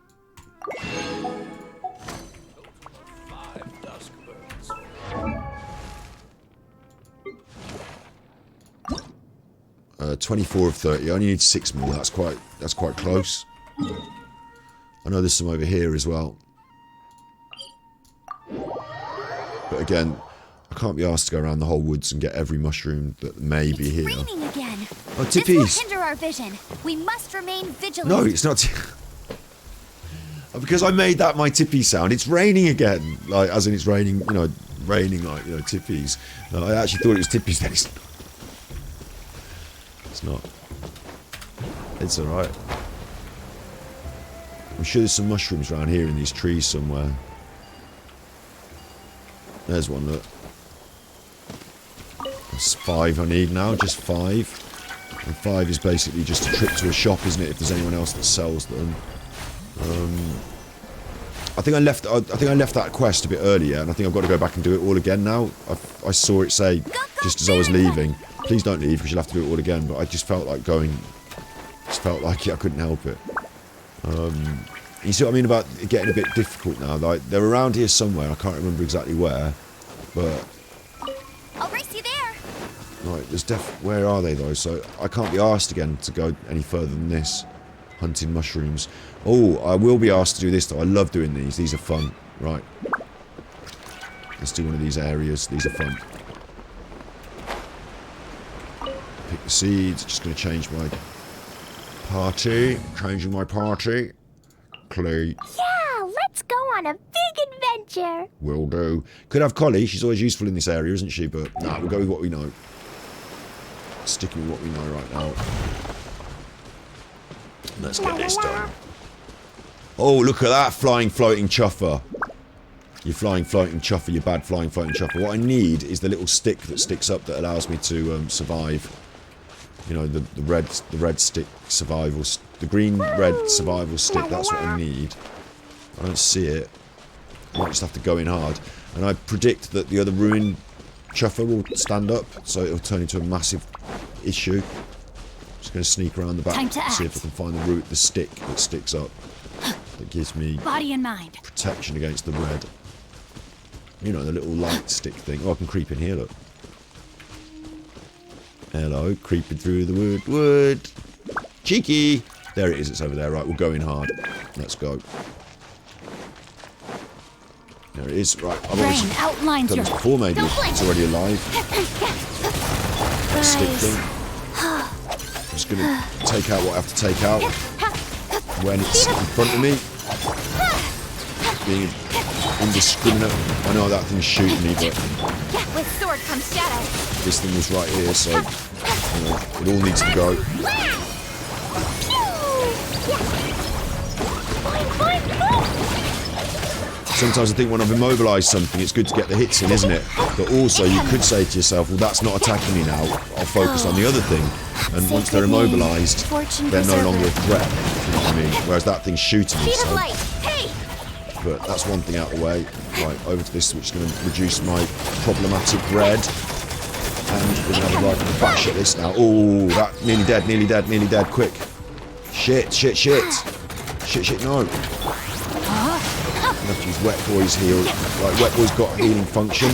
Speaker 1: 24 of 30. I only need 6 more. That's quite close. I know there's some over here as well. But again, I can't be asked to go around the whole woods and get every mushroom that may be here.
Speaker 2: Raining again.
Speaker 1: Oh,
Speaker 2: This will
Speaker 1: tippies!
Speaker 2: hinder our vision. We must remain vigilant.
Speaker 1: No, it's not. Because I made that my tippy sound. It's raining again. Like, as in it's raining, you know, raining like, you know, tippies. No, I actually thought it was tippies then. It's not. It's alright. I'm sure there's some mushrooms around here in these trees somewhere. There's one, look. That's 5 I need now, just 5. And 5 is basically just a trip to a shop, isn't it? If there's anyone else that sells them. I think I left that quest a bit earlier, and I think I've got to go back and do it all again now. I saw it say just as I was leaving, please don't leave because you'll have to do it all again. But I just felt like going. Just felt like I couldn't help it. You see what I mean about it getting a bit difficult now? Like they're around here somewhere. I can't remember exactly where, but
Speaker 2: I'll race you there.
Speaker 1: like there's where are they though? So I can't be asked again to go any further than this. Hunting mushrooms. Oh, I will be asked to do this though. I love doing these. These are fun. Right. Let's do one of these areas. These are fun. Pick the seeds. Just going to change my party. Changing my party. Clay.
Speaker 3: Yeah, let's go on a big adventure.
Speaker 1: Will do. Could have Collie. She's always useful in this area, isn't she? But nah, we'll go with what we know. Sticking with what we know right now. Let's get this done. Oh, look at that flying, floating chuffer. You flying, floating chuffer, you bad flying, floating chuffer. What I need is the little stick that sticks up that allows me to survive. You know, the red stick survival, the green red survival stick. That's what I need. I don't see it. I might just have to go in hard. And I predict that the other ruin chuffer will stand up, so it'll turn into a massive issue. Just going to sneak around the back and see if I can find the stick that sticks up. That gives me
Speaker 19: body and mind
Speaker 1: protection against the red. You know, the little light stick thing. Oh, I can creep in here, look. Hello, creeping through the wood. Cheeky! There it is, it's over there. Right, we'll go in hard. Let's go. There it is. Right, I've already done this before, maybe. It's already alive. Stick thing. I'm just going to take out what I have to take out when it's in front of me. Being indiscriminate. I know that thing's shooting me, but
Speaker 19: with sword comes shadow.
Speaker 1: This thing was right here, so you know, it all needs to go. Sometimes I think when I've immobilised something, it's good to get the hits in, isn't it? But also, you could say to yourself, well, that's not attacking me now. I'll focus on the other thing. And once they're immobilised, they're no longer a threat. You know what I mean? Whereas that thing's shooting me, so. But that's one thing out of the way. Right, over to this, which is going to reduce my problematic red. And we're going to have a rifle to bash at this now. Oh, that nearly dead, nearly dead, nearly dead. Quick. Shit, shit, shit. Shit, shit, no. I have to use Wet Boy's heal. Right, Wet Boy's got a healing function.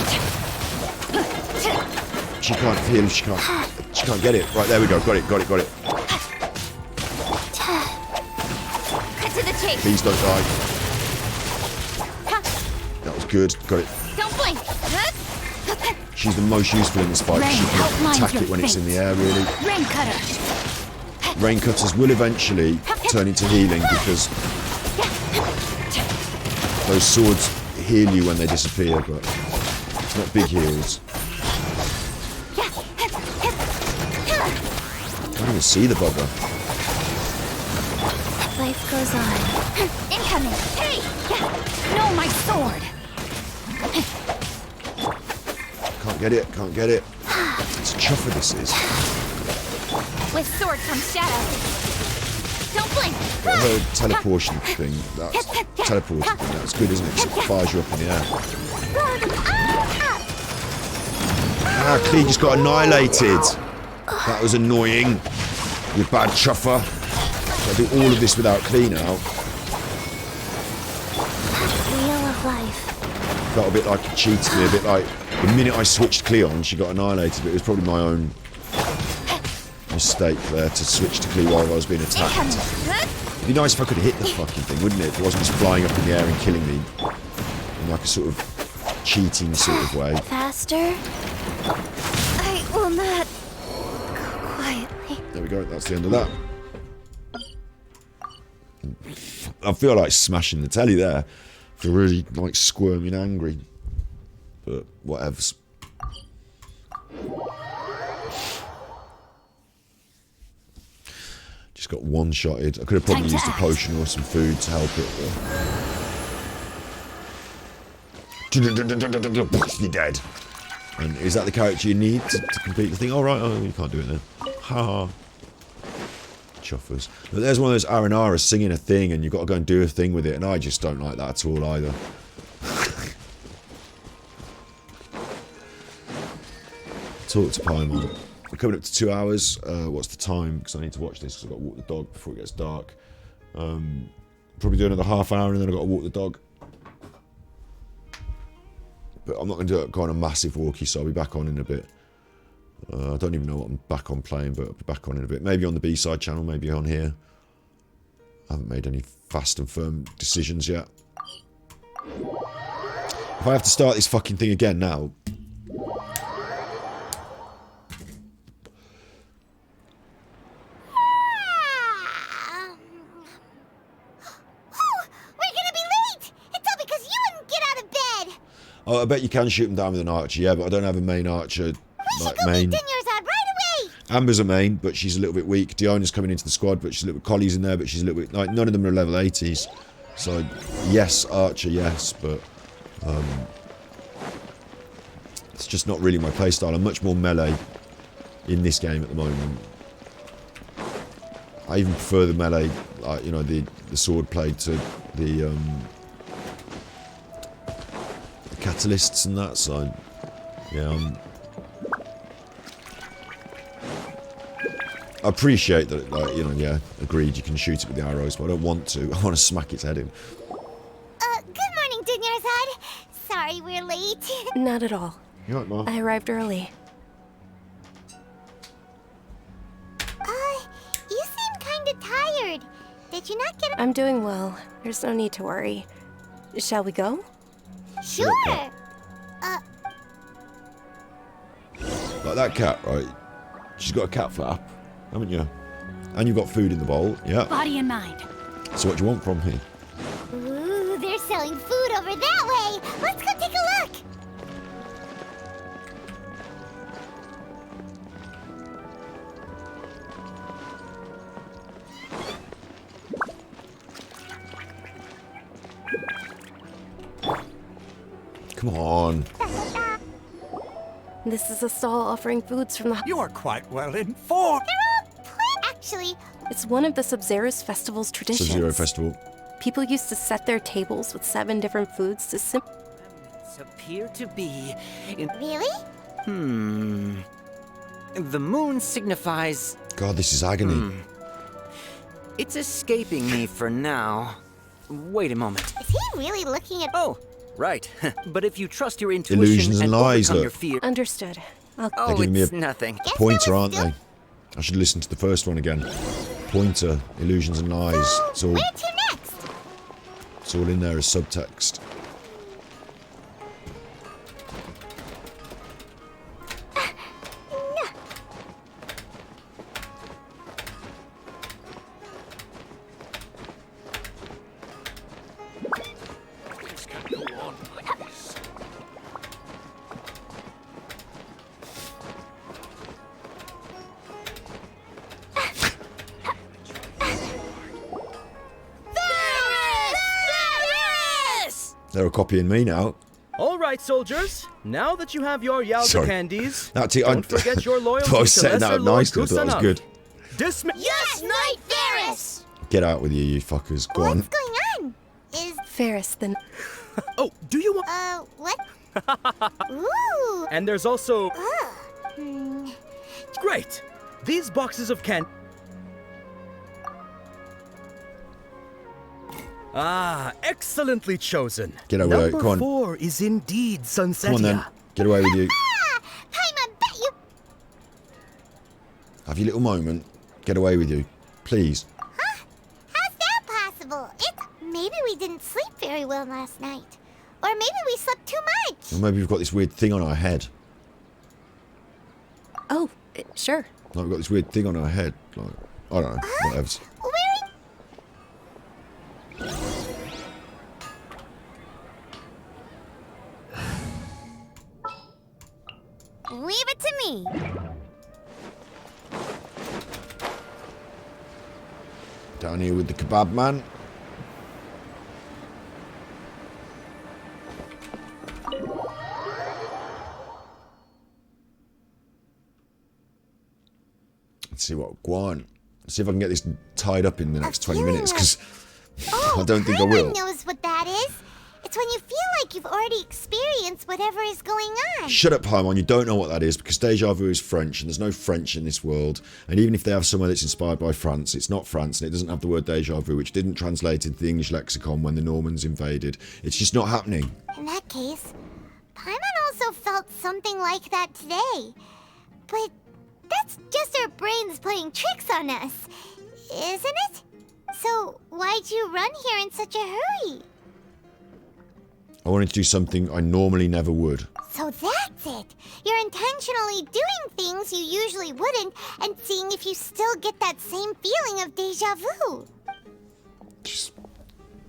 Speaker 1: She can't heal, she can't get it. Right, there we go. Got it, got it, got it.
Speaker 19: Cut to the chase.
Speaker 1: Please don't die. That was good. Got it.
Speaker 19: Don't blink.
Speaker 1: She's the most useful in this fight. She can attack it when it's in the air, really.
Speaker 19: Rain cutter.
Speaker 1: Rain cutters will eventually turn into healing because those swords heal you when they disappear, but it's not big heals. I can't even see the bugger.
Speaker 2: Life goes on.
Speaker 19: Incoming. Hey! No, my sword.
Speaker 1: Can't get it, can't get it. It's a chuffer, this is.
Speaker 19: With sword comes shadow. Don't blink.
Speaker 1: Her teleportation thing, that's good, isn't it? Because it fires you up in the air. Ah, Clee just got annihilated. That was annoying. You bad chuffer. I do all of this without Clee now.
Speaker 2: Wheel of life.
Speaker 1: Felt a bit like it cheated me, a bit like the minute I switched Clee on, she got annihilated, but it was probably my own mistake there to switch to Clee while I was being attacked. It'd be nice if I could hit the fucking thing, wouldn't it? It wasn't just flying up in the air and killing me in like a sort of cheating sort of way.
Speaker 2: Faster. I will not go quietly.
Speaker 1: There we go. That's the end of that. I feel like smashing the telly there. I feel really like squirming angry. But whatevs. Just got one-shotted. I could have probably used a potion or some food to help it. You're dead. And is that the character you need to complete the thing? Oh, right. Oh, you can't do it then. Ha. Chuffers. But there's one of those Aranara singing a thing and you've got to go and do a thing with it. And I just don't like that at all either. Talk to Paimon. We're coming up to 2 hours. What's the time? Because I need to watch this because I've got to walk the dog before it gets dark. Probably do another half hour and then I've got to walk the dog. But I'm not going to go on a massive walkie, so I'll be back on in a bit. I don't even know what I'm back on playing, but I'll be back on in a bit. Maybe on the B-side channel, maybe on here. I haven't made any fast and firm decisions yet. If I have to start this fucking thing again now... Oh, I bet you can shoot them down with an archer, yeah, but I don't have a main archer. Like main.
Speaker 4: Right away.
Speaker 1: Amber's a main, but she's a little bit weak. Diona's coming into the squad, but she's a little bit. Collie's in there, but she's a little bit. Like none of them are level 80s. So yes, archer, yes, but it's just not really my playstyle. I'm much more melee in this game at the moment. I even prefer the melee, like you know, the sword play to the catalysts and that, so yeah, I appreciate that, like, you know, yeah, agreed, you can shoot it with the arrows, but I don't want to. I want to smack its head in.
Speaker 4: Good morning, Dinyarzad. Sorry we're late.
Speaker 9: Not at all.
Speaker 1: You're right, Ma.
Speaker 9: I arrived early.
Speaker 4: You seem kinda tired. Did you not get
Speaker 9: I'm doing well. There's no need to worry. Shall we go?
Speaker 4: Sure.
Speaker 1: Like that cat, right? She's got a cat flap, haven't you? And you've got food in the bowl, yeah.
Speaker 19: Body and mind.
Speaker 1: So what do you want from me?
Speaker 4: Ooh, they're selling food over that way. Let's go take a look.
Speaker 1: Come on.
Speaker 9: This is a stall offering foods from the...
Speaker 20: You are quite well informed.
Speaker 4: Actually,
Speaker 9: It's one of the Sub-Zero's festival's traditions.
Speaker 1: Sub-Zero Festival.
Speaker 9: People used to set their tables with 7 different foods to
Speaker 12: Appear to be in...
Speaker 4: Really?
Speaker 12: The moon signifies...
Speaker 1: God, this is agony.
Speaker 12: It's escaping me for now. Wait a moment.
Speaker 4: Is he really looking at...
Speaker 12: Oh, right. But if you trust your intuition
Speaker 1: Illusions and lies,
Speaker 12: overcome
Speaker 1: look.
Speaker 12: your fear...
Speaker 9: Understood.
Speaker 1: They're
Speaker 12: Oh,
Speaker 1: giving me
Speaker 12: it's
Speaker 1: a
Speaker 12: nothing.
Speaker 1: pointer, aren't they? I should listen to the first one again. Pointer, illusions and lies. It's all,
Speaker 4: Where to next?
Speaker 1: it's all in there as subtext. They're copying me now.
Speaker 13: All right, soldiers. Now that you have your Yalda
Speaker 1: Sorry.
Speaker 13: candies,
Speaker 1: Don't
Speaker 13: don't forget your loyalty
Speaker 1: I was
Speaker 13: to
Speaker 1: setting that
Speaker 13: Lesser
Speaker 1: up
Speaker 13: Lord
Speaker 1: nicely. I thought that was
Speaker 13: Kusanov.
Speaker 1: good.
Speaker 4: Yes, Knight Ferris!
Speaker 1: Get out with you fuckers. Go on.
Speaker 4: What's going on? Is...
Speaker 9: Ferris, then...
Speaker 13: Oh, do you want...
Speaker 4: what? Ooh.
Speaker 13: And there's also...
Speaker 4: Hmm.
Speaker 13: Great! These boxes of candy... Ah, excellently chosen.
Speaker 1: Get away,
Speaker 13: Number
Speaker 1: come on.
Speaker 13: 4 is indeed Sunsetia.
Speaker 1: Come on then. Get away with you.
Speaker 4: Paimon, bet you...
Speaker 1: Have your little moment. Get away with you. Please.
Speaker 4: How's that, maybe we didn't sleep very well last night. Or maybe we slept too much.
Speaker 1: Or maybe we've got this weird thing on our head.
Speaker 9: Oh, sure.
Speaker 1: Like we've got this weird thing on our head. Like, I don't know. Whatever.
Speaker 2: Leave it to me.
Speaker 1: Down here with the kebab man. Let's see what go on. See if I can get this tied up in the next 20 minutes, because I don't think I will.
Speaker 4: Knows what that is. It's when you feel like you've already experienced whatever is going on.
Speaker 1: Shut up, Paimon. You don't know what that is, because deja vu is French, and there's no French in this world. And even if they have somewhere that's inspired by France, it's not France, and it doesn't have the word deja vu, which didn't translate into the English lexicon when the Normans invaded. It's just not happening.
Speaker 4: In that case, Paimon also felt something like that today. But that's just our brains playing tricks on us, isn't it? So why'd you run here in such a hurry?
Speaker 1: I wanted to do something I normally never would.
Speaker 4: So that's it. You're intentionally doing things you usually wouldn't and seeing if you still get that same feeling of deja vu.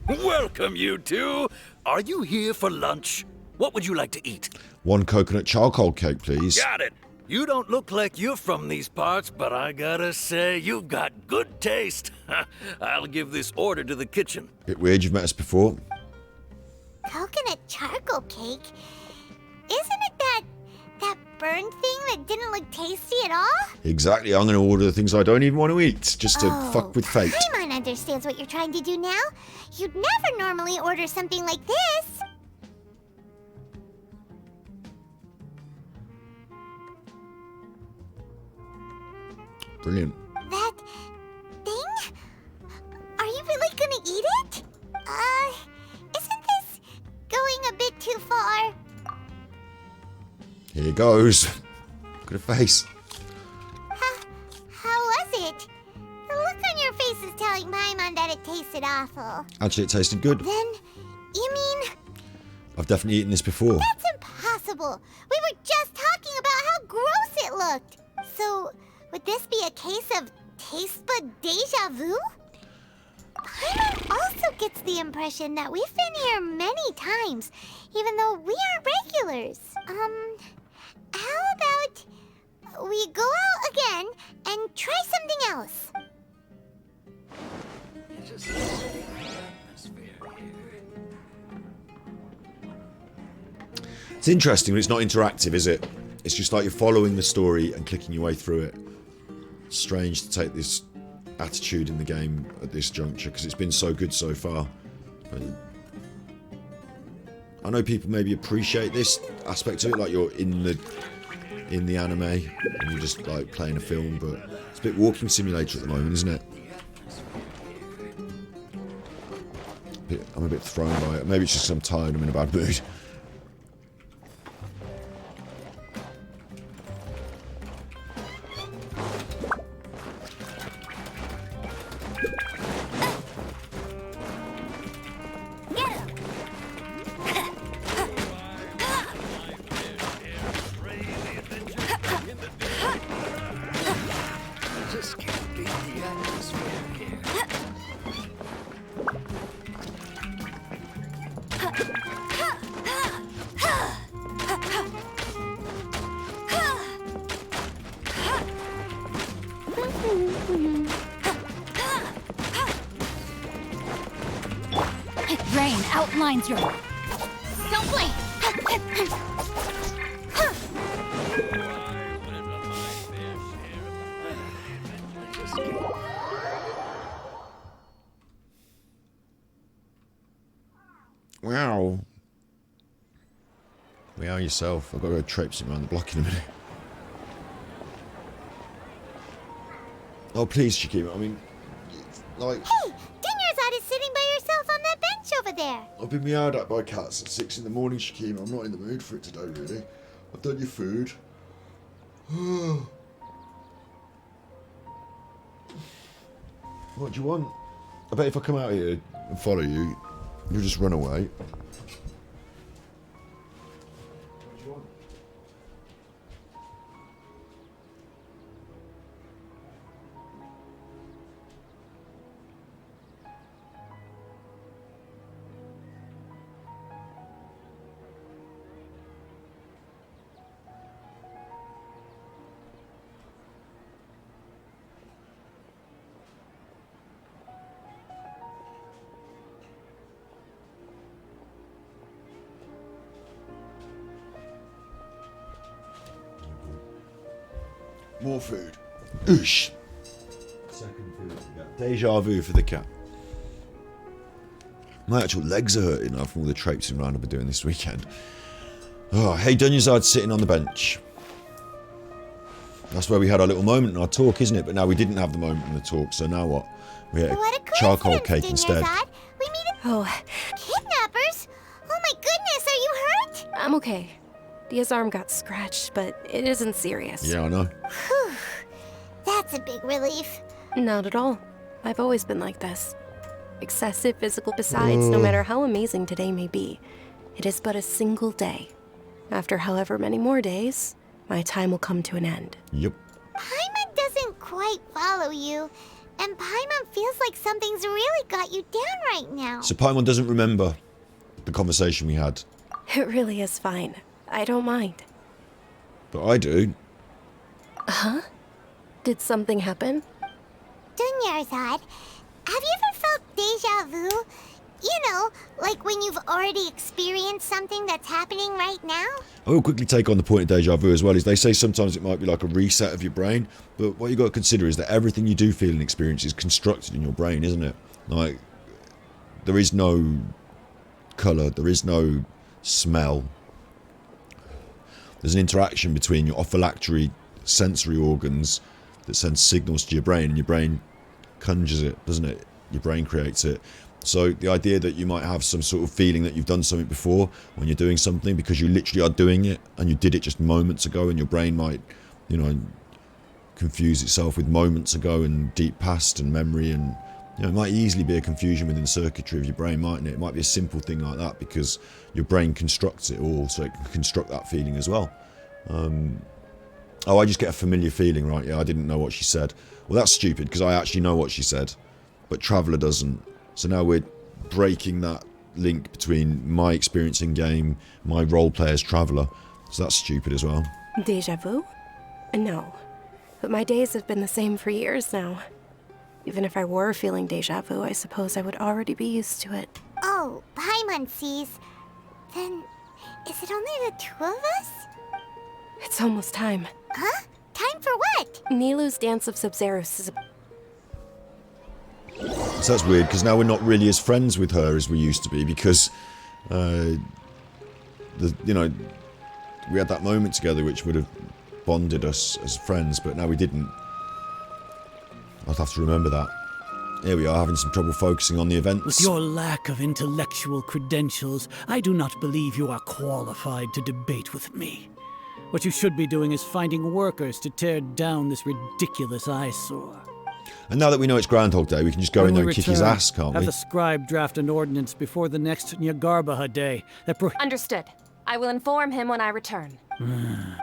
Speaker 21: Welcome, you two. Are you here for lunch? What would you like to eat?
Speaker 1: 1 coconut charcoal cake, please.
Speaker 21: Got it. You don't look like you're from these parts, but I gotta say, you've got good taste. I'll give this order to the kitchen.
Speaker 1: Bit weird, you've met us before.
Speaker 4: Coconut charcoal cake? Isn't it that burned thing that didn't look tasty at all?
Speaker 1: Exactly, I'm going to order the things I don't even want to eat, just to fuck with fate.
Speaker 4: Paimon understands what you're trying to do now. You'd never normally order something like this.
Speaker 1: Brilliant.
Speaker 4: That thing? Are you really gonna eat it? Isn't this going a bit too far?
Speaker 1: Here goes. Look at her face.
Speaker 4: How was it? The look on your face is telling Paimon that it tasted awful.
Speaker 1: Actually, it tasted good.
Speaker 4: Then, you mean...
Speaker 1: I've definitely eaten this before.
Speaker 4: That's impossible! We were just talking about how gross it looked! So, would this be a case of taste bud deja vu? Paimon also gets the impression that we've been here many times, even though we are regulars. How about we go out again and try something else?
Speaker 1: It's interesting, but it's not interactive, is it? It's just like you're following the story and clicking your way through it. It's strange to take this attitude in the game at this juncture, because it's been so good so far. But I know people maybe appreciate this aspect of it, like you're in the anime and you're just like playing a film, but it's a bit walking simulator at the moment, isn't it? I'm a bit thrown by it. Maybe it's just 'cause I'm tired, I'm in a bad mood.
Speaker 19: Rain outlines your... Don't blink!
Speaker 1: Wow. Wow yourself. I've got to go traipsing around the block in a minute. Oh, please, Shakima. I mean, like...
Speaker 4: Hey! Dinner's is sitting by yourself on that bench over there.
Speaker 1: I've been meowed at by cats at 6 in the morning, Shakima. I'm not in the mood for it today, really. I've done your food. What do you want? I bet if I come out here, and follow you, you'll just run away. More food. Oosh. Second food. Deja vu for the cat. My actual legs are hurting now from all the traipsing around I've been doing this weekend. Oh, hey, Dunyazard's sitting on the bench. That's where we had our little moment in our talk, isn't it? But now we didn't have the moment in the talk, so now what? We had a charcoal cake instead.
Speaker 9: Oh,
Speaker 4: Kidnappers? Oh my goodness, are you hurt?
Speaker 9: I'm okay. Dia's arm got scratched, but it isn't serious.
Speaker 1: Yeah, I know.
Speaker 4: Whew. That's a big relief.
Speaker 9: Not at all. I've always been like this. Excessive physical besides, no matter how amazing today may be, it is but a single day. After however many more days, my time will come to an end.
Speaker 1: Yep.
Speaker 4: Paimon doesn't quite follow you, and Paimon feels like something's really got you down right now.
Speaker 1: So Paimon doesn't remember the conversation we had.
Speaker 9: It really is fine. I don't mind.
Speaker 1: But I do.
Speaker 9: Huh? Did something happen?
Speaker 4: Dunyarzad, have you ever felt deja vu? You know, like when you've already experienced something that's happening right now?
Speaker 1: I will quickly take on the point of deja vu as well, is they say sometimes it might be like a reset of your brain, but what you've got to consider is that everything you do feel and experience is constructed in your brain, isn't it? Like, there is no colour, there is no smell. There's an interaction between your olfactory sensory organs that sends signals to your brain, and your brain conjures it, doesn't it? Your brain creates it. So the idea that you might have some sort of feeling that you've done something before when you're doing something because you literally are doing it and you did it just moments ago, and your brain might, you know, confuse itself with moments ago and deep past and memory, and you know, it might easily be a confusion within the circuitry of your brain, mightn't it? It might be a simple thing like that because your brain constructs it all, so it can construct that feeling as well. Oh, I just get a familiar feeling, right? Yeah, I didn't know what she said. Well, that's stupid because I actually know what she said, but Traveller doesn't. So now we're breaking that link between my experience in game, my role play as Traveller. So that's stupid as well.
Speaker 9: Deja vu? No. But my days have been the same for years now. Even if I were feeling deja vu, I suppose I would already be used to it.
Speaker 4: Oh, Paimon sees. Then, is it only the two of us?
Speaker 9: It's almost time.
Speaker 4: Huh? Time for what?
Speaker 9: Nilu's Dance of Sub-Zero is...
Speaker 1: So that's weird, because now we're not really as friends with her as we used to be, because, you know, we had that moment together which would have bonded us as friends, but now we didn't. I'd have to remember that. Here we are, having some trouble focusing on the events.
Speaker 11: With your lack of intellectual credentials, I do not believe you are qualified to debate with me. What you should be doing is finding workers to tear down this ridiculous eyesore.
Speaker 1: And now that we know it's Groundhog Day, we can just go in there and kick his ass, can't
Speaker 11: have
Speaker 1: we?
Speaker 11: the scribe draft an ordinance before the next Nyagarbaha day that
Speaker 5: Understood. I will inform him when I return.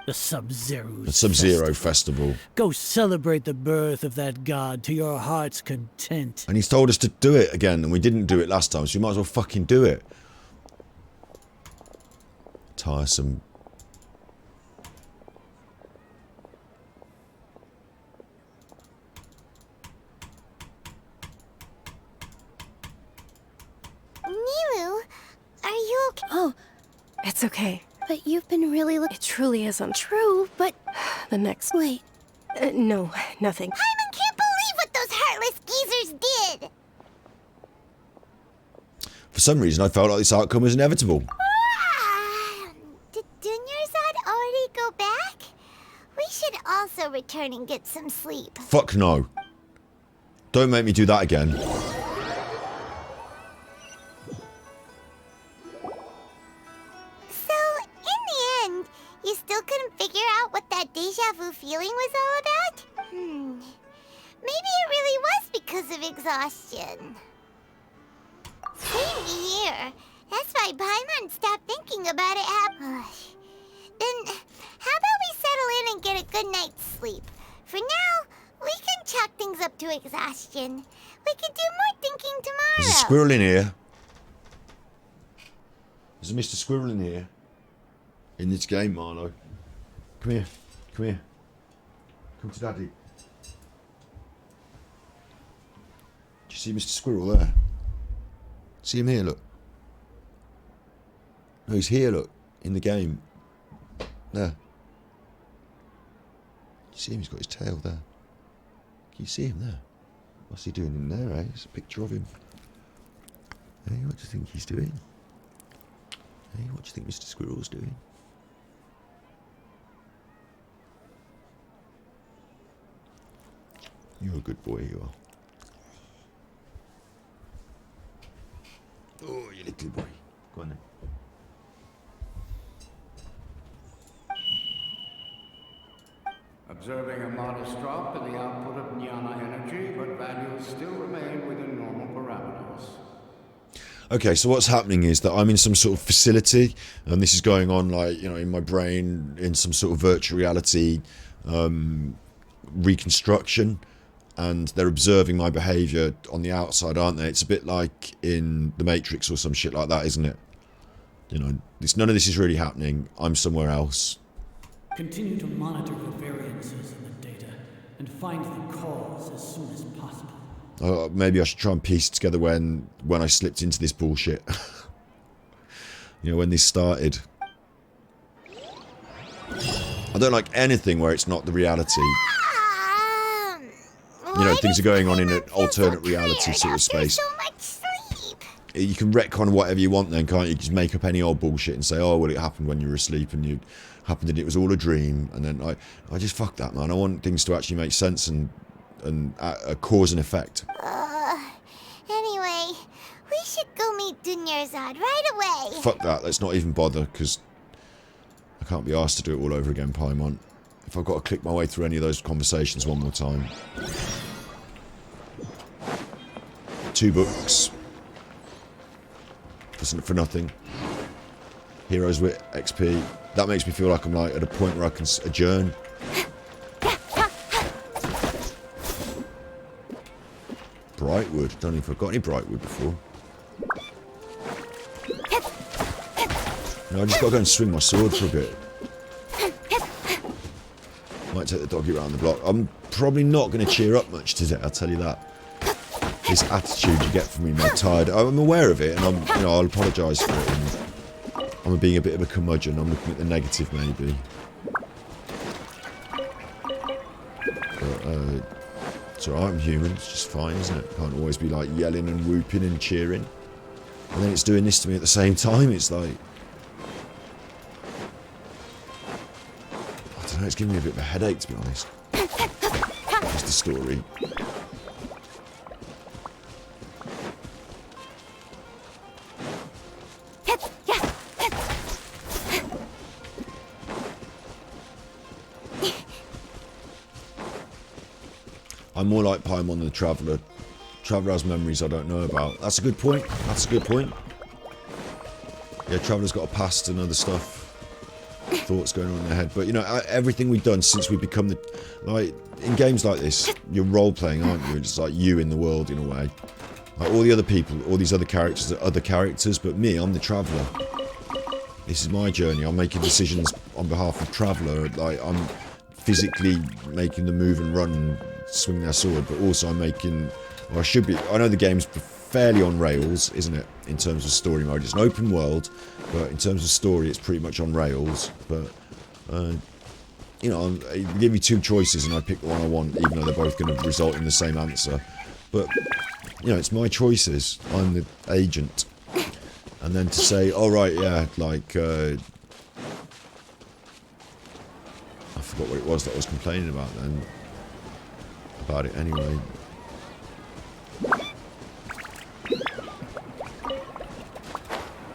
Speaker 11: The Sub-Zero.
Speaker 1: The Sub-Zero Festival.
Speaker 11: Go celebrate the birth of that god to your heart's content.
Speaker 1: And he's told us to do it again, and we didn't do it last time, so we might as well fucking do it. Tiresome.
Speaker 4: Nilu, are you okay?
Speaker 9: Oh, it's okay.
Speaker 2: But you've been really
Speaker 9: It truly isn't.
Speaker 2: True, but...
Speaker 9: The next...
Speaker 2: Wait.
Speaker 9: No, nothing.
Speaker 4: Paimon can't believe what those heartless geezers did!
Speaker 1: For some reason, I felt like this outcome was inevitable.
Speaker 4: Did Dunyarzad already go back? We should also return and get some sleep.
Speaker 1: Fuck no. Don't make me do that again.
Speaker 4: You still couldn't figure out what that deja vu feeling was all about? Maybe it really was because of exhaustion. Same here. That's why Paimon stopped thinking about it. Then, how about we settle in and get a good night's sleep? For now, we can chalk things up to exhaustion. We can do more thinking tomorrow.
Speaker 1: There's a squirrel in here. There's a Mr. Squirrel in here. In this game, Marlo. Come here. Come here. Come to Daddy. Do you see Mr. Squirrel there? See him here, look. No, he's here, look. In the game. There. You see him? He's got his tail there. Can you see him there? What's he doing in there, eh? It's a picture of him. Hey, what do you think he's doing? Hey, what do you think Mr. Squirrel's doing? You're a good boy, you are. Oh, you little boy. Go on then.
Speaker 18: Observing a modest drop in the output of Jnana energy, but values still remain within normal parameters.
Speaker 1: Okay, so what's happening is that I'm in some sort of facility, and this is going on, like, you know, in my brain, in some sort of virtual reality reconstruction, and they're observing my behaviour on the outside, aren't they? It's a bit like in The Matrix or some shit like that, isn't it? You know, none of this is really happening. I'm somewhere else.
Speaker 11: Continue to monitor the variances in the data and find the cause as soon as possible.
Speaker 1: Maybe I should try and piece together when I slipped into this bullshit. You know, when this started. I don't like anything where it's not the reality. You know, things are going on in an alternate reality sort of space. You can retcon whatever you want then, can't you? Just make up any old bullshit and say, oh, well, it happened when you were asleep and you happened and it was all a dream. And then I just fuck that, man. I want things to actually make sense and a cause and effect.
Speaker 4: Anyway, we should go meet Dunyarzad right away.
Speaker 1: Fuck that. Let's not even bother, because I can't be asked to do it all over again, Paimon. If I've got to click my way through any of those conversations one more time. 2 books. For nothing. Heroes with XP. That makes me feel like I'm like at a point where I can adjourn. Brightwood. Don't know if I've got any Brightwood before. No, I just got to go and swing my sword for a bit. Might take the doggy around the block. I'm probably not going to cheer up much today, I'll tell you that. This attitude you get from me, I'm tired. I'm aware of it, and I'll apologise for it. And I'm being a bit of a curmudgeon. I'm looking at the negative, maybe. But it's alright. I'm human. It's just fine, isn't it? Can't always be like yelling and whooping and cheering. And then it's doing this to me at the same time. It's like, I don't know. It's giving me a bit of a headache, to be honest. Just the story. I'm more like Paimon than the Traveller. Traveller has memories I don't know about. That's a good point. That's a good point. Yeah, Traveller's got a past and other stuff. Thoughts going on in their head. But, you know, everything we've done since we become the... Like, in games like this, you're role-playing, aren't you? It's like you in the world, in a way. Like, all the other people, all these other characters are other characters, but me, I'm the Traveller. This is my journey. I'm making decisions on behalf of Traveller. Like, I'm physically making the move and run and swing their sword, but also I'm making, or I should be, I know the game's fairly on rails, isn't it, in terms of story mode. It's an open world, but in terms of story it's pretty much on rails. But you know, I give you 2 choices and I pick the one I want, even though they're both going to result in the same answer. But you know, it's my choices. I'm the agent. And then to say, oh right, yeah, like I forgot what it was that I was complaining about then. About it anyway.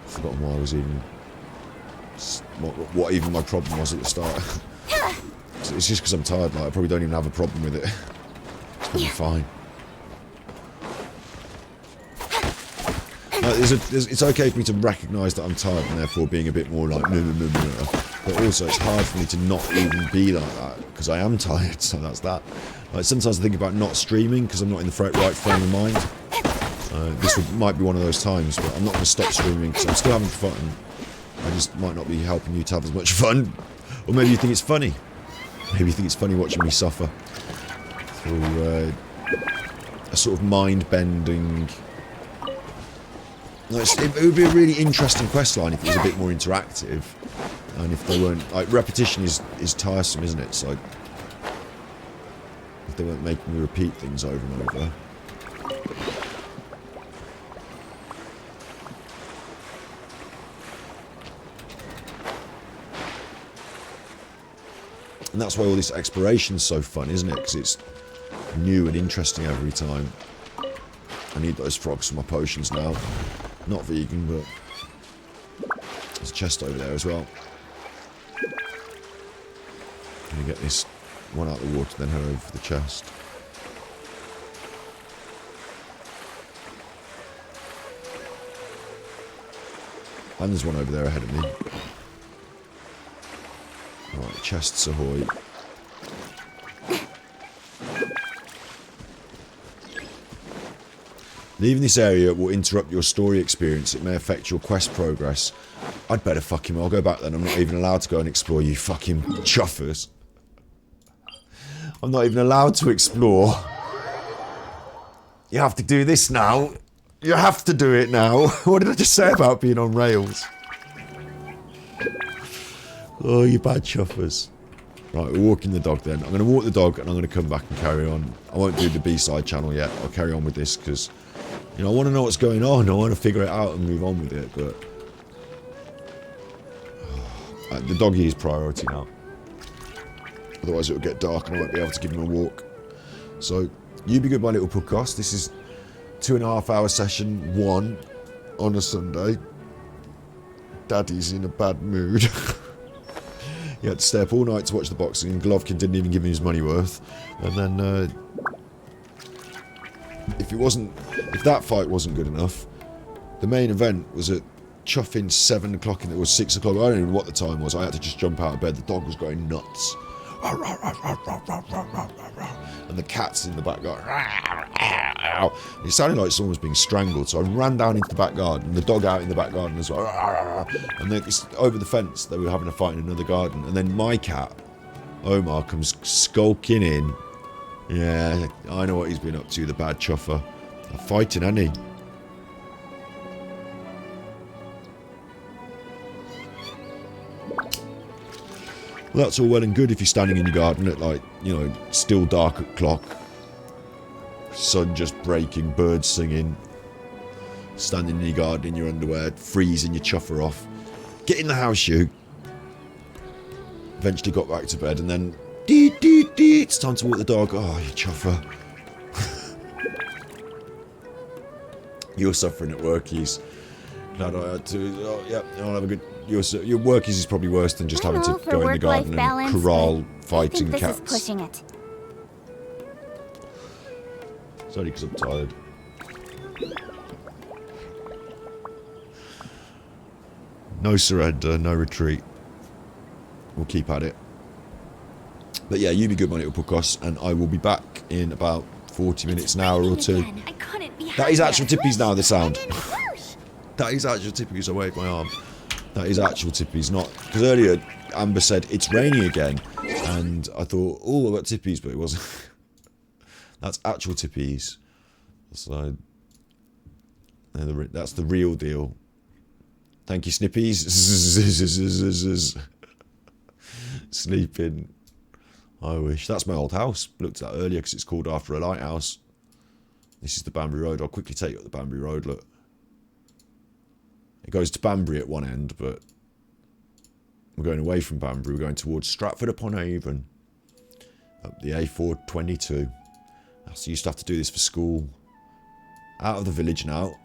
Speaker 1: Forgotten why I was even... What even my problem was at the start. It's just because I'm tired, like, I probably don't even have a problem with it. It's gonna be fine. It's okay for me to recognise that I'm tired and therefore being a bit more like but also it's hard for me to not even be like that because I am tired, so that's that. Like sometimes I think about not streaming because I'm not in the right frame of mind. Might be one of those times, but I'm not going to stop streaming because I'm still having fun. I just might not be helping you to have as much fun. Or maybe you think it's funny. Maybe you think it's funny watching me suffer through a sort of mind-bending... It would be a really interesting quest line if it was a bit more interactive. And if they weren't... Like, repetition is tiresome, isn't it? It's like... If they weren't making me repeat things over and over. And that's why all this exploration's so fun, isn't it? Because it's new and interesting every time. I need those frogs for my potions now. Not vegan, but there's a chest over there as well. Let me get this one out of the water, then head over for the chest. And there's one over there ahead of me. Right, chests ahoy. Leaving this area will interrupt your story experience. It may affect your quest progress. I'd better fuck him. I'll go back then. I'm not even allowed to go and explore, you fucking chuffers. I'm not even allowed to explore. You have to do this now. You have to do it now. What did I just say about being on rails? Oh, you bad chuffers. Right, we're walking the dog then. I'm going to walk the dog and I'm going to come back and carry on. I won't do the B-side channel yet. I'll carry on with this because, you know, I want to know what's going on. I want to figure it out and move on with it, but... the doggy is priority now. Otherwise it'll get dark and I won't be able to give him a walk. So, you be good, my little podcast. This is 2.5 hour session 1 on a Sunday. Daddy's in a bad mood. He had to stay up all night to watch the boxing, and Golovkin didn't even give him his money worth. And then, if that fight wasn't good enough, the main event was at Chuffing 7 o'clock, and it was 6 o'clock. I don't even know what the time was. I had to just jump out of bed. The dog was going nuts. And the cat's in the back going... It sounded like someone was being strangled, so I ran down into the back garden, and the dog out in the back garden as well. And then over the fence, they were having a fight in another garden. And then my cat, Omar, comes skulking in. Yeah, I know what he's been up to, the bad chuffer. Fighting, hasn't he? Well, that's all well and good if you're standing in your garden at, like, you know, still dark o'clock. Sun just breaking, birds singing. Standing in your garden in your underwear, freezing your chuffer off. Get in the house, you. Eventually got back to bed and then... It's time to walk the dog. Oh, you chuffer. You're suffering at workies. Glad I had to... Oh, yeah, I'll have a good... Your workies is probably worse than just having to go in the garden and corral fighting cats.
Speaker 2: This is pushing it.
Speaker 1: It's only because I'm tired. No surrender, no retreat. We'll keep at it. But yeah, you be good, my little podcast, and I will be back in about 40 minutes, an hour or two. That is actual tippies now, the sound. That is actual tippies. I waved my arm. That is actual tippies, not... Because earlier, Amber said, it's raining again. And I thought, oh, I've got tippies, but it wasn't. That's actual tippies. So... That's the real deal. Thank you, Snippies. Sleeping. I wish. That's my old house. Looked at that earlier because it's called after a lighthouse. This is the Banbury Road. I'll quickly take you up the Banbury Road, look. It goes to Banbury at one end, but we're going away from Banbury. We're going towards Stratford-upon-Avon. Up the A422. I used to have to do this for school. Out of the village now.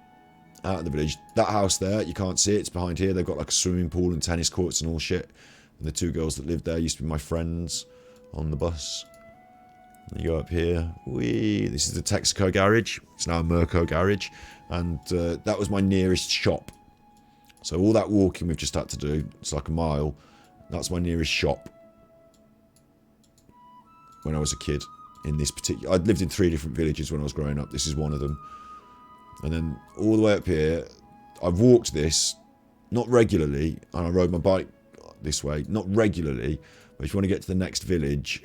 Speaker 1: Out of the village. That house there, you can't see it. It's behind here. They've got like a swimming pool and tennis courts and all shit. And the two girls that lived there used to be my friends on the bus. You go up here. This is the Texaco garage. It's now a Mirko garage. And that was my nearest shop. So all that walking we've just had to do, it's like a mile. That's my nearest shop. When I was a kid. In this particular... I'd lived in 3 different villages when I was growing up. This is one of them. And then all the way up here, I've walked this, not regularly, and I rode my bike this way, not regularly, but if you want to get to the next village,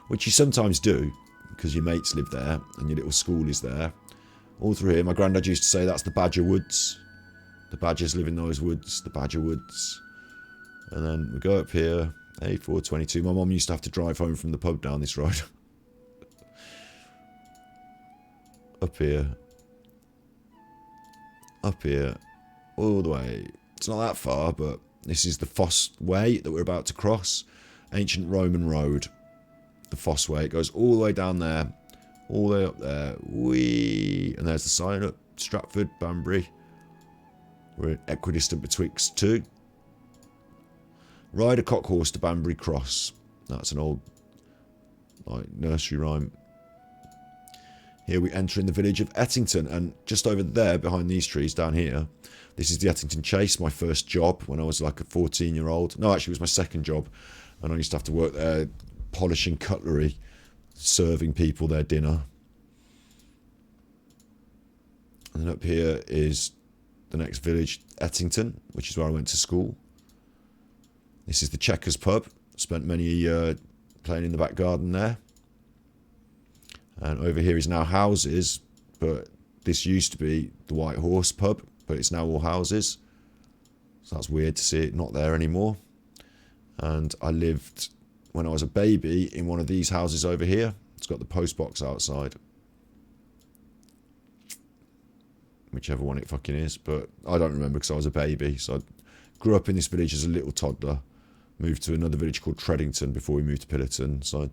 Speaker 1: which you sometimes do, because your mates live there, and your little school is there, all through here, my granddad used to say that's the Badger Woods. The badgers live in those woods, the Badger Woods. And then we go up here, A422. My mum used to have to drive home from the pub down this road. Up here, all the way. It's not that far, but this is the Foss Way that we're about to cross. Ancient Roman road. The Foss Way. It goes all the way down there, all the way up there. Whee! And there's the sign up. Stratford, Banbury. We're equidistant betwixt two. Ride a cock horse to Banbury Cross. That's an old nursery rhyme. Here we enter in the village of Ettington, and just over there, behind these trees down here, this is the Ettington Chase, my first job when I was like a 14-year-old. No, actually it was my second job, and I used to have to work there polishing cutlery, serving people their dinner. And then up here is the next village, Ettington, which is where I went to school. This is the Checkers pub. Spent many a year playing in the back garden there. And over here is now houses, but this used to be the White Horse pub, but it's now all houses. So that's weird to see it not there anymore. And I lived, when I was a baby, in one of these houses over here. It's got the post box outside. Whichever one it fucking is, but I don't remember because I was a baby. So I grew up in this village as a little toddler. Moved to another village called Treddington before we moved to Pillerton. So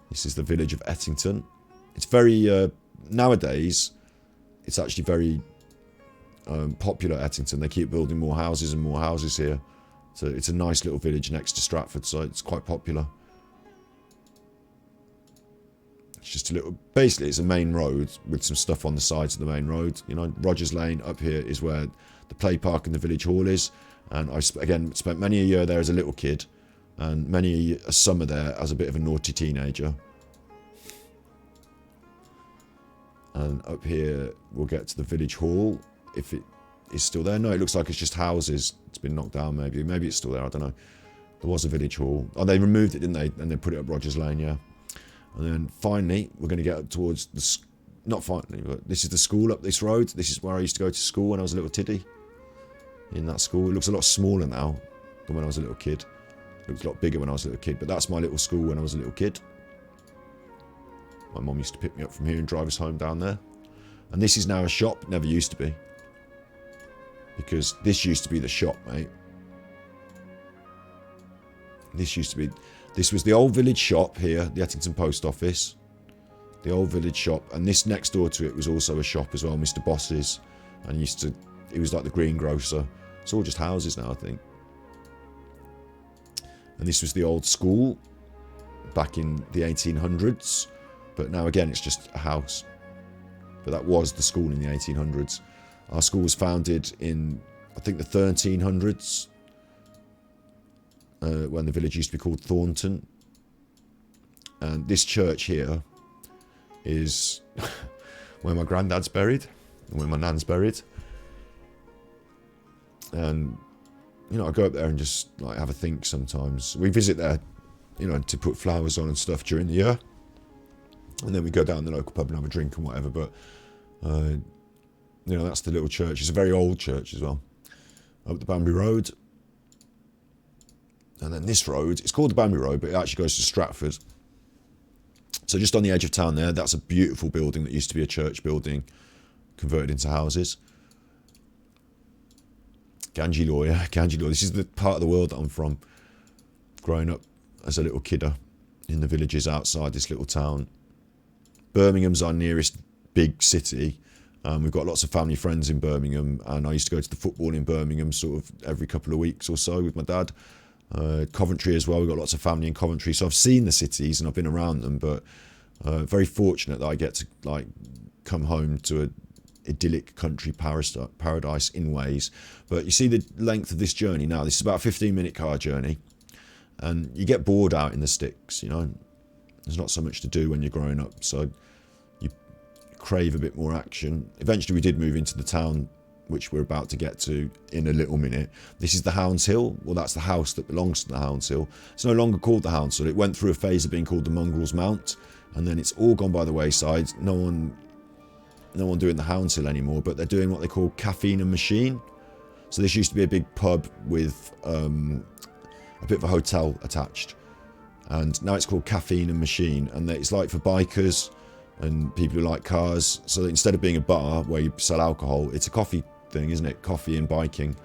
Speaker 1: this is the village of Ettington. It's very, nowadays, it's actually very popular, Ettington. They keep building more houses and more houses here. So it's a nice little village next to Stratford, so it's quite popular. It's just a little, basically it's a main road with some stuff on the sides of the main road. You know, Rogers Lane up here is where the play park and the village hall is. And I, again, spent many a year there as a little kid. And many a summer there as a bit of a naughty teenager. And up here, we'll get to the village hall, if it is still there. No, it looks like it's just houses. It's been knocked down, maybe. Maybe it's still there, I don't know. There was a village hall. Oh, they removed it, didn't they? And they put it up Rogers Lane, yeah. And then finally, we're going to get up towards the... Not finally, but this is the school up this road. This is where I used to go to school when I was a little tiddy. In that school. It looks a lot smaller now than when I was a little kid. It looks a lot bigger when I was a little kid. But that's my little school when I was a little kid. My mum used to pick me up from here and drive us home down there. And this is now a shop. Never used to be. Because this used to be the shop, mate. This used to be... This was the old village shop here. The Ettington Post Office. The old village shop. And this next door to it was also a shop as well. Mr. Boss's. And used to... It was like the greengrocer. It's all just houses now, I think. And this was the old school. Back in the 1800s. But now again, it's just a house. But that was the school in the 1800s. Our school was founded in, I think, the 1300s. When the village used to be called Thornton. And this church here is where my granddad's buried. And where my nan's buried. And, you know, I go up there and just, like, have a think sometimes. We visit there, you know, to put flowers on and stuff during the year. And then we go down the local pub and have a drink and whatever. But, you know, that's the little church. It's a very old church as well. Up the Banbury Road. And then this road, it's called the Banbury Road, but it actually goes to Stratford. So just on the edge of town there, that's a beautiful building that used to be a church building converted into houses. Ganjilor, yeah, Ganjilor. This is the part of the world that I'm from. Growing up as a little kidder in the villages outside this little town. Birmingham's our nearest big city. We've got lots of family friends in Birmingham, and I used to go to the football in Birmingham sort of every couple of weeks or so with my dad. Coventry as well. We've got lots of family in Coventry, so I've seen the cities and I've been around them, but very fortunate that I get to like come home to a idyllic country paradise in ways. But you see the length of this journey now. This is about a 15-minute car journey, and you get bored out in the sticks, you know. There's not so much to do when you're growing up, so you crave a bit more action. Eventually we did move into the town, which we're about to get to in a little minute. This is the Hound's Hill. Well, that's the house that belongs to the Hound's Hill. It's no longer called the Hound's Hill. It went through a phase of being called the Mongrel's Mount, and then it's all gone by the wayside. No one doing the Hound's Hill anymore, but they're doing what they call Caffeine and Machine. So this used to be a big pub with a bit of a hotel attached, and now it's called Caffeine and Machine, and it's like for bikers and people who like cars. So instead of being a bar where you sell alcohol, it's a coffee thing, isn't it? Coffee and biking,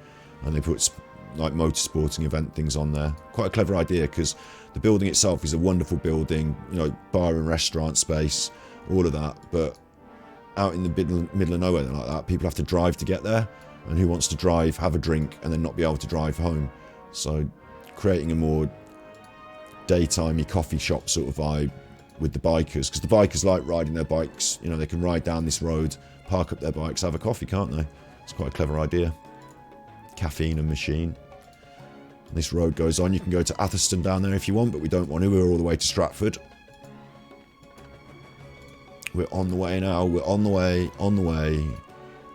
Speaker 1: and they put like motorsporting event things on there. Quite a clever idea, because the building itself is a wonderful building, you know, bar and restaurant space, all of that, but out in the middle of nowhere like that, people have to drive to get there, and who wants to drive, have a drink, and then not be able to drive home? So creating a more daytimey coffee shop sort of vibe with the bikers, because the bikers like riding their bikes. You know, they can ride down this road, park up their bikes, have a coffee, can't they? It's quite a clever idea. Caffeine and Machine. This road goes on. You can go to Atherstone down there if you want, but we don't want to. We're all the way to Stratford. We're on the way now. We're on the way, on the way,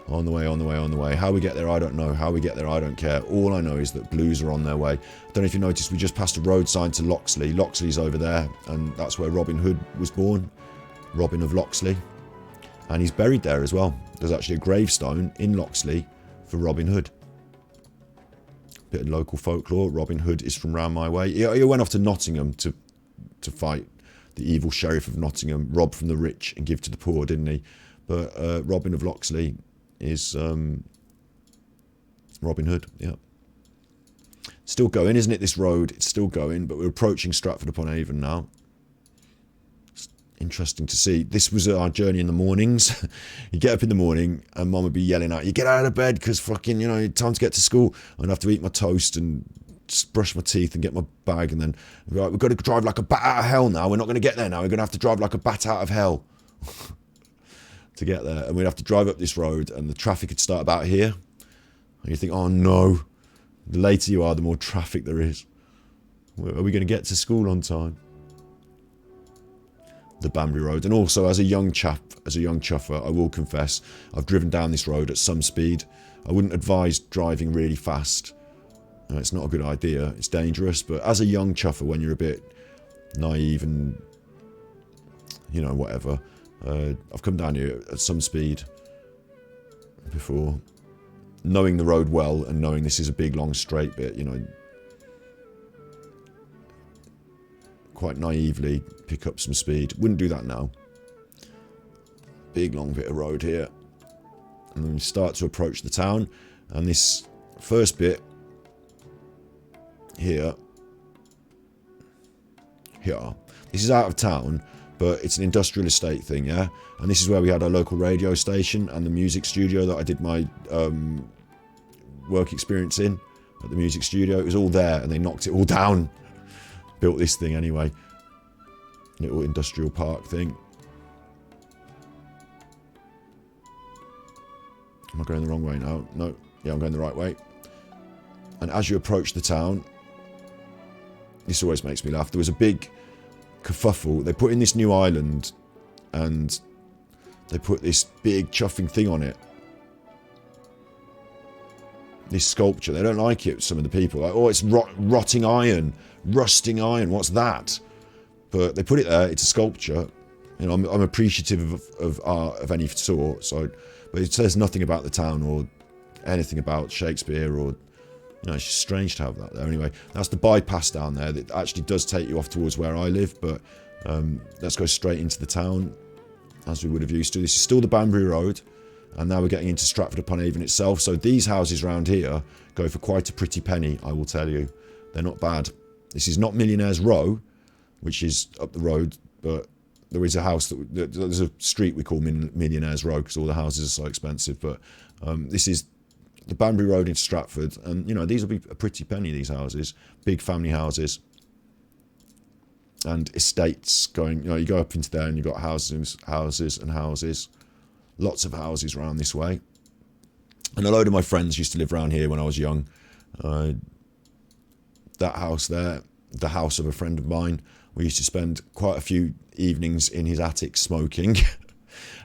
Speaker 1: on the way, on the way, on the way. How we get there, I don't know. How we get there, I don't care. All I know is that Blues are on their way. I don't know if you noticed, we just passed a road sign to Loxley. Loxley's over there, and that's where Robin Hood was born. Robin of Loxley. And he's buried there as well. There's actually a gravestone in Loxley for Robin Hood. Bit of local folklore. Robin Hood is from round my way. He went off to Nottingham to fight the evil sheriff of Nottingham, rob from the rich and give to the poor, didn't he? But Robin of Loxley is Robin Hood, yeah. Still going, isn't it, this road? It's still going, but we're approaching Stratford-upon-Avon now. It's interesting to see. This was our journey in the mornings. You get up in the morning and Mum would be yelling out, you get out of bed because fucking, you know, time to get to school. I'd have to eat my toast and just brush my teeth and get my bag, and then right, we've got to drive like a bat out of hell now. We're not going to get there now. We're going to have to drive like a bat out of hell to get there. And we'd have to drive up this road, and the traffic would start about here. And you think, oh no, the later you are, the more traffic there is. Are we going to get to school on time? The Banbury Road. And also, as a young chap, as a young chuffer, I will confess, I've driven down this road at some speed. I wouldn't advise driving really fast. It's not a good idea. It's dangerous. But as a young chuffer, when you're a bit naive and, you know, whatever, I've come down here at some speed before, knowing the road well and knowing this is a big, long, straight bit, you know, quite naively pick up some speed. Wouldn't do that now. Big, long bit of road here. And then we start to approach the town. And this first bit here, this is out of town, but it's an industrial estate thing, yeah? And this is where we had our local radio station and the music studio that I did my work experience in, at the music studio. It was all there, and they knocked it all down. Built this thing anyway. Little industrial park thing. Am I going the wrong way now? No. Yeah, I'm going the right way. And as you approach the town, this always makes me laugh. There was a big kerfuffle. They put in this new island, and they put this big chuffing thing on it. This sculpture. They don't like it, some of the people. Like, oh, it's rotting iron, rusting iron. What's that? But they put it there. It's a sculpture. You know, I'm appreciative of art of any sort. So, but it says nothing about the town or anything about Shakespeare or. You know, it's just strange to have that there. Anyway, that's the bypass down there that actually does take you off towards where I live, but let's go straight into the town as we would have used to. This is still the Banbury Road, and now we're getting into Stratford-upon-Avon itself. So these houses around here go for quite a pretty penny, I will tell you. They're not bad. This is not Millionaire's Row, which is up the road, but there is a house, there's a street we call Millionaire's Row because all the houses are so expensive, but this is the Banbury Road into Stratford, and you know, these will be a pretty penny, these houses, big family houses and estates going, you know, you go up into there and you've got houses and houses, lots of houses around this way. And a load of my friends used to live around here when I was young. That house there, the house of a friend of mine, we used to spend quite a few evenings in his attic smoking.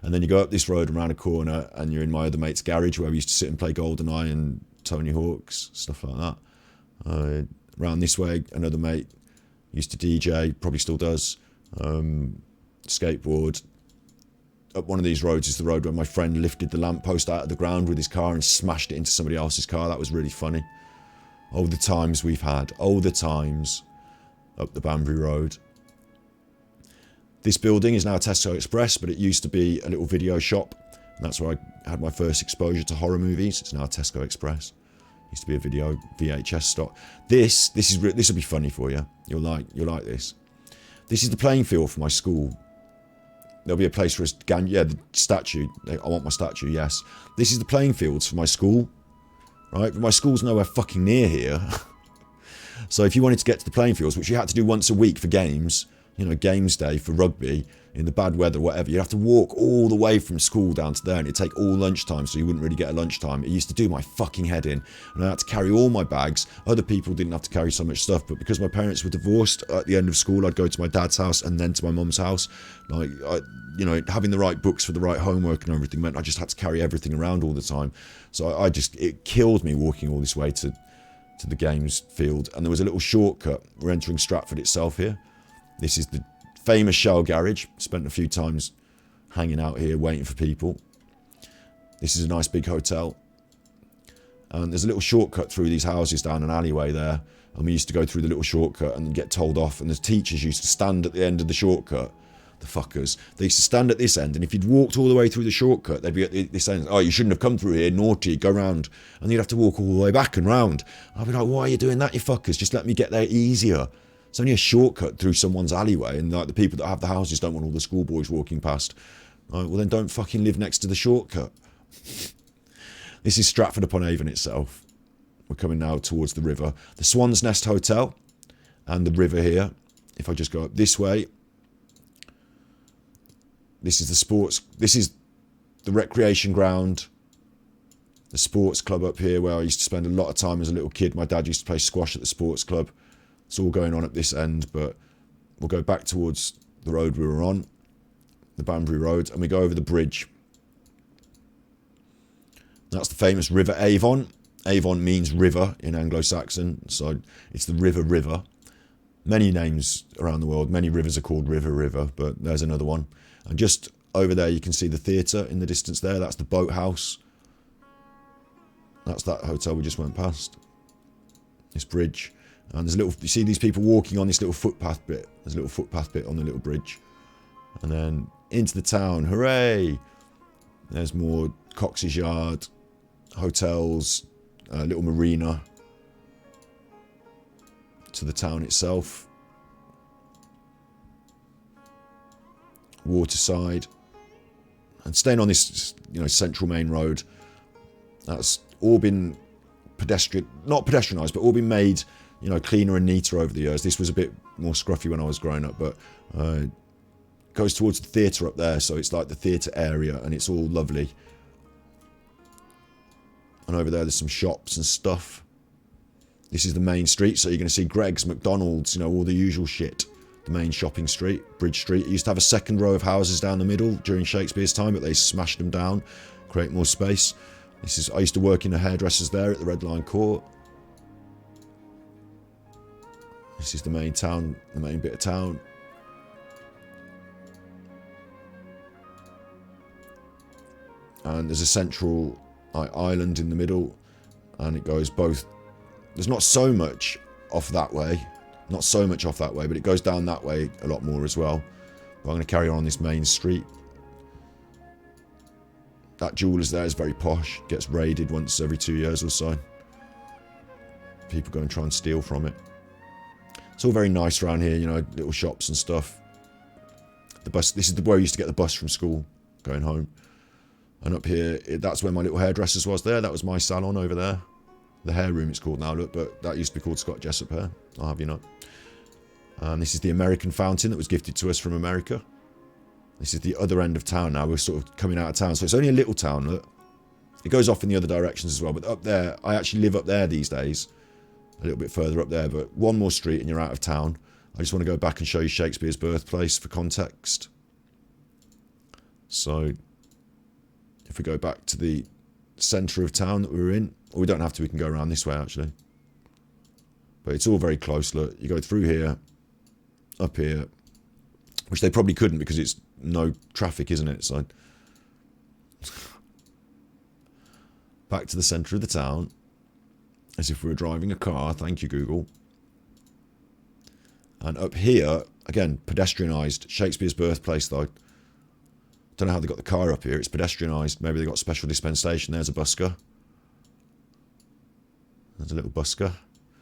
Speaker 1: And then you go up this road around a corner and you're in my other mate's garage where we used to sit and play GoldenEye and Tony Hawk's, stuff like that. Around this way, another mate used to DJ, probably still does, skateboard. Up one of these roads is the road where my friend lifted the lamppost out of the ground with his car and smashed it into somebody else's car. That was really funny. Oh, the times we've had. Oh, the times up the Banbury Road. This building is now Tesco Express, but it used to be a little video shop. And that's where I had my first exposure to horror movies. It's now Tesco Express. Used to be a video VHS stock. This will be funny for you. You'll like this. This is the playing field for my school. There'll be a place for us. Yeah, the statue. I want my statue. Yes. This is the playing fields for my school. Right, but my school's nowhere fucking near here. So if you wanted to get to the playing fields, which you had to do once a week for games, you know, games day for rugby, in the bad weather, whatever, you'd have to walk all the way from school down to there, and it'd take all lunchtime, so you wouldn't really get a lunchtime. It used to do my fucking head in, and I had to carry all my bags. Other people didn't have to carry so much stuff, but because my parents were divorced, at the end of school, I'd go to my dad's house and then to my mum's house. Like, you know, having the right books for the right homework and everything meant I just had to carry everything around all the time. So it killed me walking all this way to the games field. And there was a little shortcut. We're entering Stratford itself here. This is the famous Shell Garage. Spent a few times hanging out here waiting for people. This is a nice big hotel. And there's a little shortcut through these houses down an alleyway there. And we used to go through the little shortcut and get told off. And the teachers used to stand at the end of the shortcut. The fuckers. They used to stand at this end, and if you'd walked all the way through the shortcut, they'd be at this end. Oh, you shouldn't have come through here, naughty, go round. And you'd have to walk all the way back and round. I'd be like, why are you doing that, you fuckers? Just let me get there easier. It's only a shortcut through someone's alleyway, and like the people that have the houses don't want all the schoolboys walking past. Right, well then don't fucking live next to the shortcut. This is Stratford upon Avon itself. We're coming now towards the river. The Swan's Nest Hotel and the river here. If I just go up this way, this is the recreation ground, the sports club up here where I used to spend a lot of time as a little kid. My dad used to play squash at the sports club. It's all going on at this end, but we'll go back towards the road we were on, the Banbury Road, and we go over the bridge. That's the famous River Avon. Avon means river in Anglo-Saxon, so it's the river. Many names around the world, many rivers are called river, but there's another one. And just over there you can see the theatre in the distance there. That's the boathouse. That's that hotel we just went past. This bridge. And there's a little, you see these people walking on this little footpath bit. There's a little footpath bit on the little bridge. And then into the town, hooray! There's more Cox's Yard, hotels, a little marina to the town itself. Waterside, and staying on this, you know, central main road. That's all been not pedestrianised, but all been made, you know, cleaner and neater over the years. This was a bit more scruffy when I was growing up, but goes towards the theatre up there, so it's like the theatre area, and it's all lovely. And over there, there's some shops and stuff. This is the main street, so you're going to see Greggs, McDonald's, you know, all the usual shit. The main shopping street, Bridge Street. It used to have a second row of houses down the middle during Shakespeare's time, but they smashed them down, create more space. I used to work in a hairdresser's there at the Red Line Court. This is the main town, the main bit of town. And there's a central island in the middle, and it goes both. There's not so much off that way. Not so much off that way, but it goes down that way a lot more as well. But I'm going to carry on this main street. That jeweller's there is very posh. Gets raided once every 2 years or so. People go and try and steal from it. It's all very nice around here, you know, little shops and stuff. The bus. This is where I used to get the bus from school, going home. And up here, that's where my little hairdressers was there. That was my salon over there. The hair room it's called now, look, but that used to be called Scott Jessup Hair. I'll have you know. And this is the American fountain that was gifted to us from America. This is the other end of town now. We're sort of coming out of town. So it's only a little town, look. It goes off in the other directions as well. But up there, I actually live up there these days. A little bit further up there. But one more street and you're out of town. I just want to go back and show you Shakespeare's birthplace for context. So, if we go back to the centre of town that we were in. Or we don't have to, we can go around this way actually. But it's all very close, look. You go through here, up here. Which they probably couldn't because it's no traffic, isn't it? So, back to the centre of the town. As if we were driving a car. Thank you, Google. And up here, again, pedestrianised. Shakespeare's birthplace, though. Don't know how they got the car up here. It's pedestrianised. Maybe they got special dispensation. There's a busker. There's a little busker.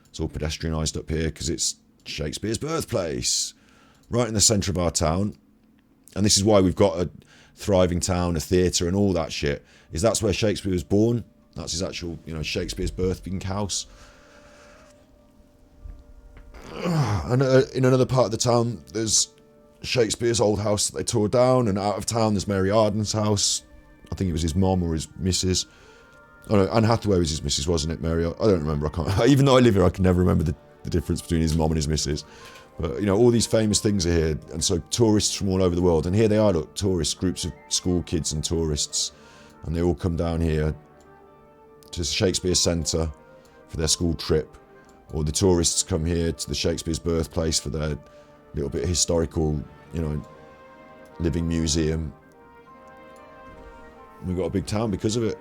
Speaker 1: It's all pedestrianised up here because it's Shakespeare's birthplace. Right in the centre of our town. And this is why we've got a thriving town, a theatre and all that shit. Is that's where Shakespeare was born. That's his actual, you know, Shakespeare's birthing house. And in another part of the town, there's Shakespeare's old house that they tore down. And out of town, there's Mary Arden's house. I think it was his mom or his missus. Oh no, Anne Hathaway was his missus, wasn't it, Mary? I don't remember. I can't. Even though I live here, I can never remember the difference between his mom and his missus. But, you know, all these famous things are here. And so tourists from all over the world. And here they are, look, tourists, groups of school kids and tourists. And they all come down here to Shakespeare Centre for their school trip. Or the tourists come here to the Shakespeare's birthplace for their little bit historical, you know, living museum. We've got a big town because of it.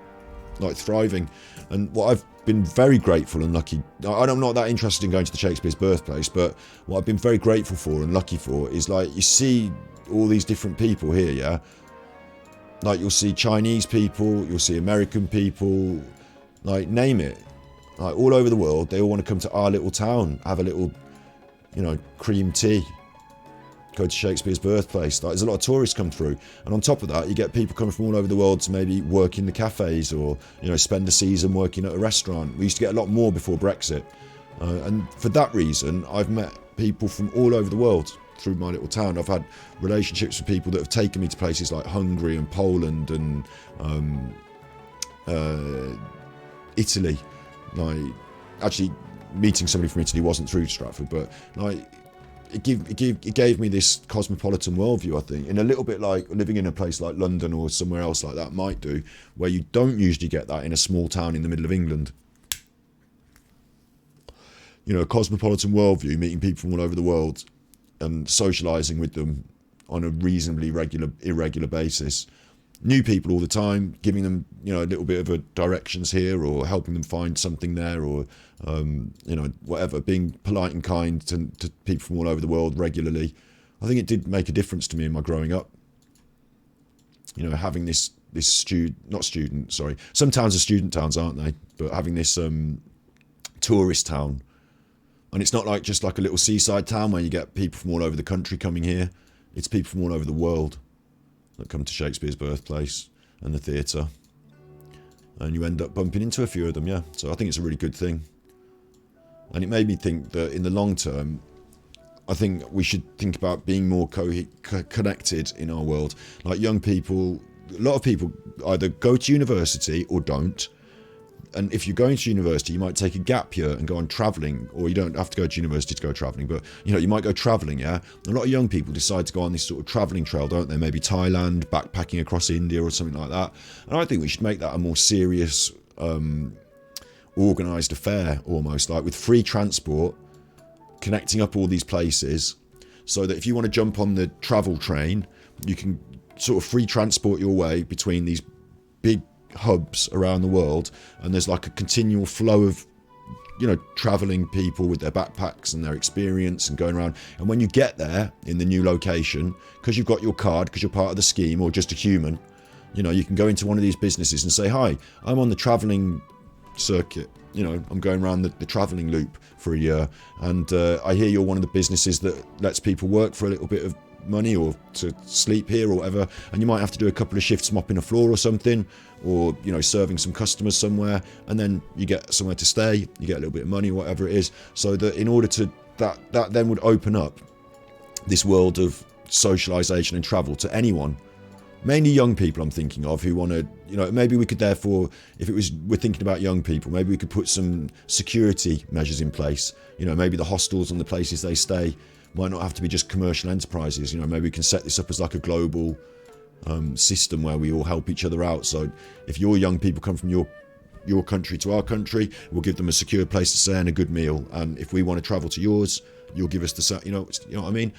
Speaker 1: Like, thriving. And what I've been very grateful and lucky, I'm not that interested in going to the Shakespeare's birthplace, but what I've been very grateful for and lucky for is, like, you see all these different people here, yeah? Like, you'll see Chinese people, you'll see American people, like, name it. Like, all over the world, they all want to come to our little town, have a little, you know, cream tea, go to Shakespeare's birthplace. Like, there's a lot of tourists come through. And on top of that, you get people coming from all over the world to maybe work in the cafes or, you know, spend the season working at a restaurant. We used to get a lot more before Brexit. And for that reason, I've met people from all over the world through my little town. I've had relationships with people that have taken me to places like Hungary and Poland and Italy. Like, actually, meeting somebody from Italy wasn't through Stratford, but, like, it gave me this cosmopolitan worldview, I think, in a little bit like living in a place like London or somewhere else like that might do, where you don't usually get that in a small town in the middle of England. You know, a cosmopolitan worldview, meeting people from all over the world and socialising with them on a reasonably irregular basis. New people all the time, giving them, you know, a little bit of a directions here or helping them find something there or, you know, whatever, being polite and kind to people from all over the world regularly. I think it did make a difference to me in my growing up. You know, having this some towns are student towns, aren't they? But having this tourist town. And it's not like just like a little seaside town where you get people from all over the country coming here. It's people from all over the world that come to Shakespeare's birthplace and the theatre. And you end up bumping into a few of them, yeah. So I think it's a really good thing. And it made me think that in the long term, I think we should think about being more connected in our world. Like young people, a lot of people either go to university or don't. And if you're going to university, you might take a gap year and go on travelling, or you don't have to go to university to go travelling, but, you know, you might go travelling, yeah? A lot of young people decide to go on this sort of travelling trail, don't they? Maybe Thailand, backpacking across India or something like that. And I think we should make that a more serious, organised affair, almost, like with free transport, connecting up all these places, so that if you want to jump on the travel train, you can sort of free transport your way between these big hubs around the world, and there's like a continual flow of, you know, traveling people with their backpacks and their experience and going around. And when you get there in the new location, because you've got your card, because you're part of the scheme or just a human, you know, you can go into one of these businesses and say, hi, I'm on the traveling circuit, you know, I'm going around the traveling loop for a year, and I hear you're one of the businesses that lets people work for a little bit of money or to sleep here or whatever, and you might have to do a couple of shifts mopping a floor or something, or serving some customers somewhere, and then you get somewhere to stay, you get a little bit of money, whatever it is. So that in order to that then would open up this world of socialization and travel to anyone, mainly young people I'm thinking of, who want to, maybe we could therefore, if we're thinking about young people, maybe we could put some security measures in place. Maybe the hostels and the places they stay might not have to be just commercial enterprises. Maybe we can set this up as like a global system where we all help each other out. So if your young people come from your country to our country, we'll give them a secure place to stay and a good meal. And if we want to travel to yours, you'll give us the, you know what I mean?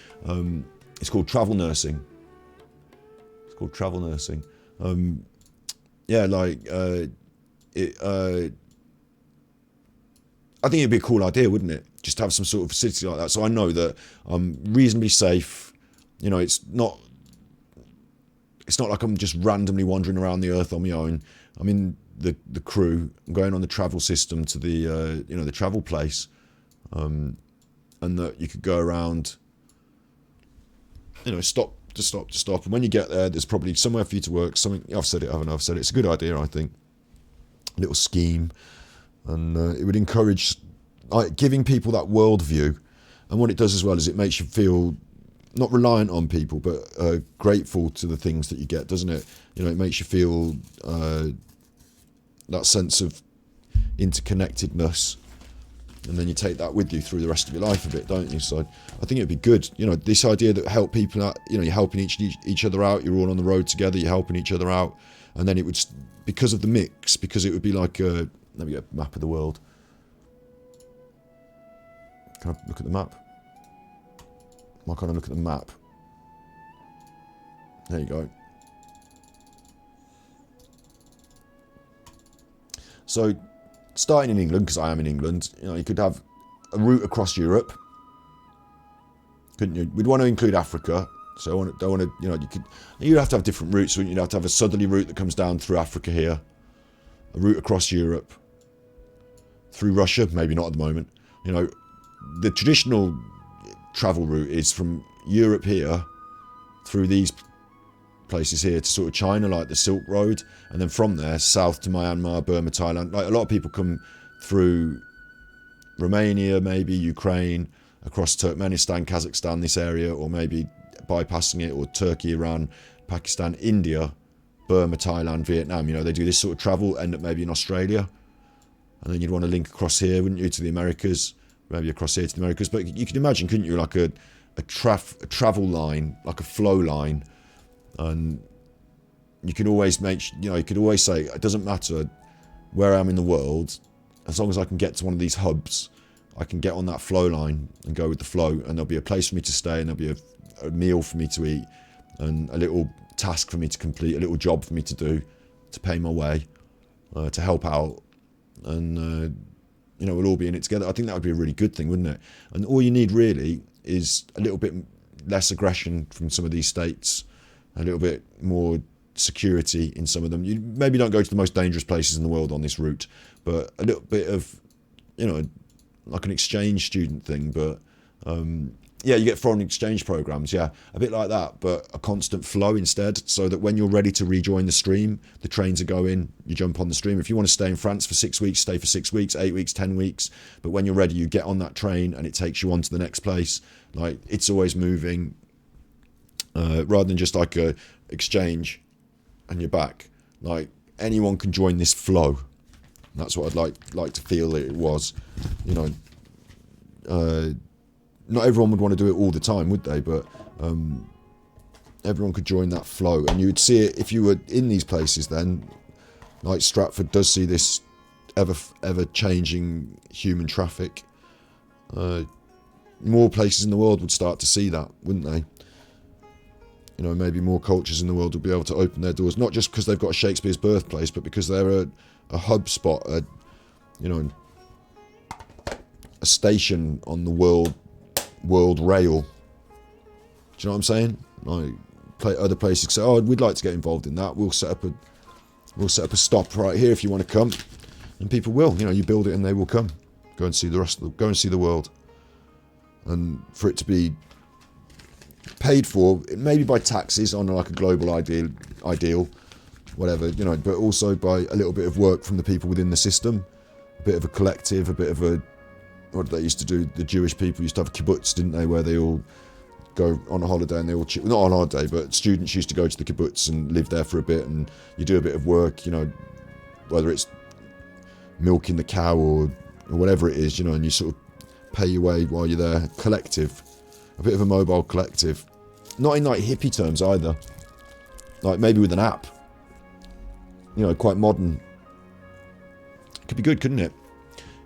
Speaker 1: It's called travel nursing. It's called travel nursing. I think it'd be a cool idea, wouldn't it? Just to have some sort of facility like that. So I know that I'm reasonably safe. It's not like I'm just randomly wandering around the earth on my own. I'm in the crew. I'm going on the travel system to the the travel place, and that you could go around. Stop. And when you get there, there's probably somewhere for you to work. Something I've said it, haven't I? I've said it. It's a good idea, I think. A little scheme, and it would encourage giving people that worldview. And what it does as well is it makes you feel not reliant on people, but grateful to the things that you get, doesn't it? It makes you feel that sense of interconnectedness, and then you take that with you through the rest of your life a bit, don't you? So I think it'd be good. This idea that help people out. You're helping each other out. You're all on the road together. You're helping each other out, and then it would, because of the mix, because it would be like let me get a map of the world. Can I look at the map? Why can't I look at the map? There you go. So, starting in England, because I am in England, you could have a route across Europe, couldn't you? We'd want to include Africa, so you'd have to have different routes, wouldn't you? You'd have to have a southerly route that comes down through Africa here, a route across Europe, through Russia, maybe not at the moment. The traditional travel route is from Europe here through these places here to sort of China, like the Silk Road, and then from there south to Myanmar, Burma, Thailand. Like a lot of people come through Romania, maybe Ukraine, across Turkmenistan, Kazakhstan, this area, or maybe bypassing it, or Turkey, Iran, Pakistan, India, Burma, Thailand, Vietnam. They do this sort of travel, end up maybe in Australia, and then you'd want to link across here, wouldn't you, to the Americas, maybe across here to the Americas. But you could imagine, couldn't you, like a travel line, like a flow line. And you could always you could always say, it doesn't matter where I am in the world, as long as I can get to one of these hubs, I can get on that flow line and go with the flow, and there'll be a place for me to stay, and there'll be a meal for me to eat, and a little task for me to complete, a little job for me to do, to pay my way, to help out, and we'll all be in it together. I think that would be a really good thing, wouldn't it? And all you need really is a little bit less aggression from some of these states, a little bit more security in some of them. You maybe don't go to the most dangerous places in the world on this route, but a little bit of, like an exchange student thing. But you get foreign exchange programs, a bit like that, but a constant flow instead, so that when you're ready to rejoin the stream, the trains are going, you jump on the stream. If you want to stay in France for 6 weeks, stay for 6 weeks, 8 weeks, 10 weeks. But when you're ready, you get on that train and it takes you on to the next place. Like, it's always moving. Rather than just like a exchange and you're back. Like, anyone can join this flow. And that's what I'd like to feel that it was. Not everyone would want to do it all the time, would they? But everyone could join that flow, and you would see it if you were in these places. Then, like Stratford does see this ever changing human traffic. More places in the world would start to see that, wouldn't they? Maybe more cultures in the world will be able to open their doors, not just because they've got Shakespeare's birthplace, but because they're a hub spot, a station on the world rail. Do you know what I'm saying? Like, other places say, "Oh, we'd like to get involved in that. We'll set up a stop right here if you want to come," and people will. You build it and they will come. Go and see the world, and for it to be paid for maybe by taxes on like a global ideal, whatever, you know, but also by a little bit of work from the people within the system, a bit of a collective, a bit of a, what did they used to do? The Jewish people used to have kibbutz, didn't they, where they all go on a holiday and they all, not on holiday, but students used to go to the kibbutz and live there for a bit, and you do a bit of work, you know, whether it's milking the cow or whatever it is, you know, and you sort of pay your way while you're there. Collective, a bit of a mobile collective, not in like hippie terms either, like maybe with an app, you know, quite modern. Could be good, couldn't it?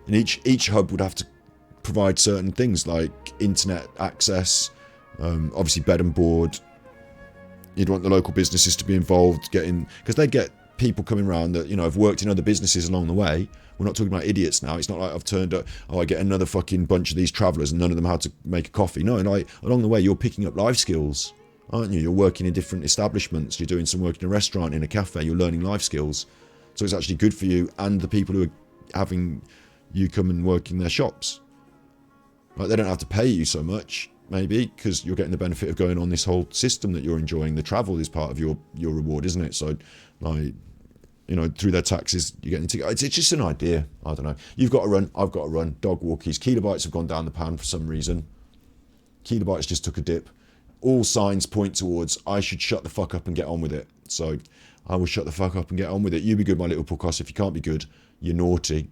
Speaker 1: And each hub would have to provide certain things like internet access, obviously bed and board. You'd want the local businesses to be involved, because they get people coming around that, you know, have worked in other businesses along the way. We're not talking about idiots now. It's not like I've turned up, I get another fucking bunch of these travellers and none of them how to make a coffee. No, like along the way you're picking up life skills, aren't you? You're working in different establishments. You're doing some work in a restaurant, in a cafe. You're learning life skills. So it's actually good for you and the people who are having you come and work in their shops. Like, they don't have to pay you so much, maybe, because you're getting the benefit of going on this whole system that you're enjoying. The travel is part of your reward, isn't it? So, like, you know, through their taxes, you're getting to. It's just an idea. I don't know. You've got to run. I've got to run. Dog walkies. Kilobytes have gone down the pan for some reason. Kilobytes just took a dip. All signs point towards I should shut the fuck up and get on with it. So I will shut the fuck up and get on with it. You be good, my little puckos. If you can't be good, you're naughty.